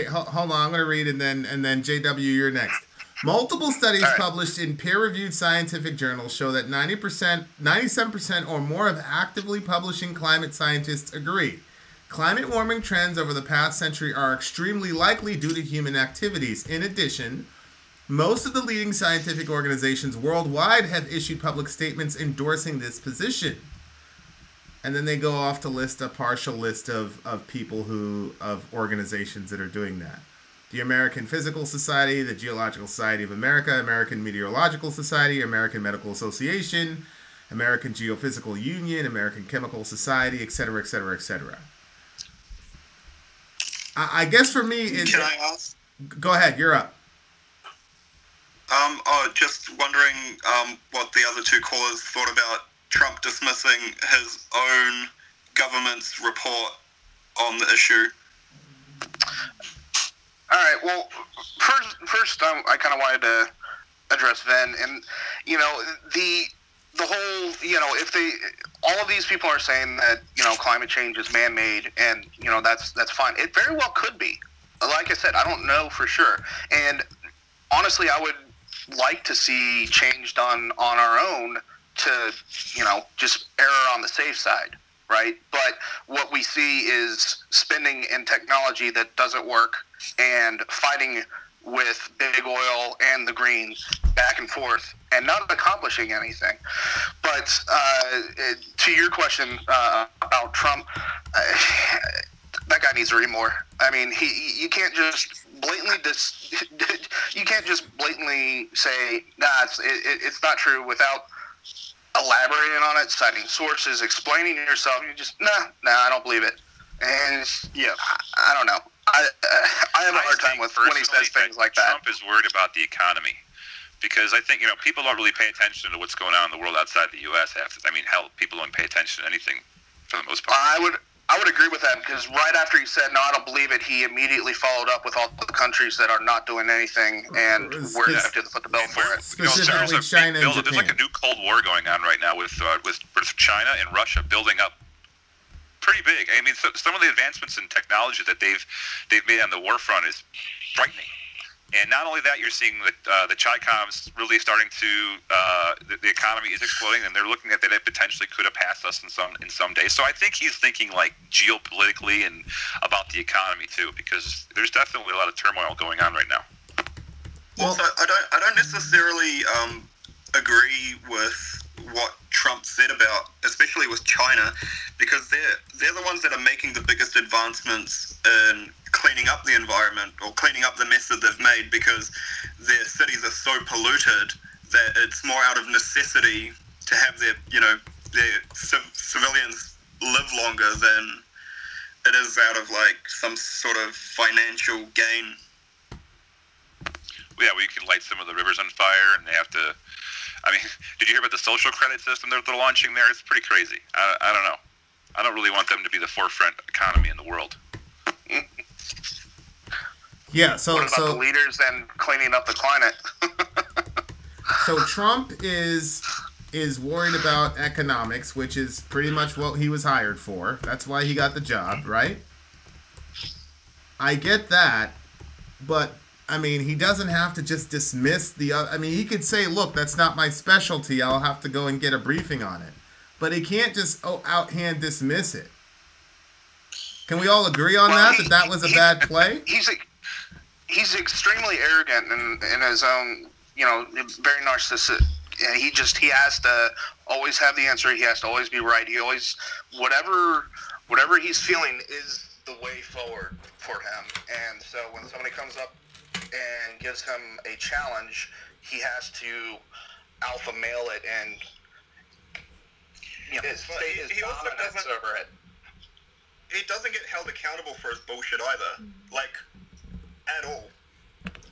Hold on, I'm going to read, and then JW, you're next. Multiple studies published in peer-reviewed scientific journals show that 97% or more of actively publishing climate scientists agree. Climate warming trends over the past century are extremely likely due to human activities. In addition, most of the leading scientific organizations worldwide have issued public statements endorsing this position. And then they go off to list a partial list of organizations that are doing that. The American Physical Society, the Geological Society of America, American Meteorological Society, American Medical Association, American Geophysical Union, American Chemical Society, etc., etc., etc. I guess for me, can I ask? Go ahead, you're up. Just wondering what the other two callers thought about Trump dismissing his own government's report on the issue. All right. Well, first, I kind of wanted to address Ven, and the whole, if all of these people are saying that climate change is man-made, and that's fine. It very well could be. Like I said, I don't know for sure, and honestly, I would like to see change done on our own to just err on the safe side, right? But what we see is spending in technology that doesn't work and fighting with big oil and the Greens back and forth and not accomplishing anything. But to your question about Trump, that guy needs to read more. I mean, you can't just blatantly say, nah, it's not true without elaborating on it, citing sources, explaining yourself. You just, nah, I don't believe it. And I don't know. I have a hard time with when he says things like that. Trump is worried about the economy because I think people don't really pay attention to what's going on in the world outside the U.S. Hell, people don't pay attention to anything for the most part. I would agree with that because right after he said, no, I don't believe it, he immediately followed up with all the countries that are not doing anything and we're going to put the bill for it. Specifically China and Japan. There's like a new Cold War going on right now with China and Russia building up pretty big. I mean, some of the advancements in technology that they've made on the war front is frightening. And not only that, you're seeing the Chi-Coms really starting to the economy is exploding, and they're looking at that it potentially could have passed us in some days. So I think he's thinking like geopolitically and about the economy too, because there's definitely a lot of turmoil going on right now. Also, I don't necessarily agree with what Trump said about, especially with China, because they're the ones that are making the biggest advancements in cleaning up the environment or cleaning up the mess that they've made, because their cities are so polluted that it's more out of necessity to have their civilians live longer than it is out of like some sort of financial gain. Yeah, we can light some of the rivers on fire, and they have to. I mean, did you hear about the social credit system they're launching there? It's pretty crazy. I don't know. I don't really want them to be the forefront economy in the world. Yeah, so what about the leaders and cleaning up the climate? So Trump is worried about economics, which is pretty much what he was hired for. That's why he got the job, right? I get that, but I mean, he doesn't have to just dismiss the other. I mean, he could say, look, that's not my specialty. I'll have to go and get a briefing on it. But he can't just outhand dismiss it. Can we all agree on that was a bad play? He's extremely arrogant in his own, very narcissistic. He has to always have the answer. He has to always be right. He always, whatever he's feeling is the way forward for him. And so when somebody comes up and gives him a challenge, he has to alpha male it and state his dominance over it. He doesn't get held accountable for his bullshit either, like at all.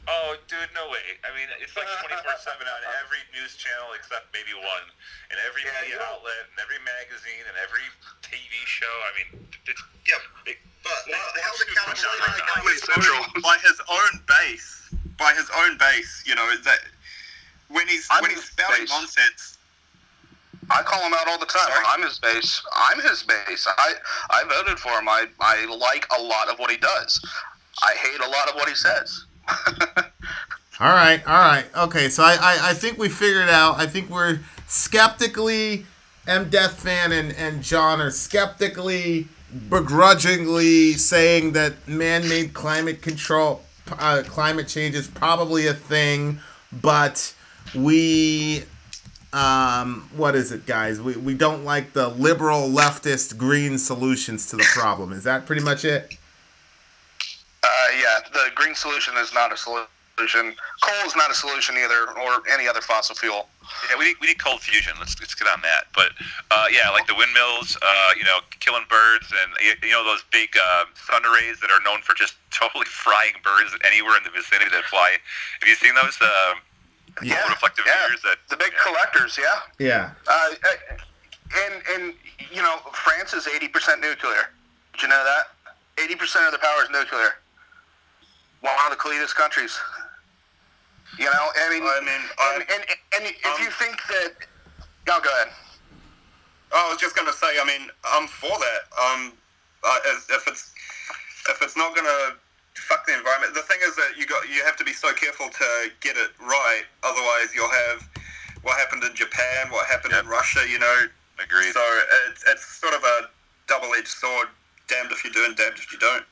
Oh, dude, no way. I mean, it's like 24/7 on every news channel except maybe one, and every media outlet, and every magazine, and every TV show. I mean, it's held accountable by his own base. By his own base, that when he's spouting nonsense. I call him out all the time. I'm his base. I voted for him. I like a lot of what he does. I hate a lot of what he says. All All right. Okay, so I think we figured it out. I think we're skeptically, MDethFan and Jon are skeptically, begrudgingly saying that man-made climate change is probably a thing, but we, what is it, guys? We don't like the liberal, leftist, green solutions to the problem. Is that pretty much it? Yeah, the green solution is not a solution. Coal is not a solution either, or any other fossil fuel. Yeah, we need cold fusion. Let's get on that. But yeah, like the windmills, killing birds, and those big thunder rays that are known for just totally frying birds anywhere in the vicinity that fly. Have you seen those? Reflective mirrors that the big collectors. Yeah. And France is 80% nuclear. Did you know that? 80% of the power is nuclear. One of the cleanest countries. If you think that, go ahead. I was just going to say, I'm for that. If it's not going to fuck the environment, the thing is that you have to be so careful to get it right. Otherwise, you'll have what happened in Japan, what happened in Russia. Agreed. So it's sort of a double-edged sword. Damned if you do, and damned if you don't.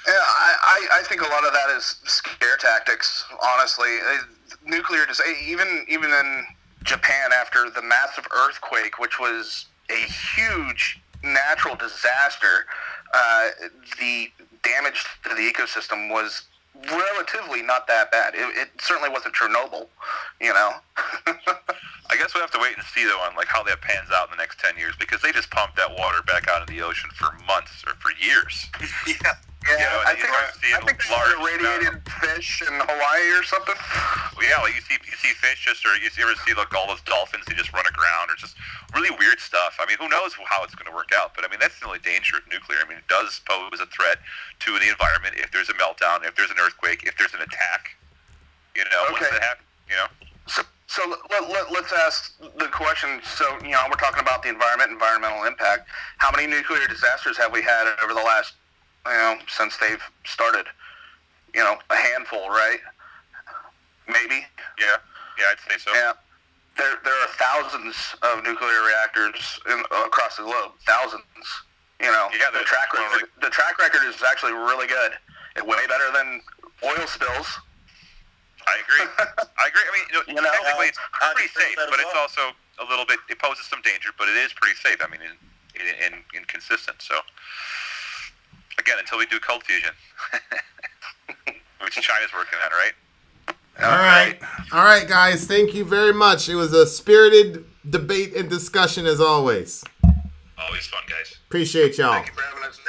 Yeah, I think a lot of that is scare tactics, honestly. Nuclear, even in Japan after the massive earthquake, which was a huge natural disaster, the damage to the ecosystem was relatively not that bad. It certainly wasn't Chernobyl, I guess we'll have to wait and see, though, on how that pans out in the next 10 years, because they just pumped that water back out into the ocean for months or for years. Yeah. Yeah, I think there's irradiated fish in Hawaii or something. Well, yeah, you see fish or you ever see all those dolphins that just run aground, or just really weird stuff. Who knows how it's going to work out? But that's the only danger of nuclear. It does pose a threat to the environment if there's a meltdown, if there's an earthquake, if there's an attack. Once that happens, So let's ask the question. So we're talking about the environmental impact. How many nuclear disasters have we had over the last since they've started? A handful, right? Maybe. Yeah, I'd say so. Yeah, there are thousands of nuclear reactors across the globe. Thousands. The track record is actually really good. It's way better than oil spills. I agree. Technically it's pretty safe, but it's also a little bit. It poses some danger, but it is pretty safe. And consistent. So. Again, until we do cold fusion, which China's working on, right? All right, guys. Thank you very much. It was a spirited debate and discussion as always. Always fun, guys. Appreciate y'all. Thank you for having us.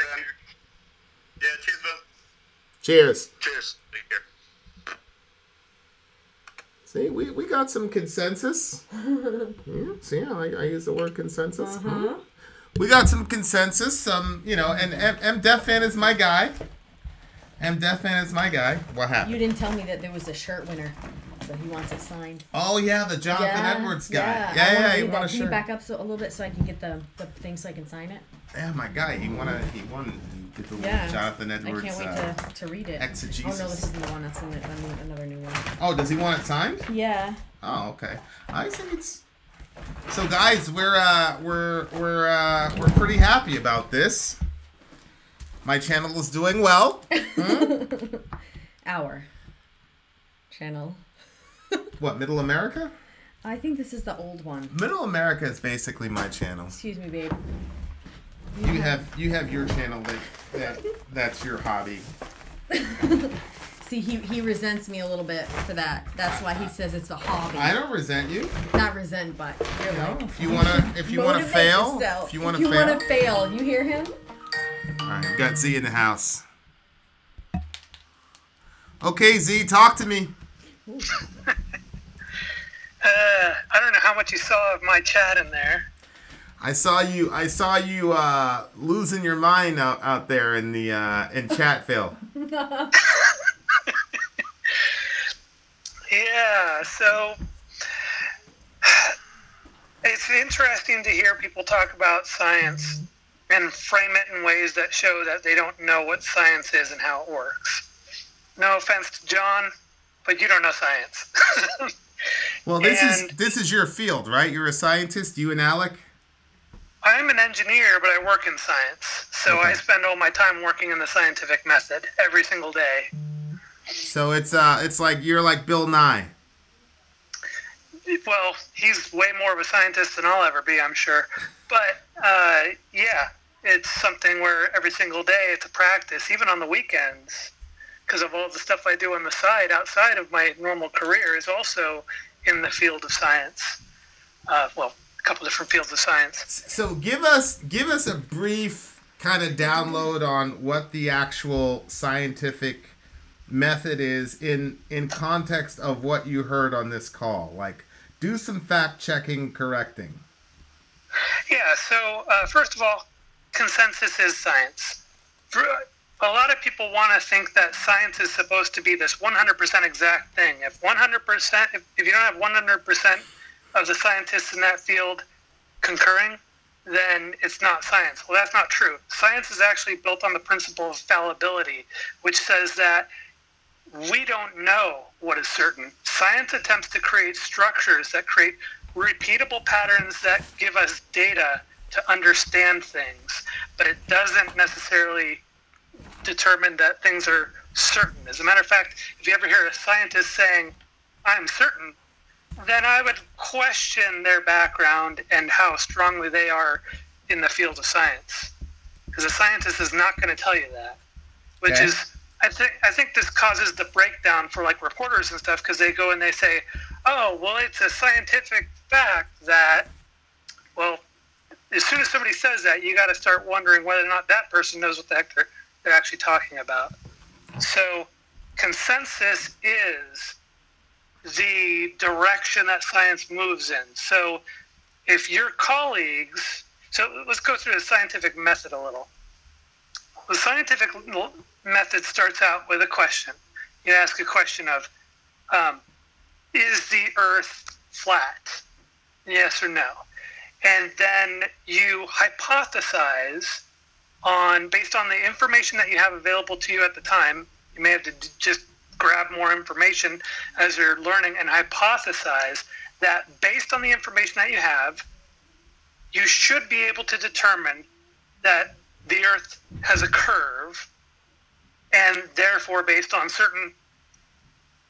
Yeah, cheers, man. Cheers. Cheers. Take care. See, we got some consensus. Yeah, see, I use the word consensus. Uh-huh. We got some consensus, and MDethFan is my guy. MDethFan is my guy. What happened? You didn't tell me that there was a shirt winner, so he wants it signed. Oh, yeah, the Jonathan Edwards guy. Yeah, he won a shirt. Can you back up a little bit so I can get the thing so I can sign it? Yeah, my guy, he won. Get the Jonathan Edwards. I can't wait to read it. Exegesis. Oh no, this isn't the one. That's another new one. Oh, does he want it signed? Yeah. Oh, okay. I think it's. So guys, we're pretty happy about this. My channel is doing well. Our channel. What, Middle America? I think this is the old one. Middle America is basically my channel. Excuse me, babe. You have your channel that's your hobby. See, he resents me a little bit for that. That's why he says it's a hobby. I don't resent you. Not resent, but you're if you wanna fail, yourself. If you wanna fail, you hear him? All right, we got Z in the house. Okay, Z, talk to me. I don't know how much you saw of my chat in there. I saw you losing your mind out there in the in Chatville. Yeah, so it's interesting to hear people talk about science and frame it in ways that show that they don't know what science is and how it works. No offense to John, but you don't know science. Well, this is your field, right? You're a scientist, you and Alec? I'm an engineer, but I work in science. So Okay. I spend all my time working in the scientific method every single day. So it's like you're like Bill Nye. Well, he's way more of a scientist than I'll ever be, I'm sure. But, yeah, it's something where every single day it's a practice, even on the weekends, because of all the stuff I do on the side outside of my normal career is also in the field of science. Well, a couple different fields of science. So give us a brief kind of download on what the actual scientific method is in context of what you heard on this call. Like, do some fact-checking, correcting. Yeah, so first of all, consensus is science. A lot of people want to think that science is supposed to be this 100% exact thing. If you don't have 100% of the scientists in that field concurring, then it's not science. Well, that's not true. Science is actually built on the principle of fallibility, which says that we don't know what is certain. Science attempts to create structures that create repeatable patterns that give us data to understand things, but it doesn't necessarily determine that things are certain. As a matter of fact, if you ever hear a scientist saying, "I'm certain," then I would question their background and how strongly they are in the field of science. Because a scientist is not going to tell you that, which Okay. is, I think this causes the breakdown for like reporters and stuff, because they go and they say, "Oh, well, it's a scientific fact that," well, as soon as somebody says that, you got to start wondering whether or not that person knows what the heck they're actually talking about. So consensus is the direction that science moves in. So if your colleagues, so let's go through the scientific method a little. The scientific method starts out with a question. You ask a question of, is the Earth flat? Yes or no? And then you hypothesize based on the information that you have available to you at the time. You may have to just grab more information as you're learning and hypothesize that based on the information that you have, you should be able to determine that the Earth has a curve, and therefore, based on certain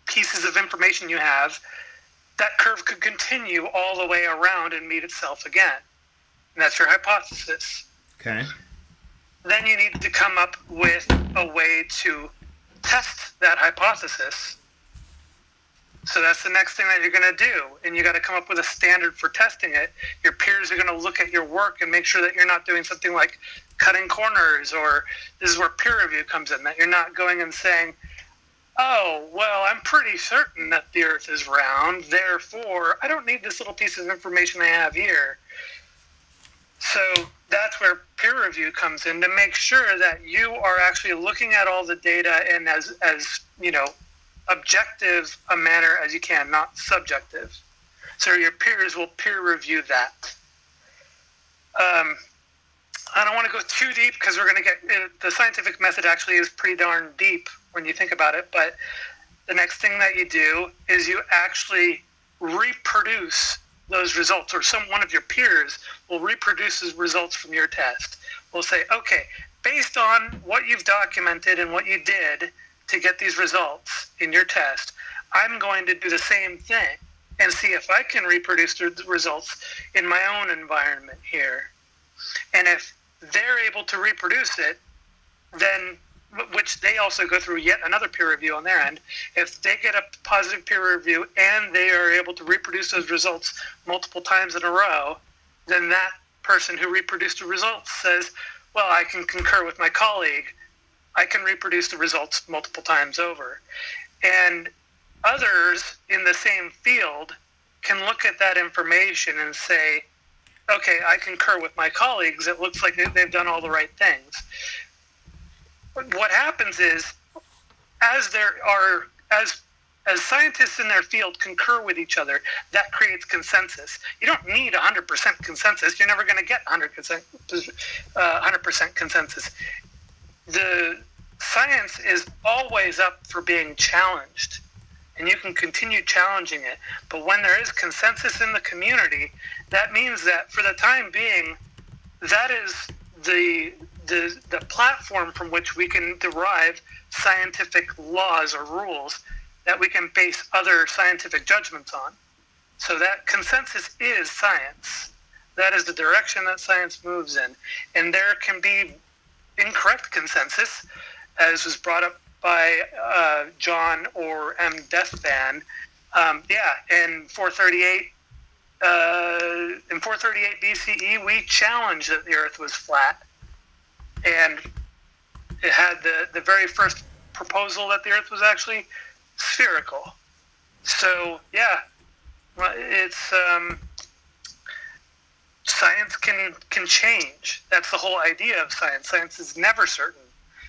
pieces of information you have, that curve could continue all the way around and meet itself again. And that's your hypothesis. Okay. Then you need to come up with a way to test that hypothesis. So that's the next thing that you're going to do. And you got to come up with a standard for testing it. Your peers are going to look at your work and make sure that you're not doing something like cutting corners, or this is where peer review comes in, that you're not going and saying, "Oh, well, I'm pretty certain that the Earth is round, therefore I don't need this little piece of information I have here." So that's where peer review comes in, to make sure that you are actually looking at all the data in as objective a manner as you can, not subjective. So your peers will peer review that. I don't want to go too deep, because we're going to get the scientific method actually is pretty darn deep when you think about it. But the next thing that you do is you actually reproduce those results, or one of your peers will reproduce those results from your test. We'll say, okay, based on what you've documented and what you did to get these results in your test, I'm going to do the same thing and see if I can reproduce the results in my own environment here. And if they're able to reproduce it, then, which they also go through yet another peer review on their end, if they get a positive peer review and they are able to reproduce those results multiple times in a row, then that person who reproduced the results says, "Well, I can concur with my colleague. I can reproduce the results multiple times over." And others in the same field can look at that information and say, "Okay, I concur with my colleagues. It looks like they've done all the right things." What happens is, as scientists in their field concur with each other, that creates consensus. You don't need 100% consensus. You're never going to get 100% consensus. The science is always up for being challenged, and you can continue challenging it. But when there is consensus in the community, that means that for the time being, that is the platform from which we can derive scientific laws or rules that we can base other scientific judgments on. So that consensus is science. That is the direction that science moves in. And there can be incorrect consensus, as was brought up by Jon or MDethFan. In 438 BCE, we challenged that the Earth was flat, and it had the very first proposal that the Earth was actually spherical. So it's science can change. That's the whole idea of science. Science is never certain.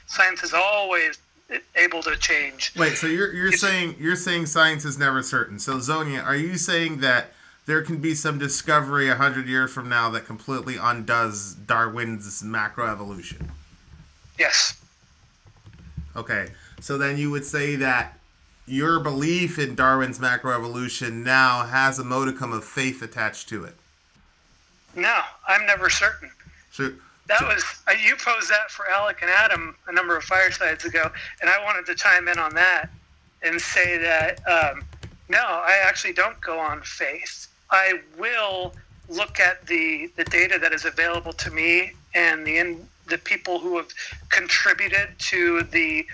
Science is always able to change. Wait, so you're saying science is never certain. So Zonia, are you saying that there can be some discovery 100 years from now that completely undoes Darwin's macroevolution? Yes. Okay, so then you would say that your belief in Darwin's macroevolution now has a modicum of faith attached to it. No, I'm never certain. You posed that for Alec and Adam a number of firesides ago, and I wanted to chime in on that and say that no, I actually don't go on faith. I will look at the data that is available to me and the people who have contributed to the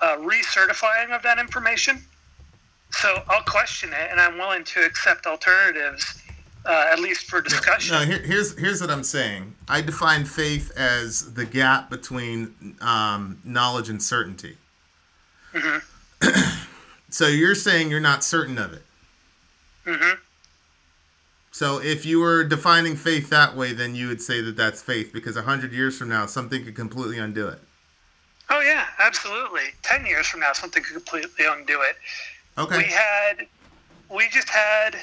recertifying of that information. So I'll question it, and I'm willing to accept alternatives, at least for discussion. No, here's what I'm saying. I define faith as the gap between knowledge and certainty. Mm-hmm. So you're saying you're not certain of it. Mm-hmm. So if you were defining faith that way, then you would say that that's faith, because 100 years from now, something could completely undo it. Oh, yeah, absolutely. 10 years from now, something could completely undo it. Okay. We just had,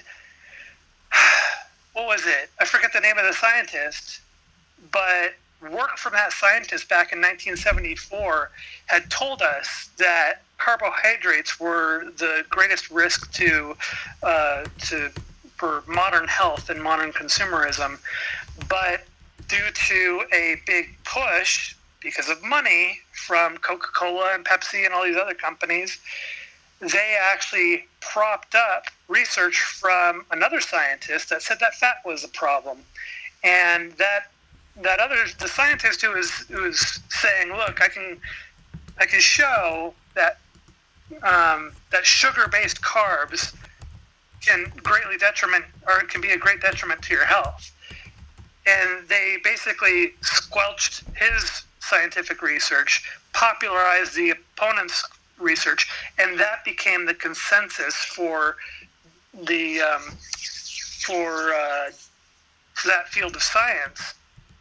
what was it? I forget the name of the scientist, but work from that scientist back in 1974 had told us that carbohydrates were the greatest risk for modern health and modern consumerism. But due to a big push, because of money from Coca-Cola and Pepsi and all these other companies, they actually propped up research from another scientist that said that fat was a problem. And the scientist who was saying, look, I can show that that sugar-based carbs can be a great detriment to your health. And they basically squelched his scientific research, popularized the opponent's research, and that became the consensus for that field of science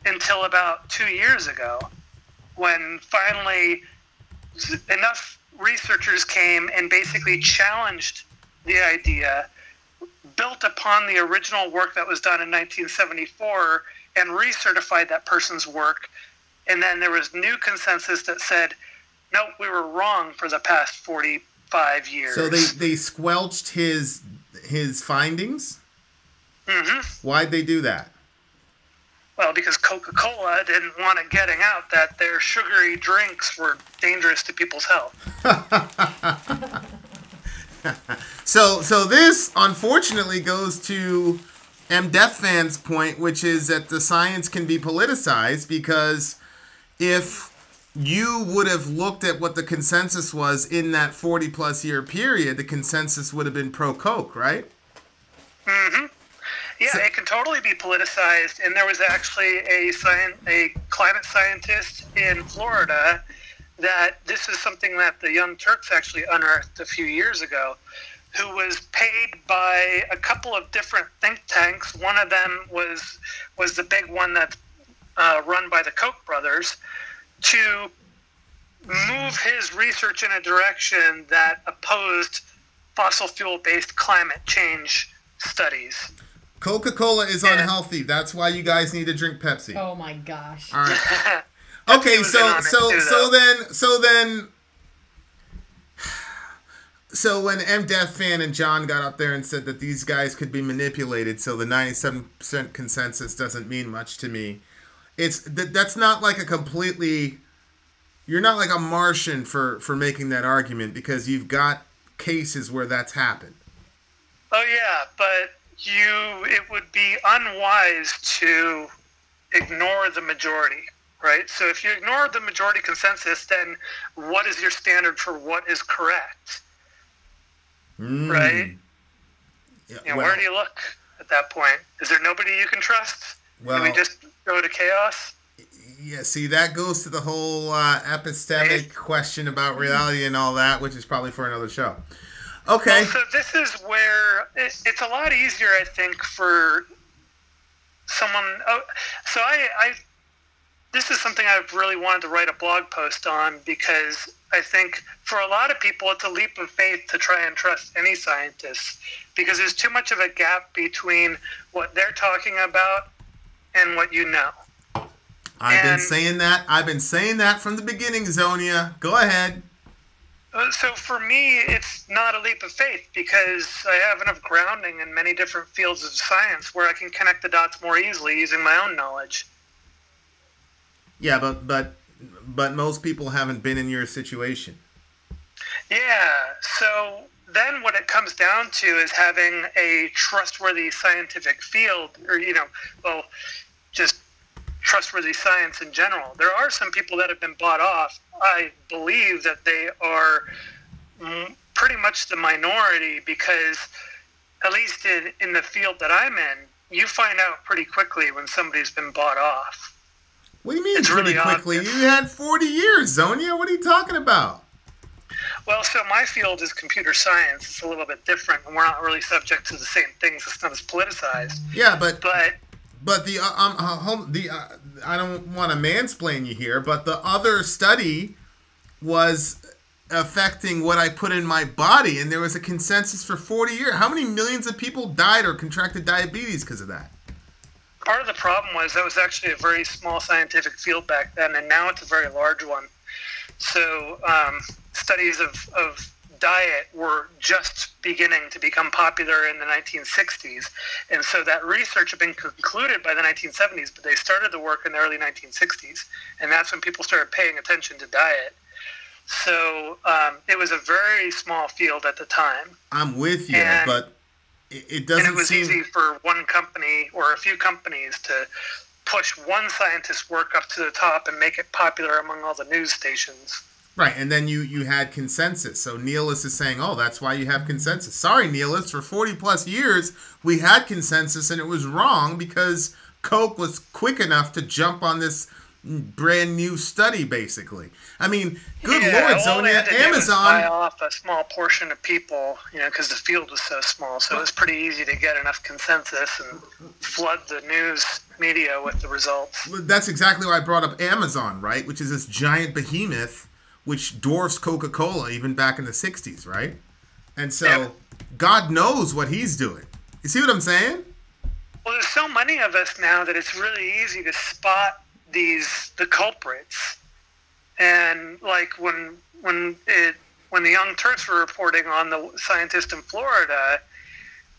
until about 2 years ago, when finally enough researchers came and basically challenged the idea, built upon the original work that was done in 1974, and recertified that person's work. And then there was new consensus that said, no, we were wrong for the past 45 years. So they squelched his findings? Mm-hmm. Why'd they do that? Well, because Coca-Cola didn't want it getting out that their sugary drinks were dangerous to people's health. So this, unfortunately, goes to MDethFan's point, which is that the science can be politicized, because if you would have looked at what the consensus was in that 40-plus year period, the consensus would have been pro-Coke, right? Mm-hmm. Yeah, it can totally be politicized. And there was actually a climate scientist in Florida that this is something that the Young Turks actually unearthed a few years ago, who was paid by a couple of different think tanks. One of them was the big one that's run by the Koch brothers, to move his research in a direction that opposed fossil fuel-based climate change studies. Coca-Cola is unhealthy. That's why you guys need to drink Pepsi. Oh my gosh. All right. Okay, was in on it too, though. So when MDethFan and Jon got up there and said that these guys could be manipulated, so the 97% consensus doesn't mean much to me. That's not like a completely. You're not like a Martian for making that argument, because you've got cases where that's happened. Oh yeah, but it would be unwise to ignore the majority, right? So if you ignore the majority consensus, then what is your standard for what is correct? Right? Yeah, where do you look at that point? Is there nobody you can trust? Well, do we just go to chaos? Yeah, see, that goes to the whole epistemic question about reality and all that, which is probably for another show. Okay. Well, so this is where it's a lot easier, I think, for someone. So this is something I've really wanted to write a blog post on, because I think for a lot of people it's a leap of faith to try and trust any scientists, because there's too much of a gap between what they're talking about and what you know. I've been saying that from the beginning, Zonia. Go ahead. So for me, it's not a leap of faith, because I have enough grounding in many different fields of science where I can connect the dots more easily using my own knowledge. Yeah, but most people haven't been in your situation. Yeah, so then what it comes down to is having a trustworthy scientific field, or, just trustworthy science in general. There are some people that have been bought off. I believe that they are pretty much the minority, because at least in the field that I'm in, you find out pretty quickly when somebody's been bought off. What do you mean it's pretty really quickly? obvious. You had 40 years, Zonia. What are you talking about? Well, so my field is computer science. It's a little bit different, and we're not really subject to the same things. It's not as politicized. Yeah, but the I don't want to mansplain you here, but the other study was affecting what I put in my body, and there was a consensus for 40 years. How many millions of people died or contracted diabetes because of that? Part of the problem was that was actually a very small scientific field back then, and now it's a very large one. So studies of diet were just beginning to become popular in the 1960s. And so that research had been concluded by the 1970s, but they started the work in the early 1960s. And that's when people started paying attention to diet. So it was a very small field at the time. I'm with you, but it doesn't seem... And it was easy for one company or a few companies to push one scientist's work up to the top and make it popular among all the news stations. Right, and then you had consensus. So Nihilist is saying, oh, that's why you have consensus. Sorry, Nihilist, for 40 plus years, we had consensus and it was wrong because Koch was quick enough to jump on this brand new study, basically. I mean, good Lord, Zonia, Amazon... buy off a small portion of people, because the field was so small. So it was pretty easy to get enough consensus and flood the news media with the results. That's exactly why I brought up Amazon, right? Which is this giant behemoth which dwarfs Coca-Cola even back in the 60s, right? And so God knows what he's doing. You see what I'm saying? Well, there's so many of us now that it's really easy to spot the culprits. And like when the Young Turks were reporting on the scientist in Florida,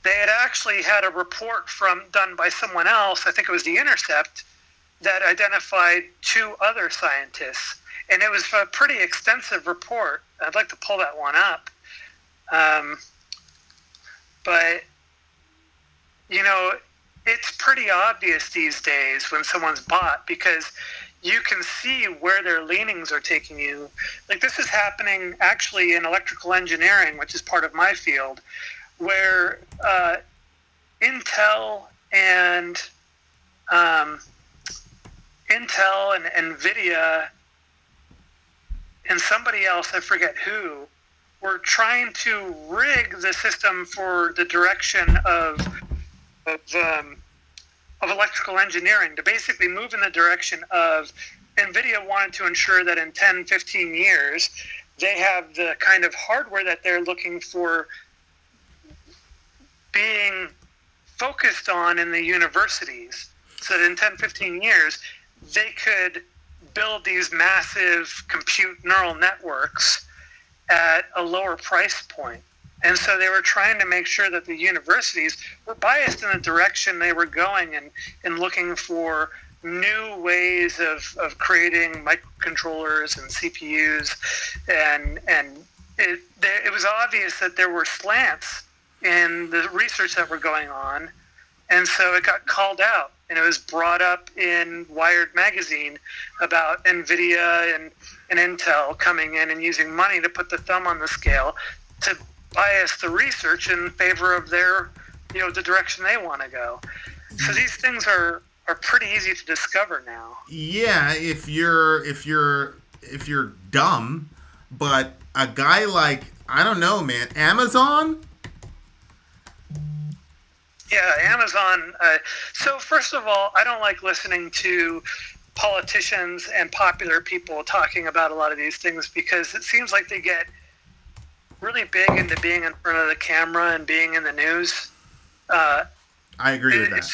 they had actually had a report done by someone else, I think it was The Intercept, that identified 2 other scientists. And it was a pretty extensive report. I'd like to pull that one up. But, it's pretty obvious these days when someone's bought, because you can see where their leanings are taking you. Like, this is happening actually in electrical engineering, which is part of my field, where Intel and NVIDIA and somebody else, I forget who, were trying to rig the system for the direction of electrical engineering, to basically move in the direction of NVIDIA wanted to ensure that in 10, 15 years, they have the kind of hardware that they're looking for being focused on in the universities, so that in 10, 15 years, they could build these massive compute neural networks at a lower price point. And so they were trying to make sure that the universities were biased in the direction they were going and looking for new ways of creating microcontrollers and CPUs. And it was obvious that there were slants in the research that were going on. And so it got called out. And it was brought up in Wired magazine about NVIDIA and Intel coming in and using money to put the thumb on the scale to bias the research in favor of their, the direction they want to go. So these things are pretty easy to discover now. Yeah, if you're dumb, but a guy like, I don't know, man, Amazon. Yeah, Amazon. So first of all, I don't like listening to politicians and popular people talking about a lot of these things because it seems like they get really big into being in front of the camera and being in the news. I agree with that. As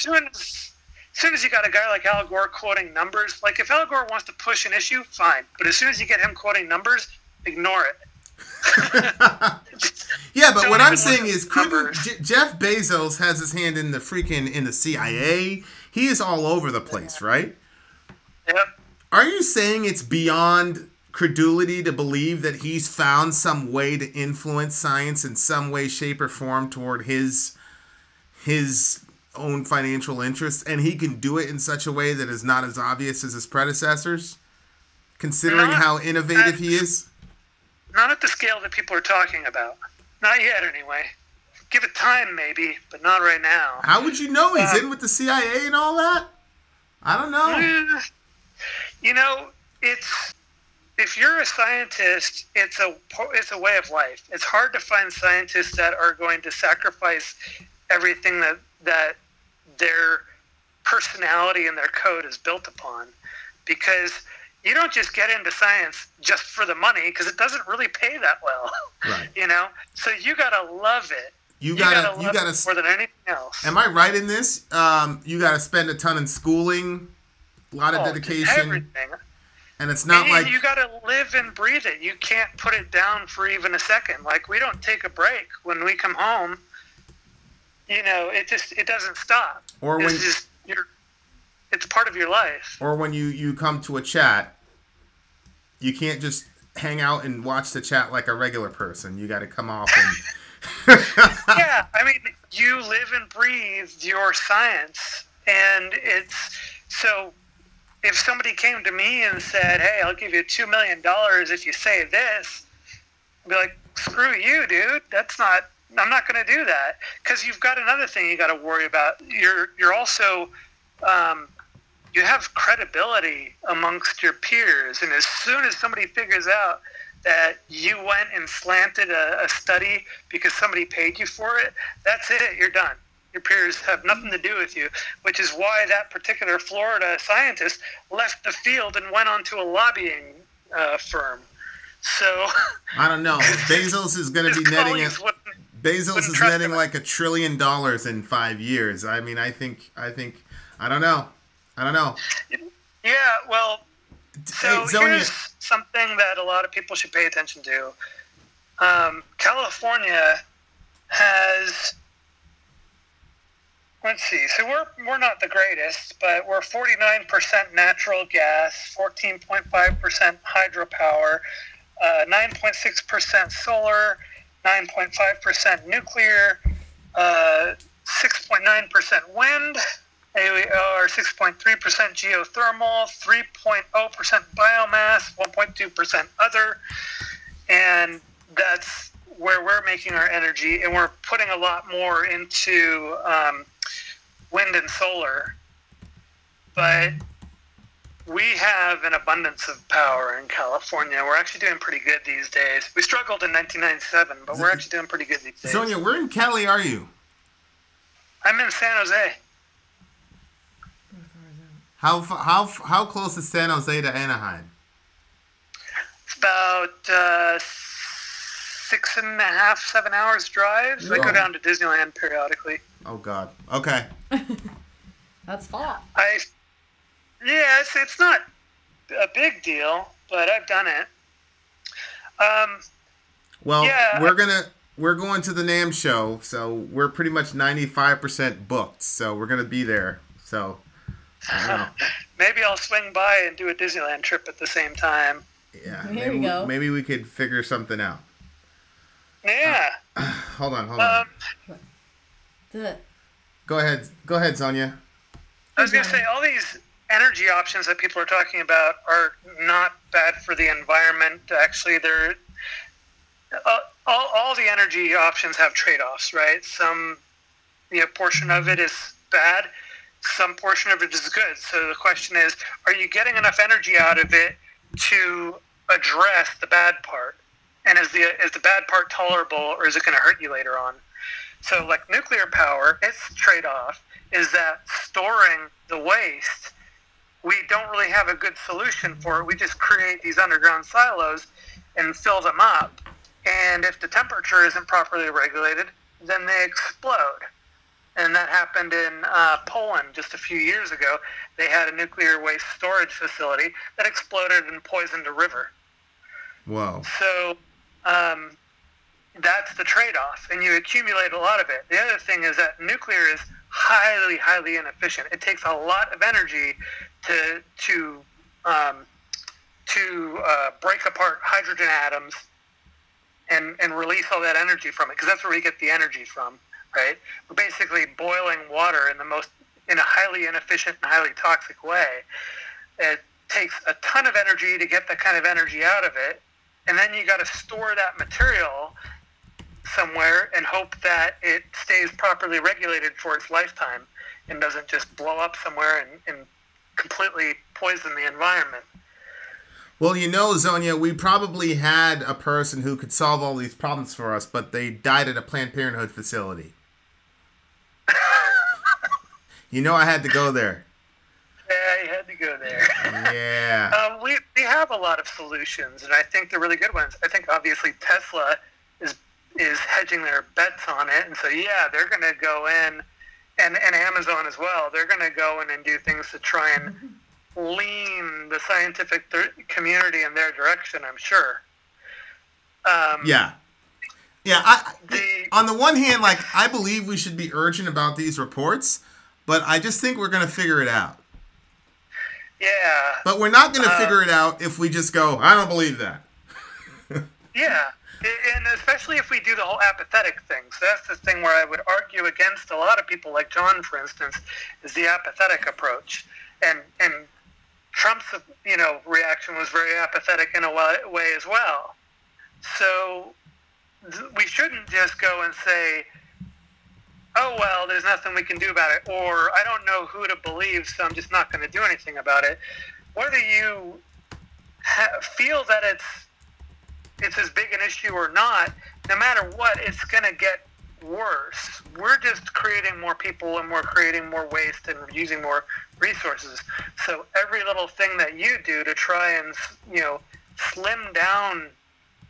soon as you got a guy like Al Gore quoting numbers, like if Al Gore wants to push an issue, fine. But as soon as you get him quoting numbers, ignore it. Yeah, but what I'm saying is, Jeff Bezos has his hand in the CIA. He is all over the place, right? Yep. Are you saying it's beyond credulity to believe that he's found some way to influence science in some way, shape, or form toward his own financial interests, and he can do it in such a way that is not as obvious as his predecessors, considering how innovative he is? Not at the scale that people are talking about. Not yet, anyway. Give it time, maybe, but not right now. How would you know he's in with the CIA and all that? I don't know. If you're a scientist, it's a way of life. It's hard to find scientists that are going to sacrifice everything that their personality and their code is built upon, because you don't just get into science just for the money, because it doesn't really pay that well. Right. So you gotta love it. You gotta more than anything else. Am I right in this? You gotta spend a ton in schooling, a lot of dedication, everything. And it's not like you gotta live and breathe it. You can't put it down for even a second. Like, we don't take a break when we come home. It doesn't stop. Or when it's part of your life. Or when you come to a chat, you can't just hang out and watch the chat like a regular person. You got to come off and... Yeah, you live and breathe your science. And so if somebody came to me and said, hey, I'll give you $2 million if you say this, I'd be like, screw you, dude. I'm not going to do that. Because you've got another thing you got to worry about. You're also... you have credibility amongst your peers, and as soon as somebody figures out that you went and slanted a study because somebody paid you for it, that's it, you're done. Your peers have nothing to do with you, which is why that particular Florida scientist left the field and went on to a lobbying firm. So I don't know. Bezos is going to be netting it. Bezos is netting like $1 trillion in 5 years. I think I don't know. Yeah, well, so here's something that a lot of people should pay attention to. California has, let's see, so we're not the greatest, but we're 49% natural gas, 14.5% hydropower, 9.6% solar, 9.5% nuclear, 6.9% wind. We are 6.3% geothermal, 3.0% biomass, 1.2% other, and that's where we're making our energy, and we're putting a lot more into wind and solar. But we have an abundance of power in California. We're actually doing pretty good these days. We struggled in 1997, but we're actually doing pretty good these days. Zonia, where in Cali are you? I'm in San Jose. How close is San Jose to Anaheim? It's about 6.5, 7 hours drive. I go down to Disneyland periodically. Oh God. Okay. That's far. It's not a big deal, but I've done it. Well, yeah, we're going to the NAMM show, so we're pretty much 95% booked. So we're gonna be there. So I don't know. Maybe I'll swing by and do a Disneyland trip at the same time. Yeah, Here we go. Maybe we could figure something out. Yeah. Hold on. Go ahead, Zonia. I was going to say, all these energy options that people are talking about are not bad for the environment. Actually, they're all the energy options have trade-offs, right? Some portion of it is bad, some portion of it is good. So the question is, are you getting enough energy out of it to address the bad part? And is the bad part tolerable, or is it going to hurt you later on? So like nuclear power, its trade-off is that storing the waste, we don't really have a good solution for it. We just create these underground silos and fill them up. And if the temperature isn't properly regulated, then they explode. And that happened in Poland just a few years ago. They had a nuclear waste storage facility that exploded and poisoned a river. Wow. So that's the trade-off, and you accumulate a lot of it. The other thing is that nuclear is highly, highly inefficient. It takes a lot of energy to break apart hydrogen atoms and release all that energy from it, because that's where we get the energy from, right? We're basically boiling water in a highly inefficient and highly toxic way. It takes a ton of energy to get that kind of energy out of it, and then you got to store that material somewhere and hope that it stays properly regulated for its lifetime and doesn't just blow up somewhere and completely poison the environment. Well, Zonia, we probably had a person who could solve all these problems for us, but they died at a Planned Parenthood facility. I had to go there. Yeah, you had to go there. Yeah. We have a lot of solutions, and I think they're really good ones. I think obviously Tesla is hedging their bets on it, and so they're going to go in, and Amazon as well. They're going to go in and do things to try and lean the scientific community in their direction, I'm sure. Yeah. On the one hand, I believe we should be urgent about these reports, but I just think we're going to figure it out. Yeah. But we're not going to figure it out if we just go, I don't believe that. Yeah. And especially if we do the whole apathetic thing. So that's the thing where I would argue against a lot of people, like Jon, for instance, is the apathetic approach. And Trump's, reaction was very apathetic in a way as well. So we shouldn't just go and say, oh, well, there's nothing we can do about it, or I don't know who to believe, so I'm just not going to do anything about it. Whether you feel that it's as big an issue or not, no matter what, it's going to get worse. We're just creating more people, and we're creating more waste and using more resources. So every little thing that you do to try and, slim down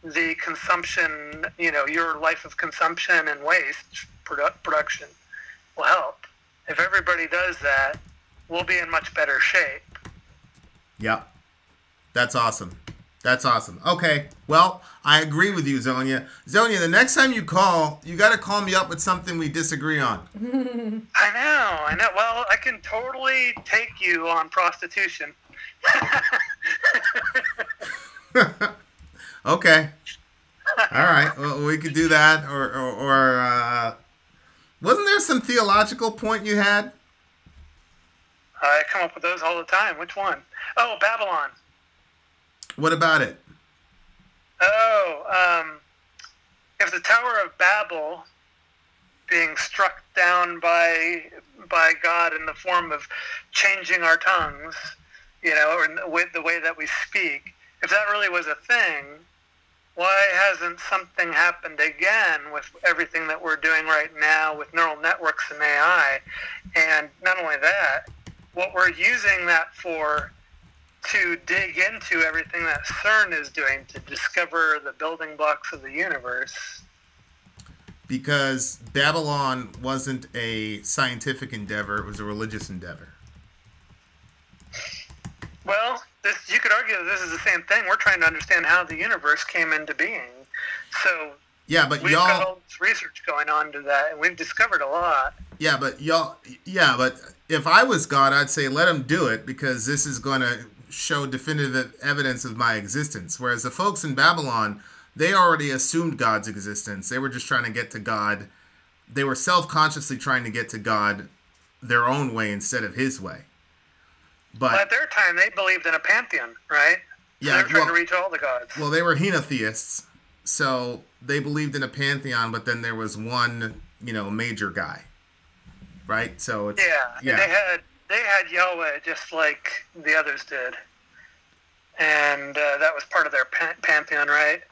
the consumption, your life of consumption and waste production will help. If everybody does that, we'll be in much better shape. Yep. That's awesome. Okay. Well, I agree with you, Zonia. Zonia, the next time you call, you got to call me up with something we disagree on. I know. Well, I can totally take you on prostitution. Okay. All right. Well, we could do that. Or wasn't there some theological point you had? I come up with those all the time. Which one? Oh, Babylon. What about it? If the Tower of Babel being struck down by God in the form of changing our tongues, or with the way that we speak, if that really was a thing, why hasn't something happened again with everything that we're doing right now with neural networks and AI? And not only that, what we're using that for, to dig into everything that CERN is doing to discover the building blocks of the universe. Because Babylon wasn't a scientific endeavor, it was a religious endeavor. Well, you could argue that this is the same thing. We're trying to understand how the universe came into being. So Yeah, but we've got all this research going on to that, and we've discovered a lot. Yeah, but if I was God, I'd say let him do it, because this is going to show definitive evidence of my existence. Whereas the folks in Babylon, they already assumed God's existence. They were just trying to get to God. They were self-consciously trying to get to God their own way instead of his way. But at their time, they believed in a pantheon, right? So they were trying to reach all the gods. Well, they were henotheists, so they believed in a pantheon, but then there was one, major guy, right? So it's yeah. They had Yahweh just like the others did, and that was part of their pantheon, right?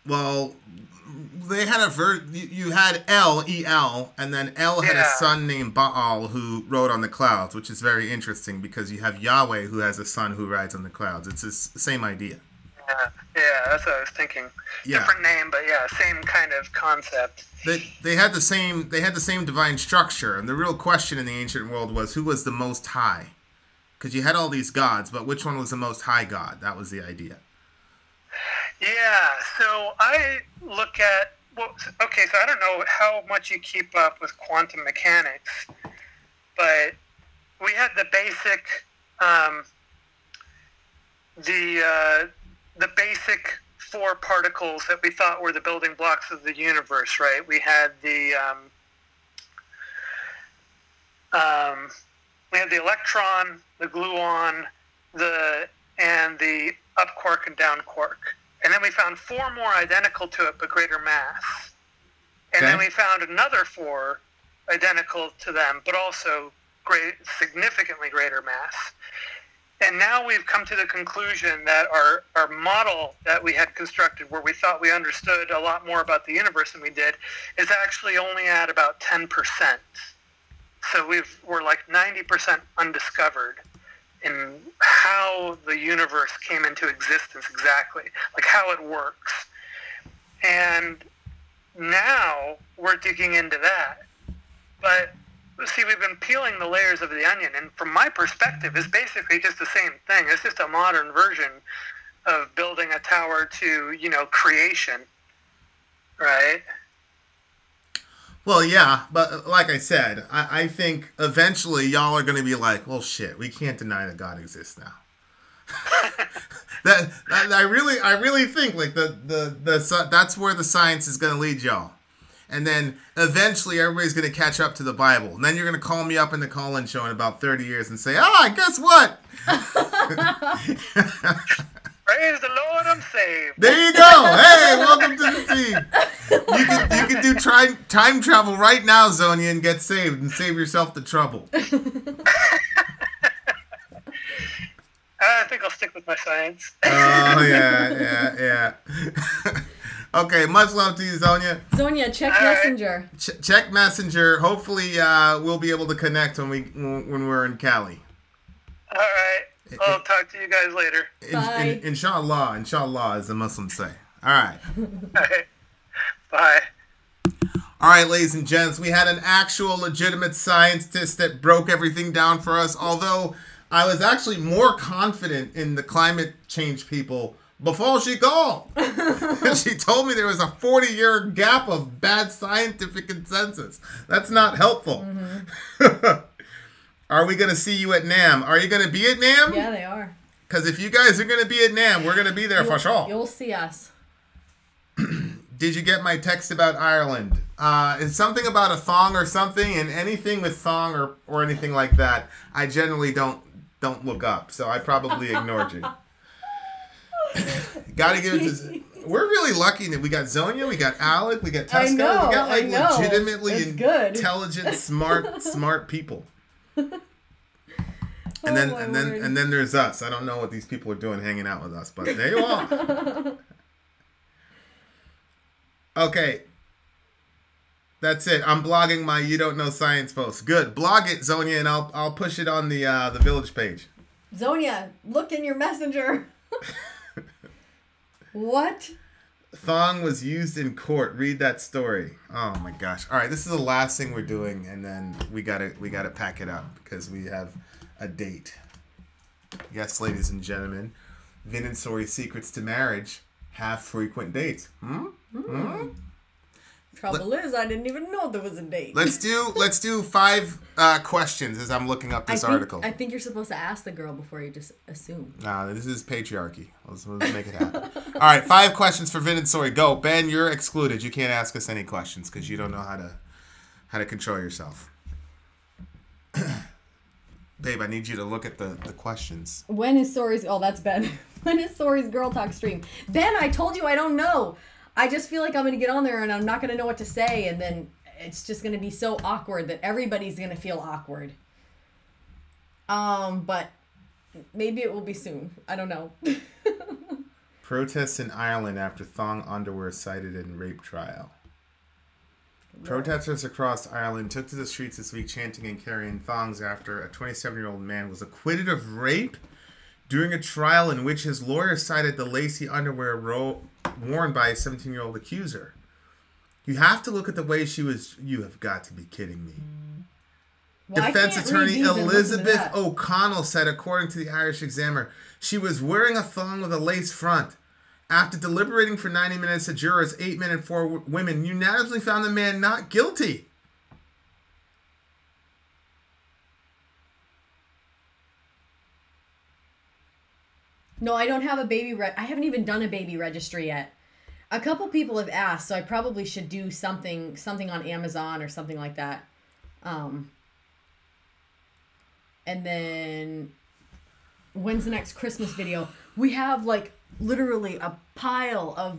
Well, they had you had El, and then El had a son named Baal who rode on the clouds, which is very interesting because you have Yahweh who has a son who rides on the clouds. It's the same idea. Yeah, that's what I was thinking. Yeah. Different name, but same kind of concept. They had the same divine structure, and the real question in the ancient world was who was the most high, because you had all these gods, but which one was the most high god? That was the idea. Yeah, so I look at so I don't know how much you keep up with quantum mechanics, but we had the basic the basic four particles that we thought were the building blocks of the universe, right? We had the electron, the gluon, and the up quark and down quark. And then we found four more identical to it, but greater mass. And then we found another four identical to them, but also significantly greater mass. And now we've come to the conclusion that our model that we had constructed, where we thought we understood a lot more about the universe than we did, is actually only at about 10%. So we're like 90% undiscovered in how the universe came into existence exactly, like how it works. And now we're digging into that. But see, we've been peeling the layers of the onion, and from my perspective, it's basically just the same thing. It's just a modern version of building a tower to, creation, right? Well, yeah, but like I said, I think eventually y'all are going to be like, well, shit, we can't deny that God exists now. I really think like that's where the science is going to lead y'all. And then eventually everybody's going to catch up to the Bible. And then you're going to call me up in the call-in show in about 30 years and say, guess what? Praise the Lord, I'm saved. There you go. Hey, welcome to the team. You can do time travel right now, Zonia, and get saved and save yourself the trouble. I think I'll stick with my science. Oh, yeah. Okay, much love to you, Zonia. Zonia, check Messenger. Check Messenger. Hopefully, we'll be able to connect when we're in Cali. All right. I'll talk to you guys later. Bye. Inshallah, as the Muslims say. All right. All right. Bye. All right, ladies and gents, we had an actual legitimate scientist that broke everything down for us, although I was actually more confident in the climate change people before she called. She told me there was a 40-year gap of bad scientific consensus. That's not helpful. Mm-hmm. Are we going to see you at NAMM? Are you going to be at NAMM? Yeah, they are. Because if you guys are going to be at NAMM, we're going to be there for sure. You'll see us. Did you get my text about Ireland? It's something about a thong or something, and anything with thong or anything like that, I generally don't look up, so I probably ignored you. Got to give it to... We're really lucky that we got Zonia, we got Alec, we got Tasko. We got legitimately intelligent, smart people. And then there's us. I don't know what these people are doing hanging out with us, but there you are. Okay. That's it. I'm blogging my You Don't Know Science post. Good. Blog it, Zonia, and I'll push it on the village page. Zonia, look in your messenger. What? Thong was used in court. Read that story. Oh my gosh. All right, this is the last thing we're doing, and then we gotta pack it up because we have a date. Yes, ladies and gentlemen, Vin and Sori's secrets to marriage have frequent dates. Trouble is, I didn't even know there was a date. Let's do 5 questions as I'm looking up this article. I think you're supposed to ask the girl before you just assume. Nah, this is patriarchy. Let's make it happen. All right, 5 questions for Vin and Sori. Go, Ben. You're excluded. You can't ask us any questions because you don't know how to control yourself. Babe, I need you to look at the questions. When is Sori's... Oh, that's Ben. When is Sori's Girl Talk stream? Ben, I told you I don't know. I just feel like I'm going to get on there and I'm not going to know what to say. And then it's just going to be so awkward that everybody's going to feel awkward. But maybe it will be soon. I don't know. Protests in Ireland after thong underwear cited in rape trial. Protesters across Ireland took to the streets this week chanting and carrying thongs after a 27-year-old man was acquitted of rape during a trial in which his lawyer cited the lacy underwear worn by a 17-year-old accuser. You have to look at the way she was... You have got to be kidding me. Well, defense attorney Elizabeth O'Connell said, according to the Irish Examiner, she was wearing a thong with a lace front. After deliberating for 90 minutes, the jurors, 8 men and 4 women, unanimously found the man not guilty. No, I don't have a baby... I haven't even done a baby registry yet. A couple people have asked, so I probably should do something on Amazon or something like that. And then... When's the next Christmas video? We have, like, literally a pile of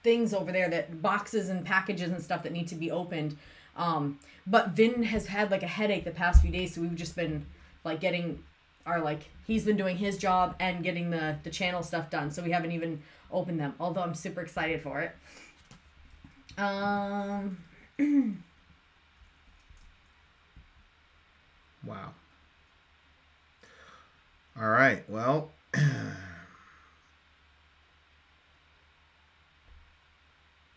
things over there, that boxes and packages and stuff that need to be opened. But Vin has had, like, a headache the past few days, so we've just been, like, getting our, like... He's been doing his job and getting the channel stuff done, so we haven't even opened them, although I'm super excited for it. Wow. All right, well...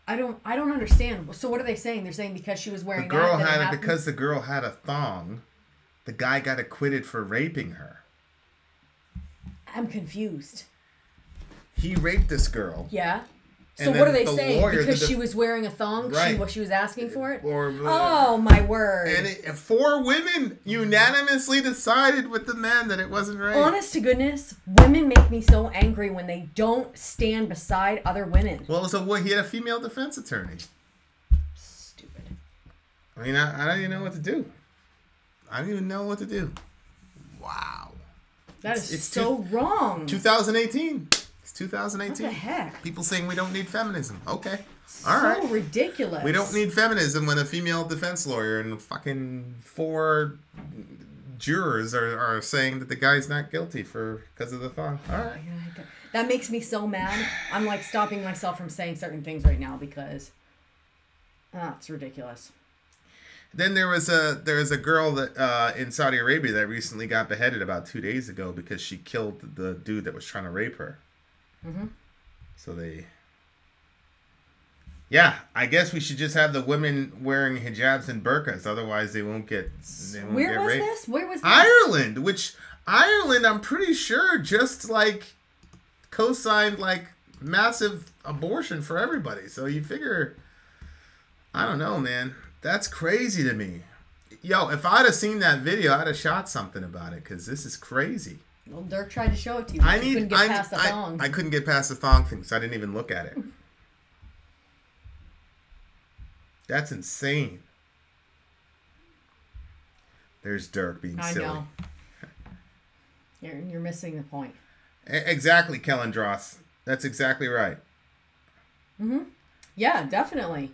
I don't understand. So what are they saying? They're saying because she was wearing because the girl had a thong, the guy got acquitted for raping her. I'm confused. He raped this girl. Yeah. So what are they saying? Because she was wearing a thong, right. she was asking for it? Oh, my word. And 4 women unanimously decided with the men that it wasn't rape. Honest to goodness, women make me so angry when they don't stand beside other women. Well, so what? He had a female defense attorney. Stupid. I mean, I don't even know what to do. I don't even know what to do. Wow. That is so wrong. 2018. It's 2018. What the heck? People saying we don't need feminism. Okay. All right. So ridiculous. We don't need feminism when a female defense lawyer and fucking 4 jurors are saying that the guy's not guilty because of the thong. All right. That makes me so mad. I'm like stopping myself from saying certain things right now because it's ridiculous. Then there was a girl that in Saudi Arabia that recently got beheaded about 2 days ago because she killed the dude that was trying to rape her. Mm-hmm. So I guess we should just have the women wearing hijabs and burqas, otherwise they won't get raped. Where was this? Ireland, Ireland, I'm pretty sure just like co-signed like massive abortion for everybody. So you figure, I don't know, man. That's crazy to me. Yo, if I'd have seen that video, I'd have shot something about it because this is crazy. Well, Dirk tried to show it to you. But you couldn't get past the thong. I couldn't get past the thong thing, so I didn't even look at it. That's insane. There's Dirk being silly. I know. You're missing the point. Exactly, Kellen Dross. That's exactly right. Mm-hmm. Yeah, definitely.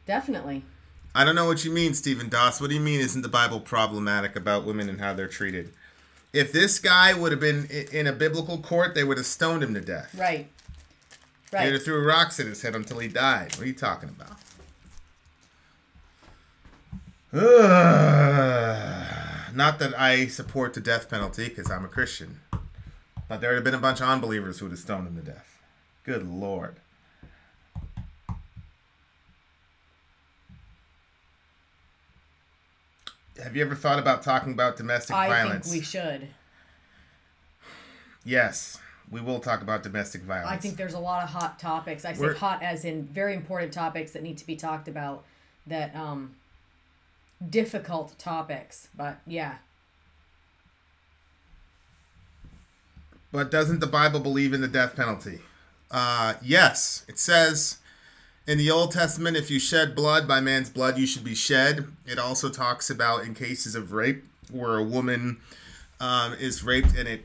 Definitely. I don't know what you mean, Stephen Doss. What do you mean isn't the Bible problematic about women and how they're treated? If this guy would have been in a biblical court, they would have stoned him to death. Right. They would have threw rocks at his head until he died. What are you talking about? Not that I support the death penalty because I'm a Christian. But there would have been a bunch of unbelievers who would have stoned him to death. Good Lord. Have you ever thought about talking about domestic violence? I think we should. Yes, we will talk about domestic violence. I think there's a lot of hot topics. I say hot as in very important topics that need to be talked about. That difficult topics, but yeah. But doesn't the Bible believe in the death penalty? Yes, it says in the Old Testament, if you shed blood, by man's blood you should be shed. It also talks about in cases of rape, where a woman is raped, and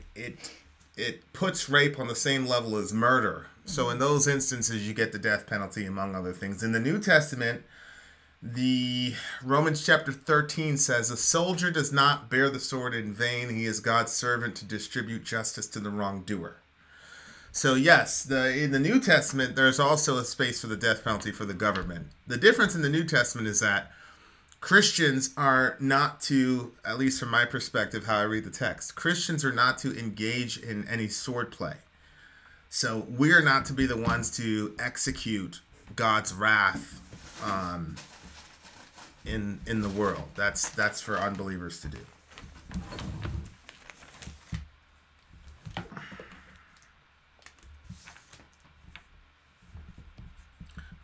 it puts rape on the same level as murder. So in those instances, you get the death penalty, among other things. In the New Testament, the Romans chapter 13 says, a soldier does not bear the sword in vain. He is God's servant to distribute justice to the wrongdoer. So yes, in the New Testament, there's also a space for the death penalty for the government. The difference in the New Testament is that Christians are not to, at least from my perspective, how I read the text, Christians are not to engage in any sword play. So we're not to be the ones to execute God's wrath in the world. That's for unbelievers to do.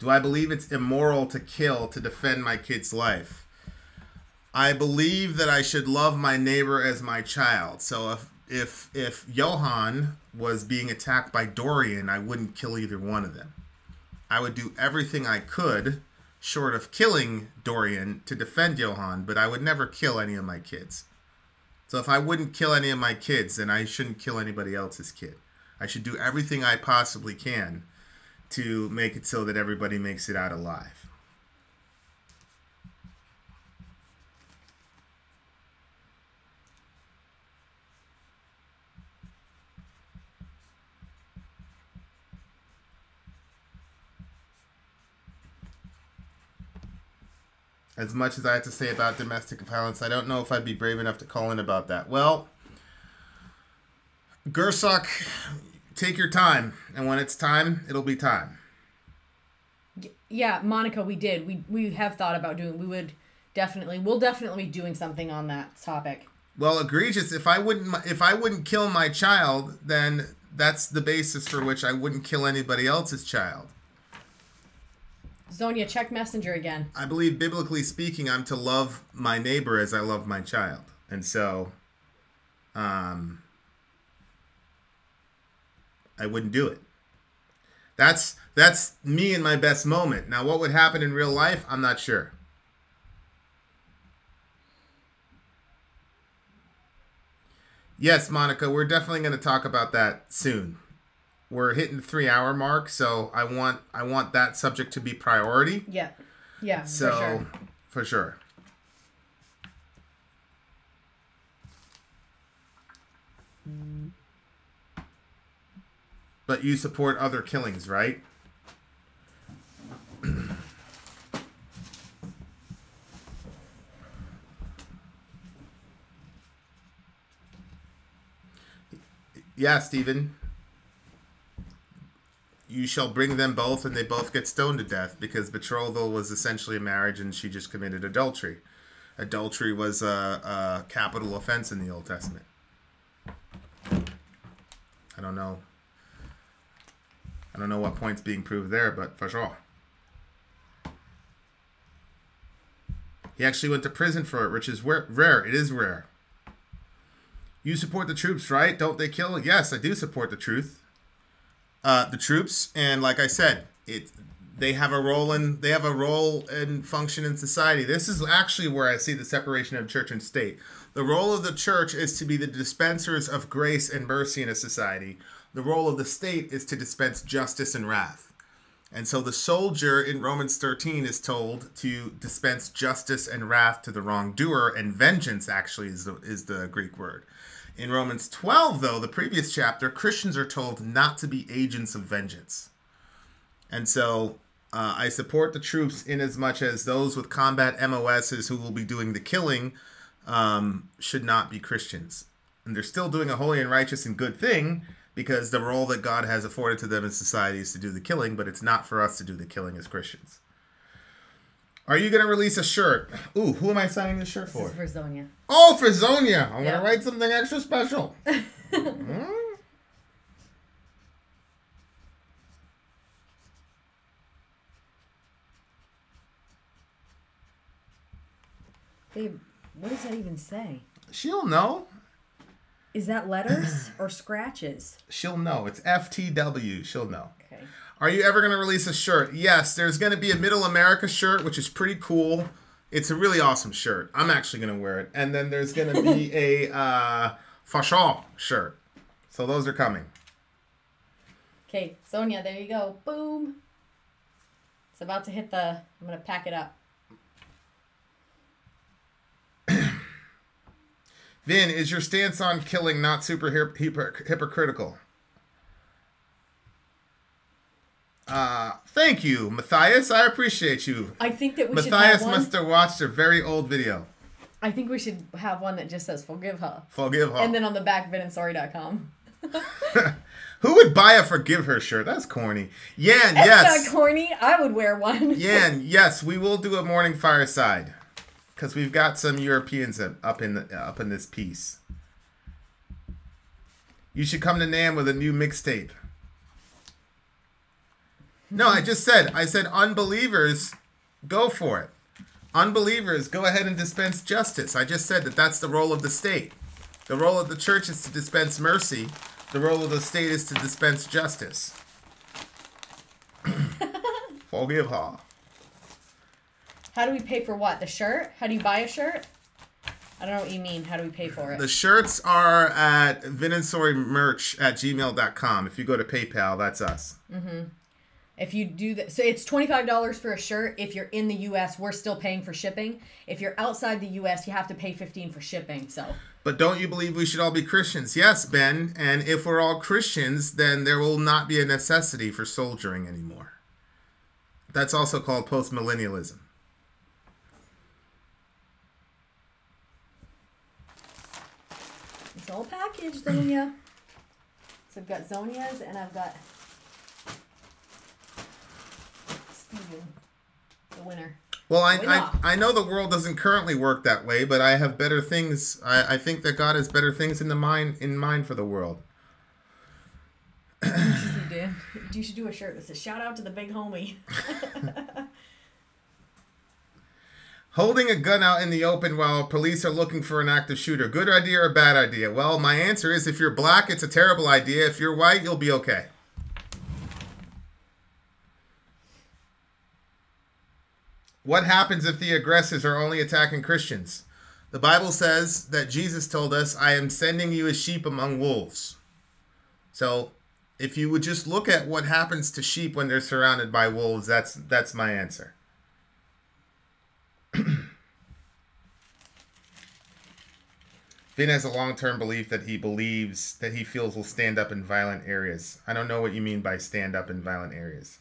Do I believe it's immoral to kill to defend my kid's life? I believe that I should love my neighbor as my child. So if Johan was being attacked by Dorian, I wouldn't kill either one of them. I would do everything I could, short of killing Dorian, to defend Johan, but I would never kill any of my kids. So if I wouldn't kill any of my kids, then I shouldn't kill anybody else's kid. I should do everything I possibly can to make it so that everybody makes it out alive. As much as I have to say about domestic violence, I don't know if I'd be brave enough to call in about that. Well, Gersock, take your time. And when it's time, it'll be time. Yeah, Monica, we did. We have thought about doing, we'll definitely be doing something on that topic. Well, egregious. If I wouldn't kill my child, then that's the basis for which I wouldn't kill anybody else's child. Zonia, check Messenger again. I believe, biblically speaking, I'm to love my neighbor as I love my child. And so, I wouldn't do it. That's me in my best moment. Now, what would happen in real life, I'm not sure. Yes, Monica, we're definitely going to talk about that soon. We're hitting the 3-hour mark, so I want that subject to be priority. Yeah, so, for sure. But you support other killings, right? Yeah, Stephen. You shall bring them both, and they both get stoned to death, because betrothal was essentially a marriage, and she just committed adultery. Adultery was a capital offense in the Old Testament. I don't know what point's being proved there, but for sure. He actually went to prison for it, which is rare. It is rare. You support the troops, right? Don't they kill? Yes, I do support the troops, and like I said, they have a role and function in society. This is actually where I see the separation of church and state. The role of the church is to be the dispensers of grace and mercy in a society. The role of the state is to dispense justice and wrath. And so the soldier in Romans 13 is told to dispense justice and wrath to the wrongdoer, and vengeance actually is the Greek word. In Romans 12, though, the previous chapter, Christians are told not to be agents of vengeance. And so I support the troops in as much as those with combat MOSs who will be doing the killing should not be Christians. And they're still doing a holy and righteous and good thing, because the role that God has afforded to them in society is to do the killing, but it's not for us to do the killing as Christians. Are you going to release a shirt? Ooh, who am I signing this shirt for? This is for Zonia. Oh, for Zonia. I'm going to write something extra special. Babe, what does that even say? She'll know. Is that letters or scratches? She'll know. It's FTW. She'll know. Okay. Are you ever going to release a shirt? Yes, there's going to be a Middle America shirt, which is pretty cool. It's a really awesome shirt. I'm actually going to wear it. And then there's going to be a fashion shirt. So those are coming. Okay, Zonia, there you go. Boom. It's about to hit the... I'm going to pack it up. Vin, is your stance on killing not super hypocritical? Thank you, Matthias. I appreciate you. I think that we should Matthias have one. must have watched a very old video. I think we should have one that just says, forgive her. Forgive her. And then on the back, vinandsorry.com. Who would buy a forgive her shirt? That's corny. Yan, That's yes. not corny. I would wear one. Yan, yes, we will do a morning fireside. Because we've got some Europeans up in this piece. You should come to NAMM with a new mixtape. No, I said unbelievers, go for it. Unbelievers, go ahead and dispense justice. I just said that that's the role of the state. The role of the church is to dispense mercy. The role of the state is to dispense justice. Forgive her. How do we pay for what? The shirt? How do you buy a shirt? I don't know what you mean. How do we pay for it? The shirts are at vinandsorrymerch@gmail.com. If you go to PayPal, that's us. Mm-hmm. If you do that, so it's $25 for a shirt. If you're in the U.S., we're still paying for shipping. If you're outside the U.S., you have to pay $15 for shipping. So. But don't you believe we should all be Christians? Yes, Ben. And if we're all Christians, then there will not be a necessity for soldiering anymore. That's also called postmillennialism. It's all packaged, Zonia. So I've got Zonia's and I've got Steven, the winner. Well, I know the world doesn't currently work that way, but I have better things. I think that God has better things in mind for the world. You should do a shirt that says "Shout out to the big homie." Holding a gun out in the open while police are looking for an active shooter. Good idea or bad idea? Well, my answer is if you're black, it's a terrible idea. If you're white, you'll be okay. What happens if the aggressors are only attacking Christians? The Bible says that Jesus told us, I am sending you as sheep among wolves. So if you would just look at what happens to sheep when they're surrounded by wolves, that's my answer. Vin has a long-term belief that he feels will stand up in violent areas. I don't know what you mean by stand up in violent areas.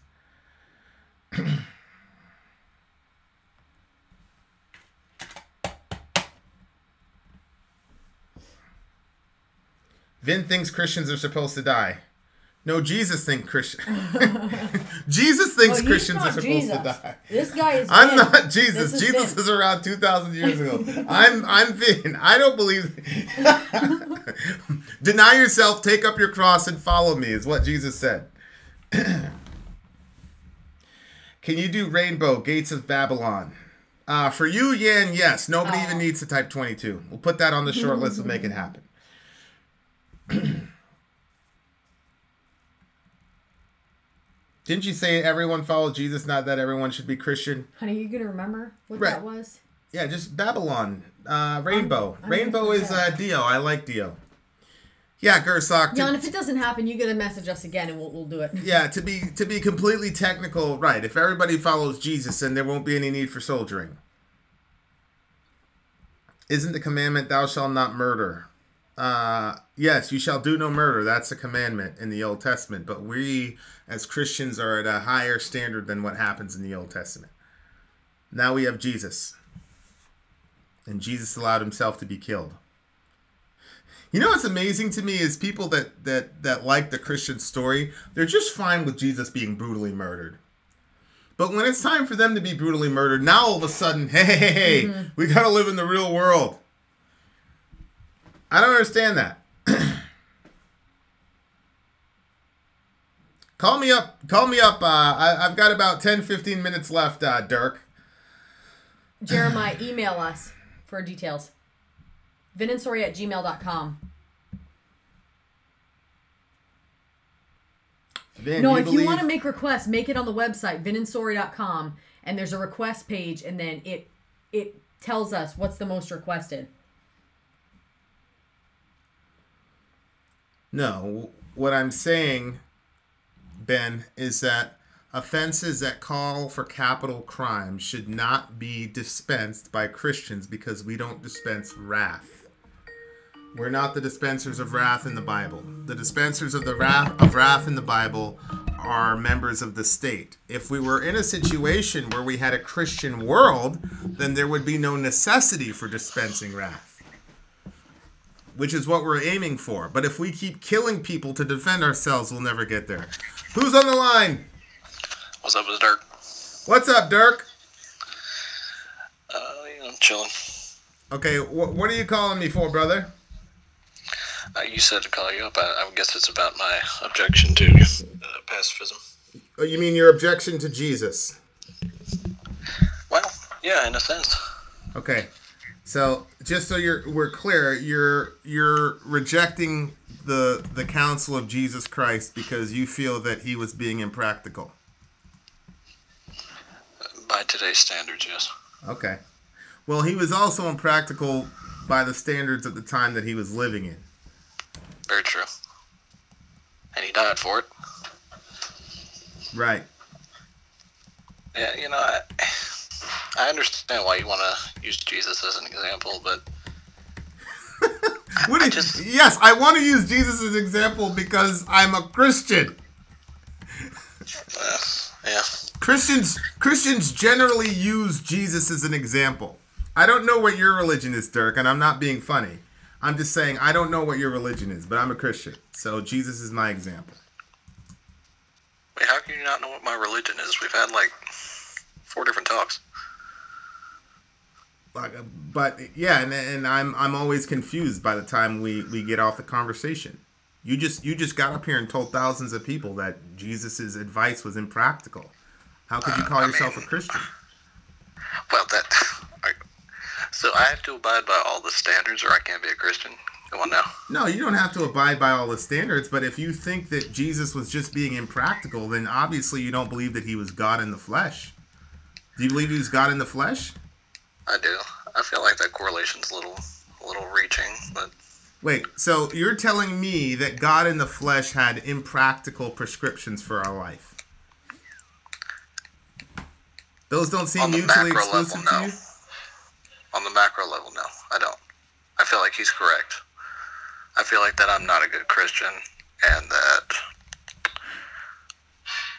Vin thinks Christians are supposed to die. No, Jesus thinks Christians Christians are supposed to die. This guy is. I'm not Jesus. Jesus is around 2,000 years ago. I'm Vin. I don't believe. Deny yourself, take up your cross, and follow me. Is what Jesus said. Can you do Rainbow Gates of Babylon? For you, Yan, yes. Nobody even needs to type 22. We'll put that on the short list and make it happen. Didn't you say everyone follow Jesus, not that everyone should be Christian? Honey, you gonna remember what Right. that was? Yeah, just Babylon. Rainbow. Rainbow is Dio. I like Dio. Yeah, Gersock. Jon, if it doesn't happen, you gotta message us again and we'll do it. Yeah, to be completely technical, right. If everybody follows Jesus, then there won't be any need for soldiering. Isn't the commandment, thou shalt not murder? Yes, you shall do no murder. That's a commandment in the Old Testament. But we, as Christians, are at a higher standard than what happens in the Old Testament. Now we have Jesus. And Jesus allowed himself to be killed. You know what's amazing to me is people that like the Christian story, they're just fine with Jesus being brutally murdered. But when it's time for them to be brutally murdered, now all of a sudden, hey, we got to live in the real world. I don't understand that. Call me up. I've got about 10, 15 minutes left, Dirk. Jeremiah, email us for details. vinandsorry@gmail.com. No, if you want to make requests, make it on the website, vinandsorry.com, and there's a request page, and then it tells us what's the most requested. No, what I'm saying, Ben, is that offenses that call for capital crime should not be dispensed by Christians because we don't dispense wrath. We're not the dispensers of wrath in the Bible. The dispensers of the wrath in the Bible are members of the state. If we were in a situation where we had a Christian world, then there would be no necessity for dispensing wrath, which is what we're aiming for. But if we keep killing people to defend ourselves, we'll never get there. Who's on the line? What's up, it's Dirk. What's up, Dirk? I'm chilling. Okay, what are you calling me for, brother? You said to call you up. I guess it's about my objection to pacifism. Oh, you mean your objection to Jesus? Well, yeah, in a sense. Okay, so just so we're clear, you're rejecting the counsel of Jesus Christ because you feel that he was being impractical. By today's standards, yes. Okay. Well, he was also impractical by the standards at the time that he was living in. Very true. And he died for it. Right. Yeah, I understand why you want to use Jesus as an example, but... Yes, I want to use Jesus as an example because I'm a Christian. Yeah. Christians generally use Jesus as an example. I don't know what your religion is, Dirk, and I'm not being funny. I'm just saying I don't know what your religion is, but I'm a Christian, so Jesus is my example. Wait, how can you not know what my religion is? We've had like 4 different talks. But yeah, and I'm always confused by the time we get off the conversation. You just got up here and told thousands of people that Jesus's advice was impractical. How could you call yourself a Christian? Well, so I have to abide by all the standards, or I can't be a Christian. Come on now. No, you don't have to abide by all the standards, but if you think that Jesus was just being impractical, then obviously you don't believe that he was God in the flesh. Do you believe he was God in the flesh? I do. I feel like that correlation's a little reaching, but... Wait, so you're telling me that God in the flesh had impractical prescriptions for our life? Those don't seem mutually exclusive to you? On the macro level, no, I don't. I feel like he's correct. I feel like that I'm not a good Christian, and that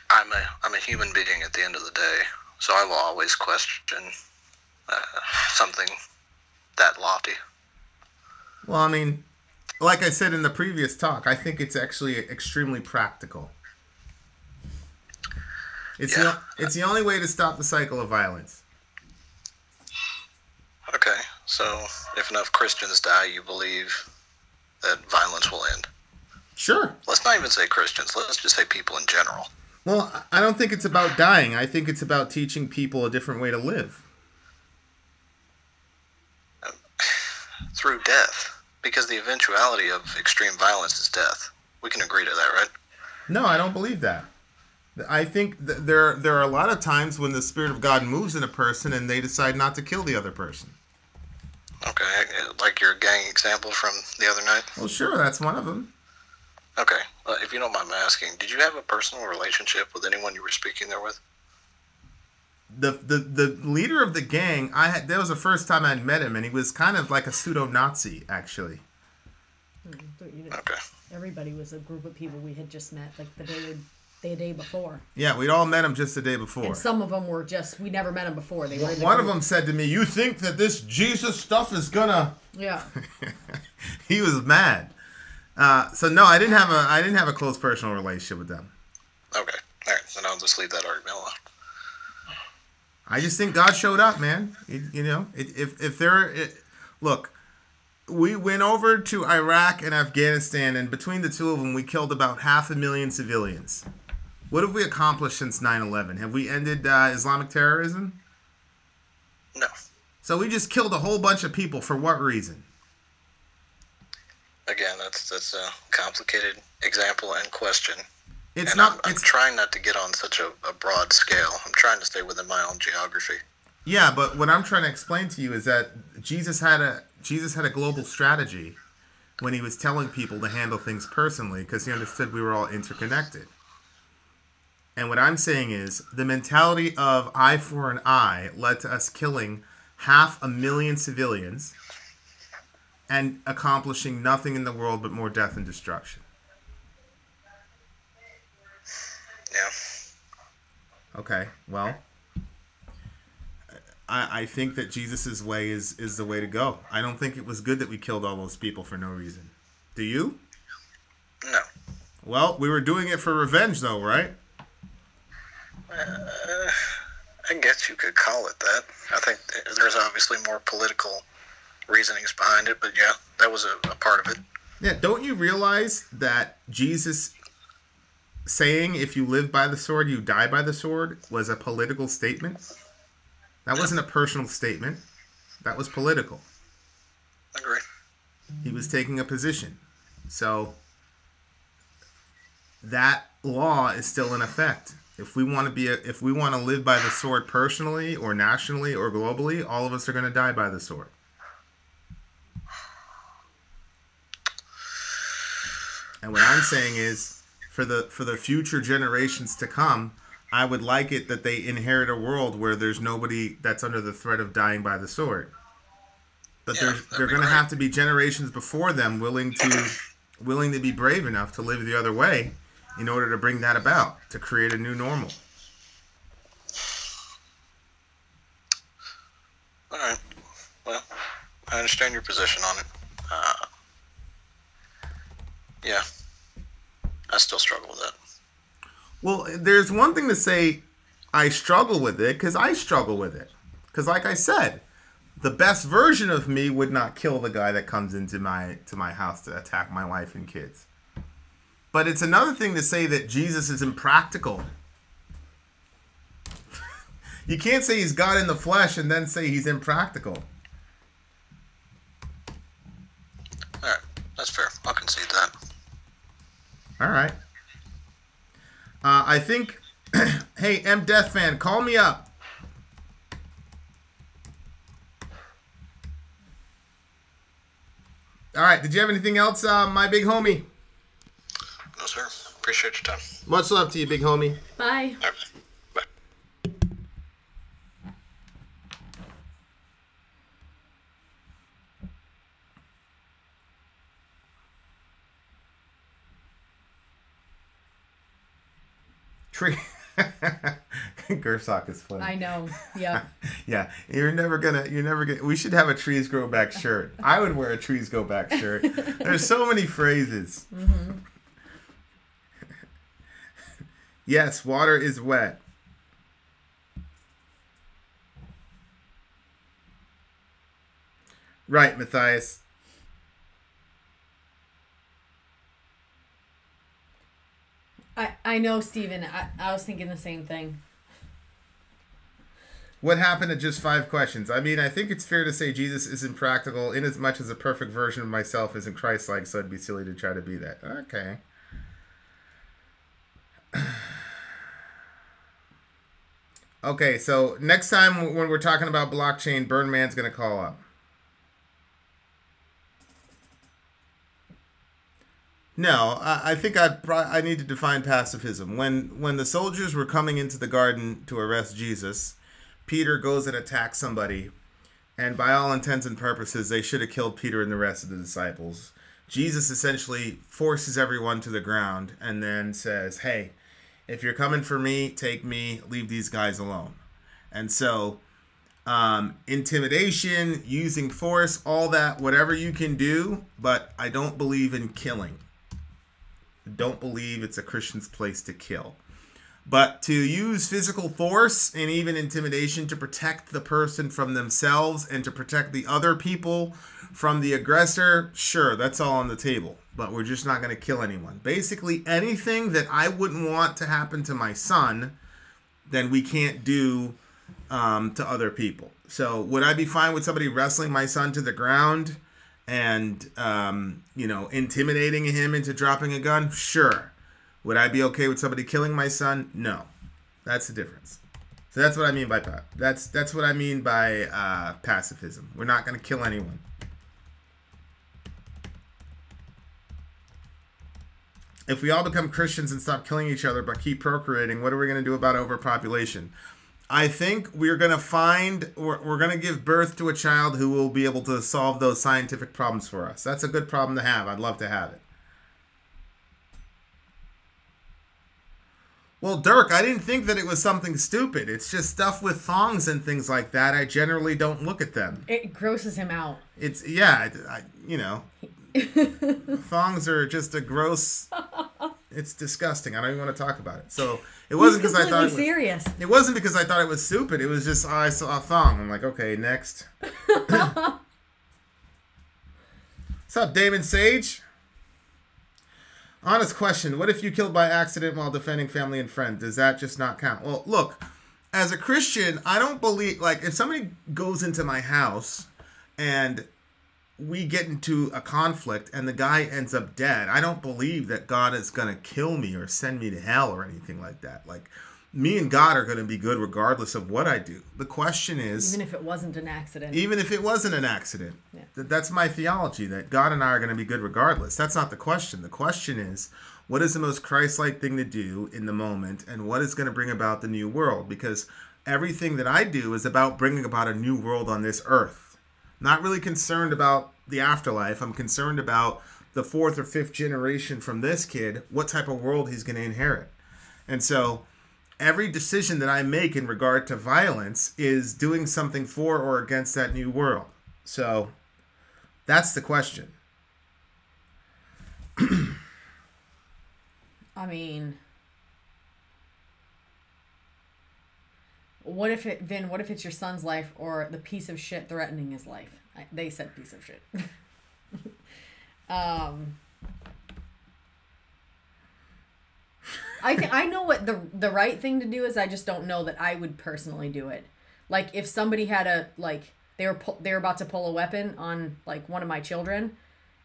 I'm a human being at the end of the day, so I will always question something that lofty. Well, I mean, like I said in the previous talk, I think it's actually extremely practical. It's the only way to stop the cycle of violence. Okay, so if enough Christians die, you believe that violence will end? Sure. Let's not even say Christians. Let's just say people in general. Well, I don't think it's about dying. I think it's about teaching people a different way to live. Through death. Because the eventuality of extreme violence is death. We can agree to that, right? No, I don't believe that. I think there are a lot of times when the Spirit of God moves in a person and they decide not to kill the other person. Okay, like your gang example from the other night? Well, sure, that's one of them. Okay, if you don't mind me asking, did you have a personal relationship with anyone you were speaking there with? The leader of the gang, that was the first time I'd met him, and he was kind of like a pseudo-Nazi, actually. Okay. Everybody was a group of people we had just met, like the day before. Yeah, we'd all met him just the day before. And some of them were we never met him before. They were one of them said to me, "You think that this Jesus stuff is gonna?" Yeah. He was mad. So no, I didn't have a close personal relationship with them. Okay, all right. So now I'll just leave that argument alone. I just think God showed up, man. Look, we went over to Iraq and Afghanistan, and between the two of them, we killed about 500,000 civilians. What have we accomplished since 9/11? Have we ended Islamic terrorism? No. So we just killed a whole bunch of people for what reason? Again, that's a complicated example and question. I'm trying not to get on such a broad scale. I'm trying to stay within my own geography. Yeah, but what I'm trying to explain to you is that Jesus had a global strategy when he was telling people to handle things personally, because he understood we were all interconnected. And what I'm saying is the mentality of eye for an eye led to us killing 500,000 civilians and accomplishing nothing in the world but more death and destruction. Yeah. Okay, well, I think that Jesus' way is the way to go. I don't think it was good that we killed all those people for no reason. Do you? No. Well, we were doing it for revenge, though, right? I guess you could call it that. I think there's obviously more political reasonings behind it, but yeah, that was a part of it. Yeah, don't you realize that Jesus saying if you live by the sword, you die by the sword was a political statement? That wasn't a personal statement. That was political. I agree. He was taking a position. So that law is still in effect. If we want to live by the sword personally or nationally or globally, all of us are going to die by the sword. And what I'm saying is, for the future generations to come, I would like it that they inherit a world where there's nobody that's under the threat of dying by the sword. But Yeah, they're going to have to be generations before them willing to be brave enough to live the other way in order to bring that about, to create a new normal. All right. Well, I understand your position on it. Yeah. I still struggle with that. Well, there's one thing to say I struggle with it, because I struggle with it. Because like I said, the best version of me would not kill the guy that comes into my house to attack my wife and kids. But it's another thing to say that Jesus is impractical. You can't say he's God in the flesh and then say he's impractical. All right. That's fair. I'll concede that. All right. I think, hey, MDethFan, call me up. All right. Did you have anything else, my big homie? No, sir. Appreciate your time. Much love to you, big homie. Bye. All right. Bye. Tree. Gersock is funny. I know. Yeah. Yeah. You're never gonna. We should have a trees grow back shirt. I would wear a trees grow back shirt. There's so many phrases. Mm-hmm. Yes, water is wet. Right, Matthias. I know, Steven. I was thinking the same thing. What happened to just 5 questions? I mean, I think it's fair to say Jesus isn't practical in as much as a perfect version of myself isn't Christ-like, so it'd be silly to try to be that. Okay. Okay, so next time when we're talking about blockchain, Burnman's going to call up. No, I think I need to define pacifism. When the soldiers were coming into the garden to arrest Jesus, Peter goes and attacks somebody, and by all intents and purposes, they should have killed Peter and the rest of the disciples. Jesus essentially forces everyone to the ground and then says, hey, if you're coming for me, take me, leave these guys alone. And so intimidation, using force, all that, whatever you can do, but I don't believe in killing. Don't believe it's a Christian's place to kill. But to use physical force and even intimidation to protect the person from themselves and to protect the other people from the aggressor, sure, that's all on the table. But we're just not going to kill anyone. Basically, anything that I wouldn't want to happen to my son, then we can't do to other people. So would I be fine with somebody wrestling my son to the ground and, intimidating him into dropping a gun? Sure. Would I be okay with somebody killing my son? No. That's the difference. So that's what I mean by that's what I mean by pacifism. We're not going to kill anyone. If we all become Christians and stop killing each other but keep procreating, what are we going to do about overpopulation? I think we're going to give birth to a child who will be able to solve those scientific problems for us. That's a good problem to have. I'd love to have it. Well, Dirk, I didn't think that it was something stupid. It's just stuff with thongs and things like that. I generally don't look at them. It grosses him out. Thongs are just a gross... It's disgusting. I don't even want to talk about it. So it wasn't because I thought it was serious. It wasn't because I thought it was stupid. It was just I saw a thong. I'm like, okay, next. What's up, Damon Sage? Honest question. What if you killed by accident while defending family and friends? Does that just not count? Well, look, as a Christian, I don't believe, if somebody goes into my house and we get into a conflict and the guy ends up dead, I don't believe that God is going to kill me or send me to hell or anything like that. Me and God are going to be good regardless of what I do. The question is... Even if it wasn't an accident. Even if it wasn't an accident. Yeah. That's my theology, that God and I are going to be good regardless. That's not the question. The question is, what is the most Christ-like thing to do in the moment, and what is going to bring about the new world? Because everything that I do is about bringing about a new world on this earth. I'm not really concerned about the afterlife. I'm concerned about the 4th or 5th generation from this kid, what type of world he's going to inherit. And so... every decision that I make in regard to violence is doing something for or against that new world. So that's the question. I mean, what if it's your son's life or the piece of shit threatening his life? They said piece of shit. I know what the right thing to do is. I just don't know that I would personally do it. If somebody had they were about to pull a weapon on one of my children,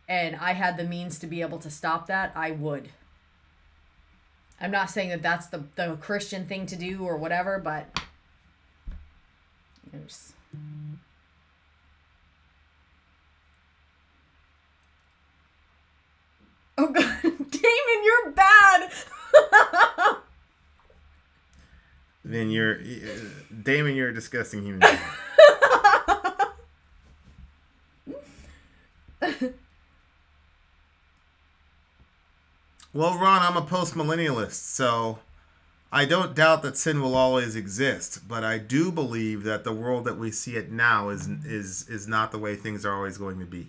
and I had the means to be able to stop that, I would. I'm not saying that that's the Christian thing to do or whatever, but there's... Oh God, Damon, you're bad. Then Damon, you're a disgusting human being. Well, Ron, I'm a post-millennialist, so I don't doubt that sin will always exist, but I do believe that the world that we see it now is not the way things are always going to be.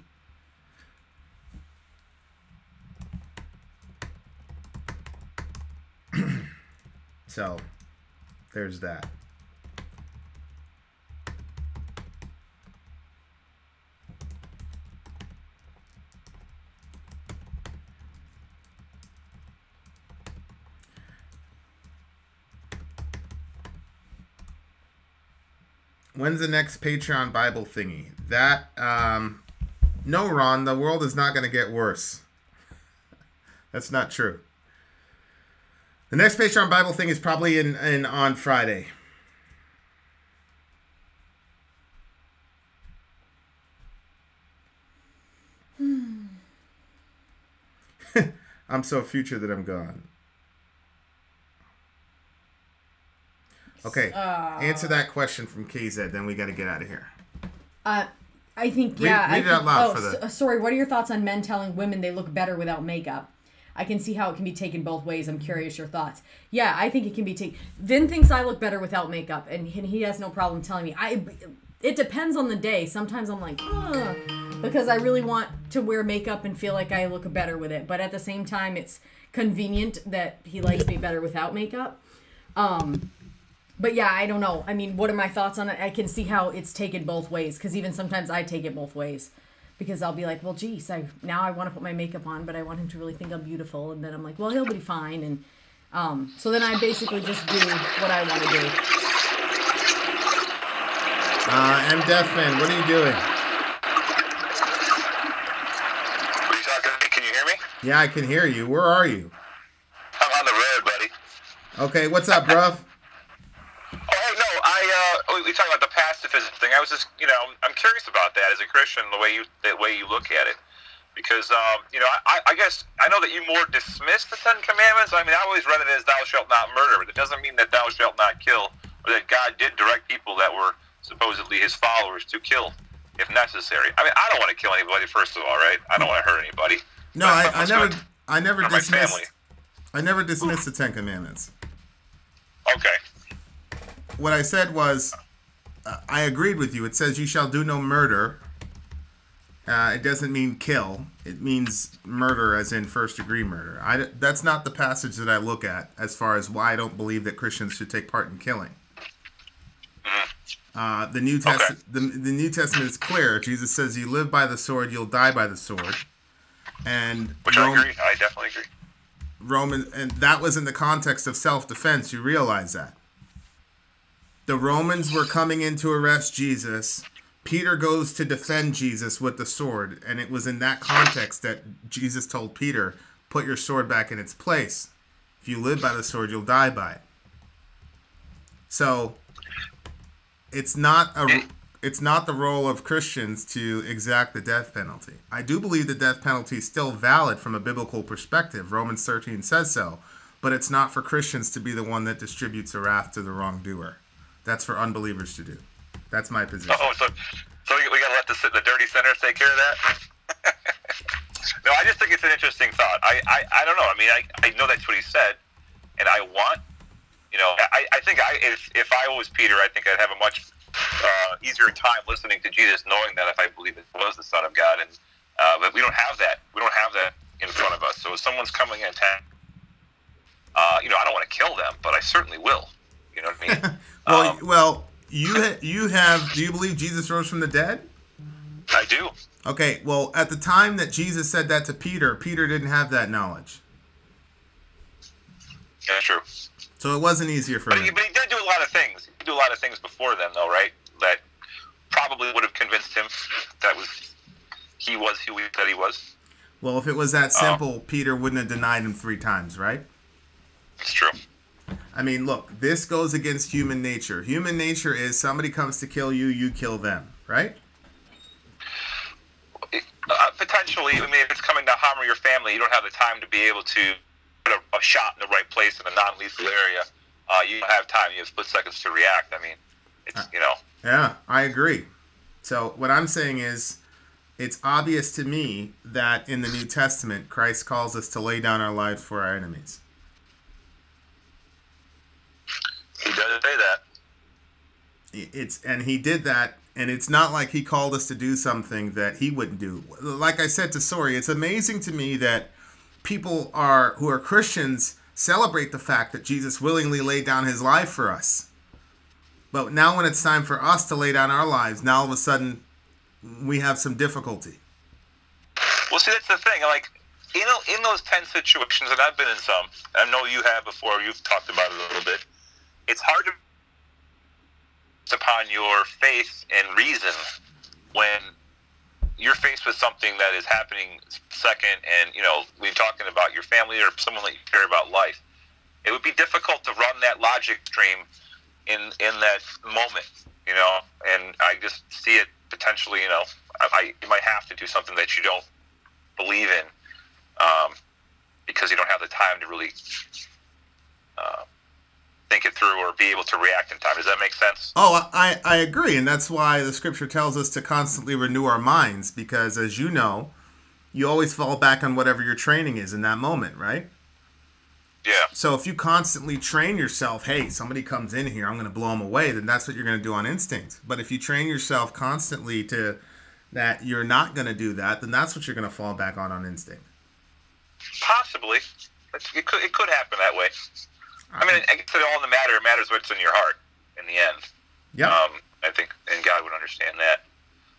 So, there's that. When's the next Patreon Bible thingy? No, Ron, the world is not going to get worse. That's not true. The next Patreon Bible thing is probably on Friday. I'm so future that I'm gone. Okay, answer that question from KZ, then we got to get out of here. I think, yeah. Read it out loud sorry, what are your thoughts on men telling women they look better without makeup? I can see how it can be taken both ways. I'm curious your thoughts. Yeah, I think it can be taken. Vin thinks I look better without makeup, and he has no problem telling me. It depends on the day. Sometimes I'm like, because I really want to wear makeup and feel like I look better with it. But at the same time, it's convenient that he likes me better without makeup. But yeah, I don't know. I mean, what are my thoughts on it? I can see how it's taken both ways, because even sometimes I take it both ways. Because I'll be like, well, geez, now I want to put my makeup on, but I want him to really think I'm beautiful. And then I'm like, well, he'll be fine. And so then I basically just do what I want to do. MDethFan, what are you doing? What are you talking to me? Can you hear me? Yeah, I can hear you. Where are you? I'm on the road, buddy. Okay, what's up, bruv? Oh, no, we talking about the pacifism thing. I was just, I'm curious about that as a Christian, the way you look at it. Because, I guess, I know that you more dismiss the Ten Commandments. I mean, I always read it as thou shalt not murder, but it doesn't mean that thou shalt not kill, or that God did direct people that were supposedly his followers to kill, if necessary. I mean, I don't want to kill anybody, first of all, right? I don't want to hurt anybody. No, I never dismissed. I never dismissed the Ten Commandments. Okay. What I said was, I agreed with you. It says you shall do no murder. It doesn't mean kill. It means murder as in first-degree murder. That's not the passage that I look at as far as why I don't believe that Christians should take part in killing. The New Testament is clear. Jesus says, you live by the sword, you'll die by the sword. And which I agree. I definitely agree. And that was in the context of self-defense. You realize that. The Romans were coming in to arrest Jesus. Peter goes to defend Jesus with the sword, and it was in that context that Jesus told Peter, put your sword back in its place. If you live by the sword, you'll die by it. So it's not the role of Christians to exact the death penalty. I do believe the death penalty is still valid from a biblical perspective. Romans 13 says so, but it's not for Christians to be the one that distributes the wrath to the wrongdoer. That's for unbelievers to do. That's my position. Oh, so we got to let the dirty sinners take care of that? No, I just think it's an interesting thought. I don't know. I mean, I know that's what he said, and I want, I think if I was Peter, I think I'd have a much easier time listening to Jesus, knowing that if I believe it was the Son of God, and but we don't have that. We don't have that in front of us. So if someone's coming in attack, I don't want to kill them, but I certainly will. You know what I mean? Well. Do you believe Jesus rose from the dead? I do. Okay, well, at the time that Jesus said that to Peter, Peter didn't have that knowledge. Yeah, true. So it wasn't easier for him. But he did do a lot of things. He did do a lot of things before then, though, right? That probably would have convinced him that he was who he said he was. Well, if it was that simple, Peter wouldn't have denied him 3 times, right? It's true. I mean, look, this goes against human nature. Human nature is somebody comes to kill you, you kill them, right? Potentially. I mean, if it's coming to harm your family, you don't have the time to be able to put a shot in the right place in a non-lethal area. You don't have time. You have split seconds to react. I mean, it's, Yeah, I agree. So what I'm saying is, it's obvious to me that in the New Testament, Christ calls us to lay down our lives for our enemies. He does say that. And he did that, and it's not like he called us to do something that he wouldn't do. Like I said to Sori, it's amazing to me that people who are Christians celebrate the fact that Jesus willingly laid down his life for us. But now when it's time for us to lay down our lives, now all of a sudden we have some difficulty. Well, see, that's the thing. Like, in those 10 situations, and I've been in some, I know you have before, you've talked about it a little bit, it's hard to upon your faith and reason when you're faced with something that is happening second, and when you're talking about your family or someone that you care about life, it would be difficult to run that logic stream in that moment, and I just see it potentially, you might have to do something that you don't believe in, because you don't have the time to really think it through or be able to react in time. Does that make sense? Oh, I agree, and that's why the scripture tells us to constantly renew our minds, because as you know, you always fall back on whatever your training is in that moment, right? Yeah. So if you constantly train yourself, hey, somebody comes in here, I'm going to blow them away, then that's what you're going to do on instinct. But if you train yourself constantly to that you're not going to do that, then that's what you're going to fall back on instinct. Possibly. It could happen that way. I mean, I guess it all in the matter. It matters what's in your heart in the end. Yeah. I think, and God would understand that.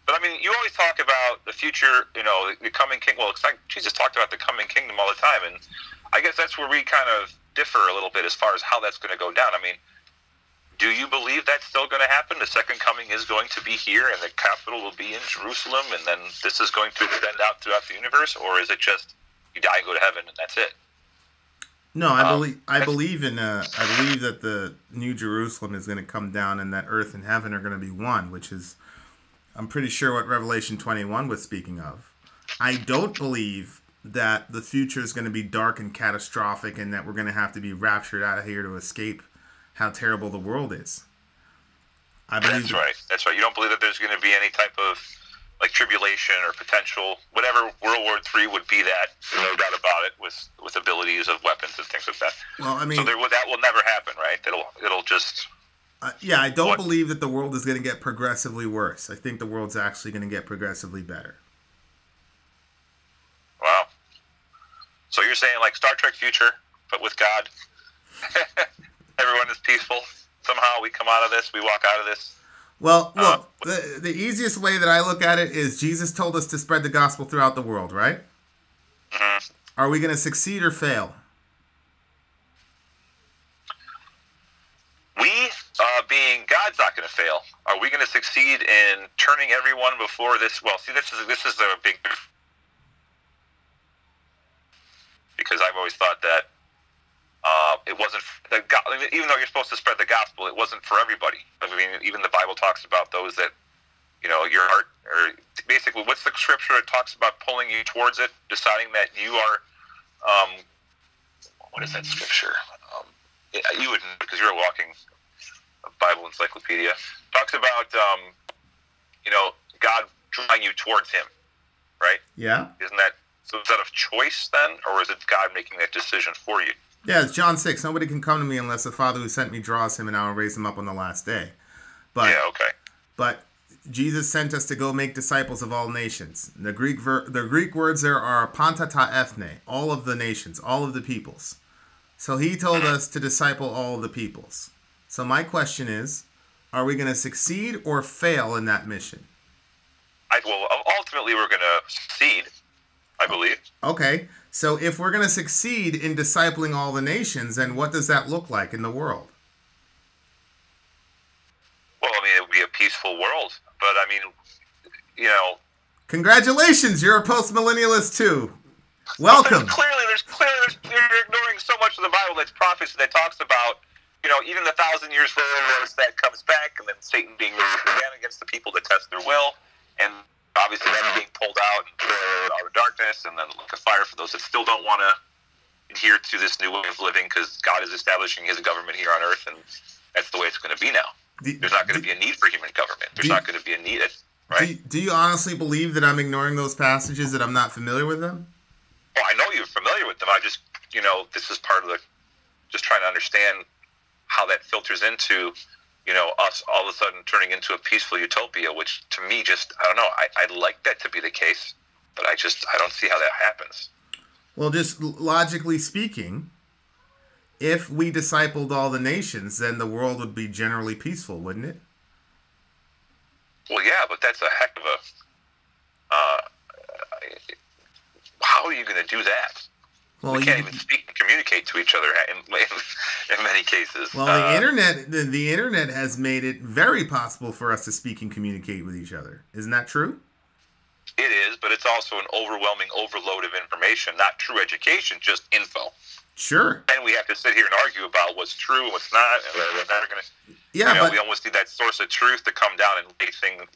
But I mean, you always talk about the future, the coming king. Well, it's like Jesus talked about the coming kingdom all the time, and I guess that's where we kind of differ a little bit as far as how that's going to go down. I mean, Do you believe that's still going to happen? The second coming is going to be here, and the capital will be in Jerusalem, and then this is going to extend out throughout the universe, or is it just you die and go to heaven and that's it? No, I believe that the New Jerusalem is going to come down, and that earth and heaven are going to be one, which is, I'm pretty sure, what Revelation 21 was speaking of. I don't believe that the future is going to be dark and catastrophic, and that we're going to have to be raptured out of here to escape how terrible the world is. I believe That's right. You don't believe that there's going to be any type of like tribulation or potential, whatever World War III would be, that, no doubt about it, with abilities of weapons and things like that. Well, I mean, so that will never happen, right? It'll just. Yeah, I don't believe that the world is going to get progressively worse. I think the world's actually going to get progressively better. Wow. So you're saying like Star Trek future, but with God, everyone is peaceful. Somehow we come out of this, we walk out of this. Well, look, the easiest way that I look at it is Jesus told us to spread the gospel throughout the world, right? Mm-hmm. Are we going to succeed or fail? We, being God's not going to fail. Are we going to succeed in turning everyone before this? Well, see, this is a big, because I've always thought that it wasn't that God, even though you're supposed to spread the gospel, it wasn't for everybody. I mean, even the Bible talks about those that, your heart, or basically, what's the scripture that talks about pulling you towards it, deciding that you are, what is that scripture? You would, because you're a walking Bible encyclopedia. Talks about, God drawing you towards Him, right? Yeah. Isn't that, so is that a choice then, or is it God making that decision for you? Yeah, it's John 6. Nobody can come to me unless the Father who sent me draws him, and I will raise him up on the last day. But, yeah, okay. But Jesus sent us to go make disciples of all nations. The Greek words there are panta ta ethne, all of the nations, all of the peoples. So he told us to disciple all of the peoples. So my question is, are we going to succeed or fail in that mission? Well, ultimately we're going to succeed, I believe. Okay, so if we're going to succeed in discipling all the nations, then what does that look like in the world? Well, I mean, it would be a peaceful world, but I mean, Congratulations, you're a post-millennialist too. Welcome. Clearly, you're ignoring so much of the Bible that's prophecy that talks about, even the 1,000 years later that comes back, and then Satan being raised again against the people that test their will, and obviously them being pulled out and thrown out of darkness, and then like a fire for those that still don't want to adhere to this new way of living, because God is establishing His government here on earth, and that's the way it's going to be now. There's not going to be a need for human government. There's not going to be a need, right? Do you honestly believe that I'm ignoring those passages, that I'm not familiar with them? Well, I know you're familiar with them. I just, this is part of just trying to understand how that filters into, us all of a sudden turning into a peaceful utopia, which to me just, I don't know, I'd like that to be the case, but I don't see how that happens. Well, just logically speaking, if we discipled all the nations, then the world would be generally peaceful, wouldn't it? Well, yeah, but that's a heck of a, how are you going to do that? Well, we can't even speak and communicate to each other in many cases. Well, the internet has made it very possible for us to speak and communicate with each other. Isn't that true? It is, but it's also an overwhelming overload of information, not true education, just info. Sure. And we have to sit here and argue about what's true and what's not, and we're never going to. Yeah, but we almost need that source of truth to come down and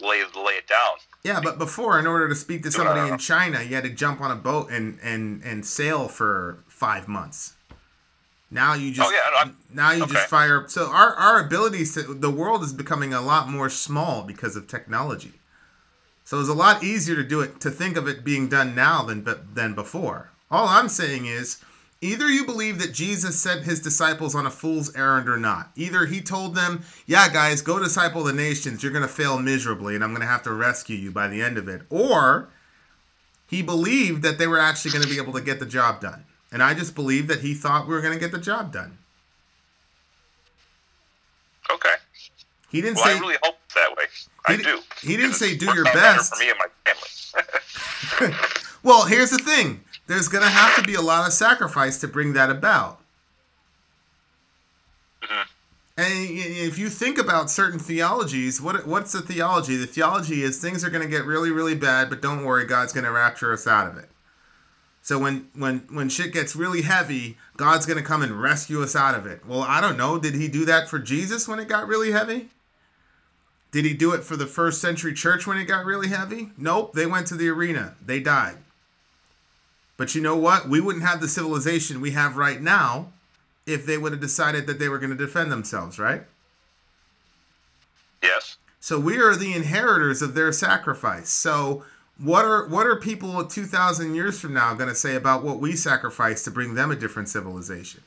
lay it down. Yeah, but before, in order to speak to somebody in China, you had to jump on a boat and sail for 5 months. Now you just just fire. So our abilities the world is becoming a lot more small because of technology. So it's a lot easier to think of it being done now than before. All I'm saying is, either you believe that Jesus sent his disciples on a fool's errand or not. Either he told them, yeah, guys, go disciple the nations. You're going to fail miserably, and I'm going to have to rescue you by the end of it. Or he believed that they were actually going to be able to get the job done. And I just believe that he thought we were going to get the job done. Okay. He didn't say. I really hope it's that way. I do. He didn't say do your best. For me and my family. Well, here's the thing. There's going to have to be a lot of sacrifice to bring that about. Mm-hmm. And if you think about certain theologies, what's the theology? The theology is things are going to get really, really bad, but don't worry, God's going to rapture us out of it. So when shit gets really heavy, God's going to come and rescue us out of it. Well, I don't know. Did he do that for Jesus when it got really heavy? Did he do it for the first century church when it got really heavy? Nope. They went to the arena. They died. But you know what? We wouldn't have the civilization we have right now if they would have decided that they were going to defend themselves, right? Yes. So we are the inheritors of their sacrifice. So what are people 2,000 years from now going to say about what we sacrificed to bring them a different civilization?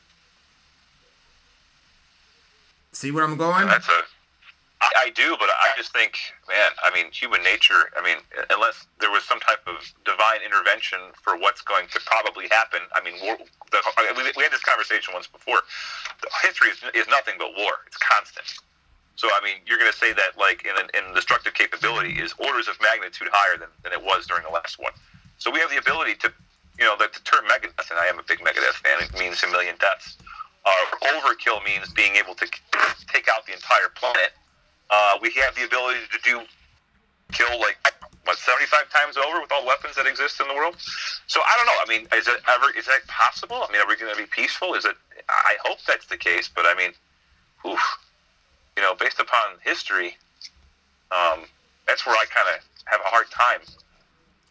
See where I'm going? I do, but I just think, man, I mean, human nature, I mean, unless there was some type of divine intervention for what's going to probably happen, I mean, we had this conversation once before. History is nothing but war. It's constant. So, I mean, you're going to say that, like, in destructive capability is orders of magnitude higher than it was during the last one. So we have the ability to, you know, the term Megadeth, and I am a big Megadeth fan, it means a million deaths. Overkill means being able to take out the entire planet. We have the ability to kill, like, 75 times over with all the weapons that exist in the world. So I don't know. I mean, is that possible? I mean, are we going to be peaceful? I hope that's the case, but I mean, you know, based upon history, that's where I kind of have a hard time.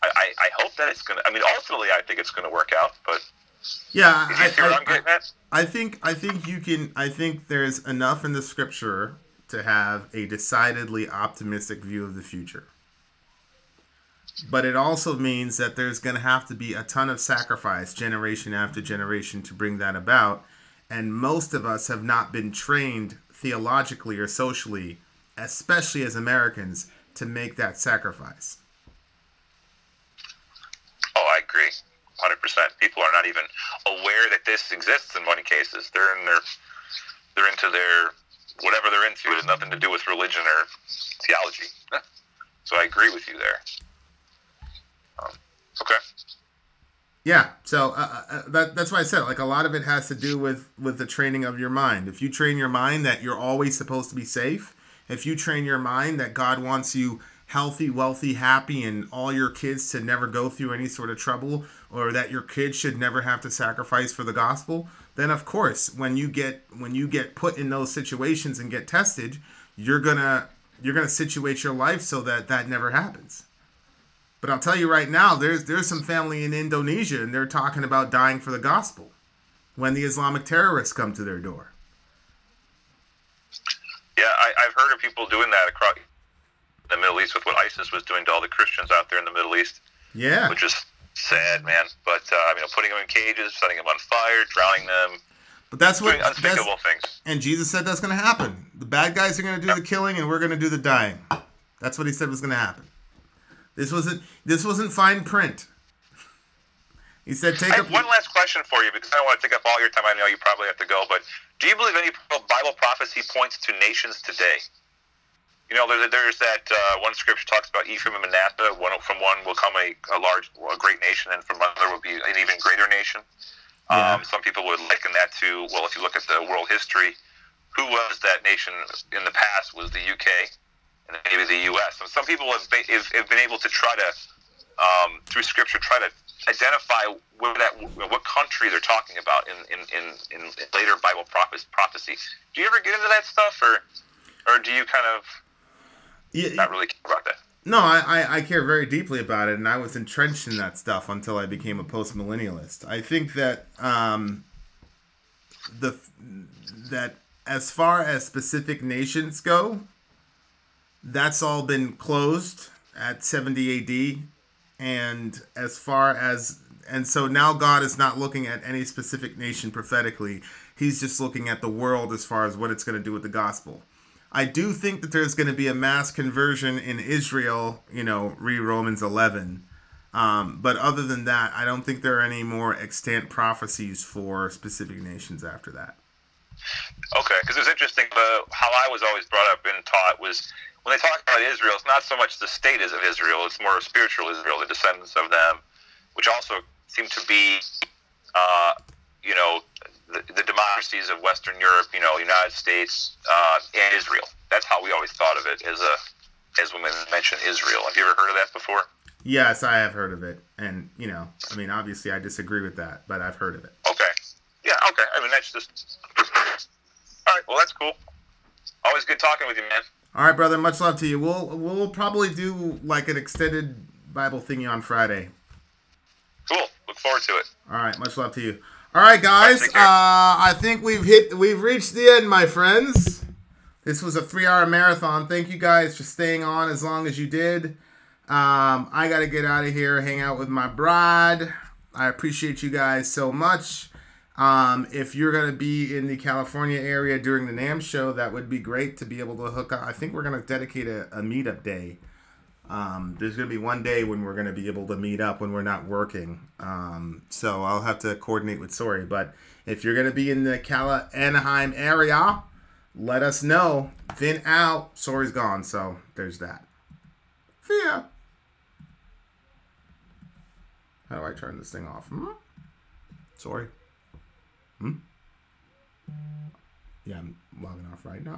I hope that it's going to, I mean, ultimately I think it's going to work out, but yeah, I think there's enough in the scripture to have a decidedly optimistic view of the future. But it also means that there's going to have to be a ton of sacrifice generation after generation to bring that about. And most of us have not been trained theologically or socially, especially as Americans, to make that sacrifice. Oh, I agree. 100%. People are not even aware that this exists in many cases. They're into their whatever they're into. It has nothing to do with religion or theology. So I agree with you there. Okay. Yeah, so that's why I said, like, a lot of it has to do with the training of your mind. If you train your mind that you're always supposed to be safe, if you train your mind that God wants you healthy, wealthy, happy, and all your kids to never go through any sort of trouble, or that your kids should never have to sacrifice for the gospel, then of course, when you get put in those situations and get tested, you're gonna situate your life so that never happens. But I'll tell you right now, there's some family in Indonesia, and they're talking about dying for the gospel when the Islamic terrorists come to their door. Yeah, I've heard of people doing that across the Middle East with what ISIS was doing to all the Christians out there in the Middle East. Yeah. Which is sad, man. But, putting them in cages, setting them on fire, drowning them. But that's doing unspeakable things. And Jesus said that's going to happen. The bad guys are going to do the killing, and we're going to do the dying. That's what he said was going to happen. This wasn't fine print. He said, I have one last question for you, because I don't want to take up all your time. I know you probably have to go, but do you believe any Bible prophecy points to nations today? You know, there's that one scripture talks about Ephraim and Manasseh. From one will come a great nation, and from another will be an even greater nation. Yeah. Some people would liken that to, well, if you look at the world history, who was that nation in the past was the UK and maybe the US. And some people have been able to try to, through scripture, try to identify what country they're talking about in later Bible prophecy. Do you ever get into that stuff, or do you kind of not really care about that? No, I care very deeply about it, and I was entrenched in that stuff until I became a post-millennialist. I think that that as far as specific nations go, that's all been closed at 70 AD, and so now God is not looking at any specific nation prophetically. He's just looking at the world as far as what it's going to do with the gospel. I do think that there's going to be a mass conversion in Israel, re Romans 11. But other than that, I don't think there are any more extant prophecies for specific nations after that. Okay, because it was interesting. How I was always brought up and taught was when they talk about Israel, it's not so much the state of Israel, it's more spiritual Israel, the descendants of them, which also seem to be, the democracies of Western Europe, United States, and Israel. That's how we always thought of it as when we mention Israel. Have you ever heard of that before? Yes, I have heard of it. And, obviously I disagree with that, but I've heard of it. Okay. Yeah, okay. That's just... All right, well, that's cool. Always good talking with you, man. All right, brother. Much love to you. We'll probably do, like, an extended Bible thingy on Friday. Cool. Look forward to it. All right. Much love to you. All right, guys. I think we've reached the end, my friends. This was a 3-hour marathon. Thank you guys for staying on as long as you did. I got to get out of here, hang out with my bride. I appreciate you guys so much. If you're going to be in the California area during the NAMM show, that would be great to be able to hook up. I think we're going to dedicate a meetup day. There's going to be one day when we're going to be able to meet up when we're not working. So I'll have to coordinate with Sori. But if you're going to be in the Anaheim area, let us know. Vin out. Sori's gone. So there's that. See ya. How do I turn this thing off? Sorry. Yeah, I'm logging off right now.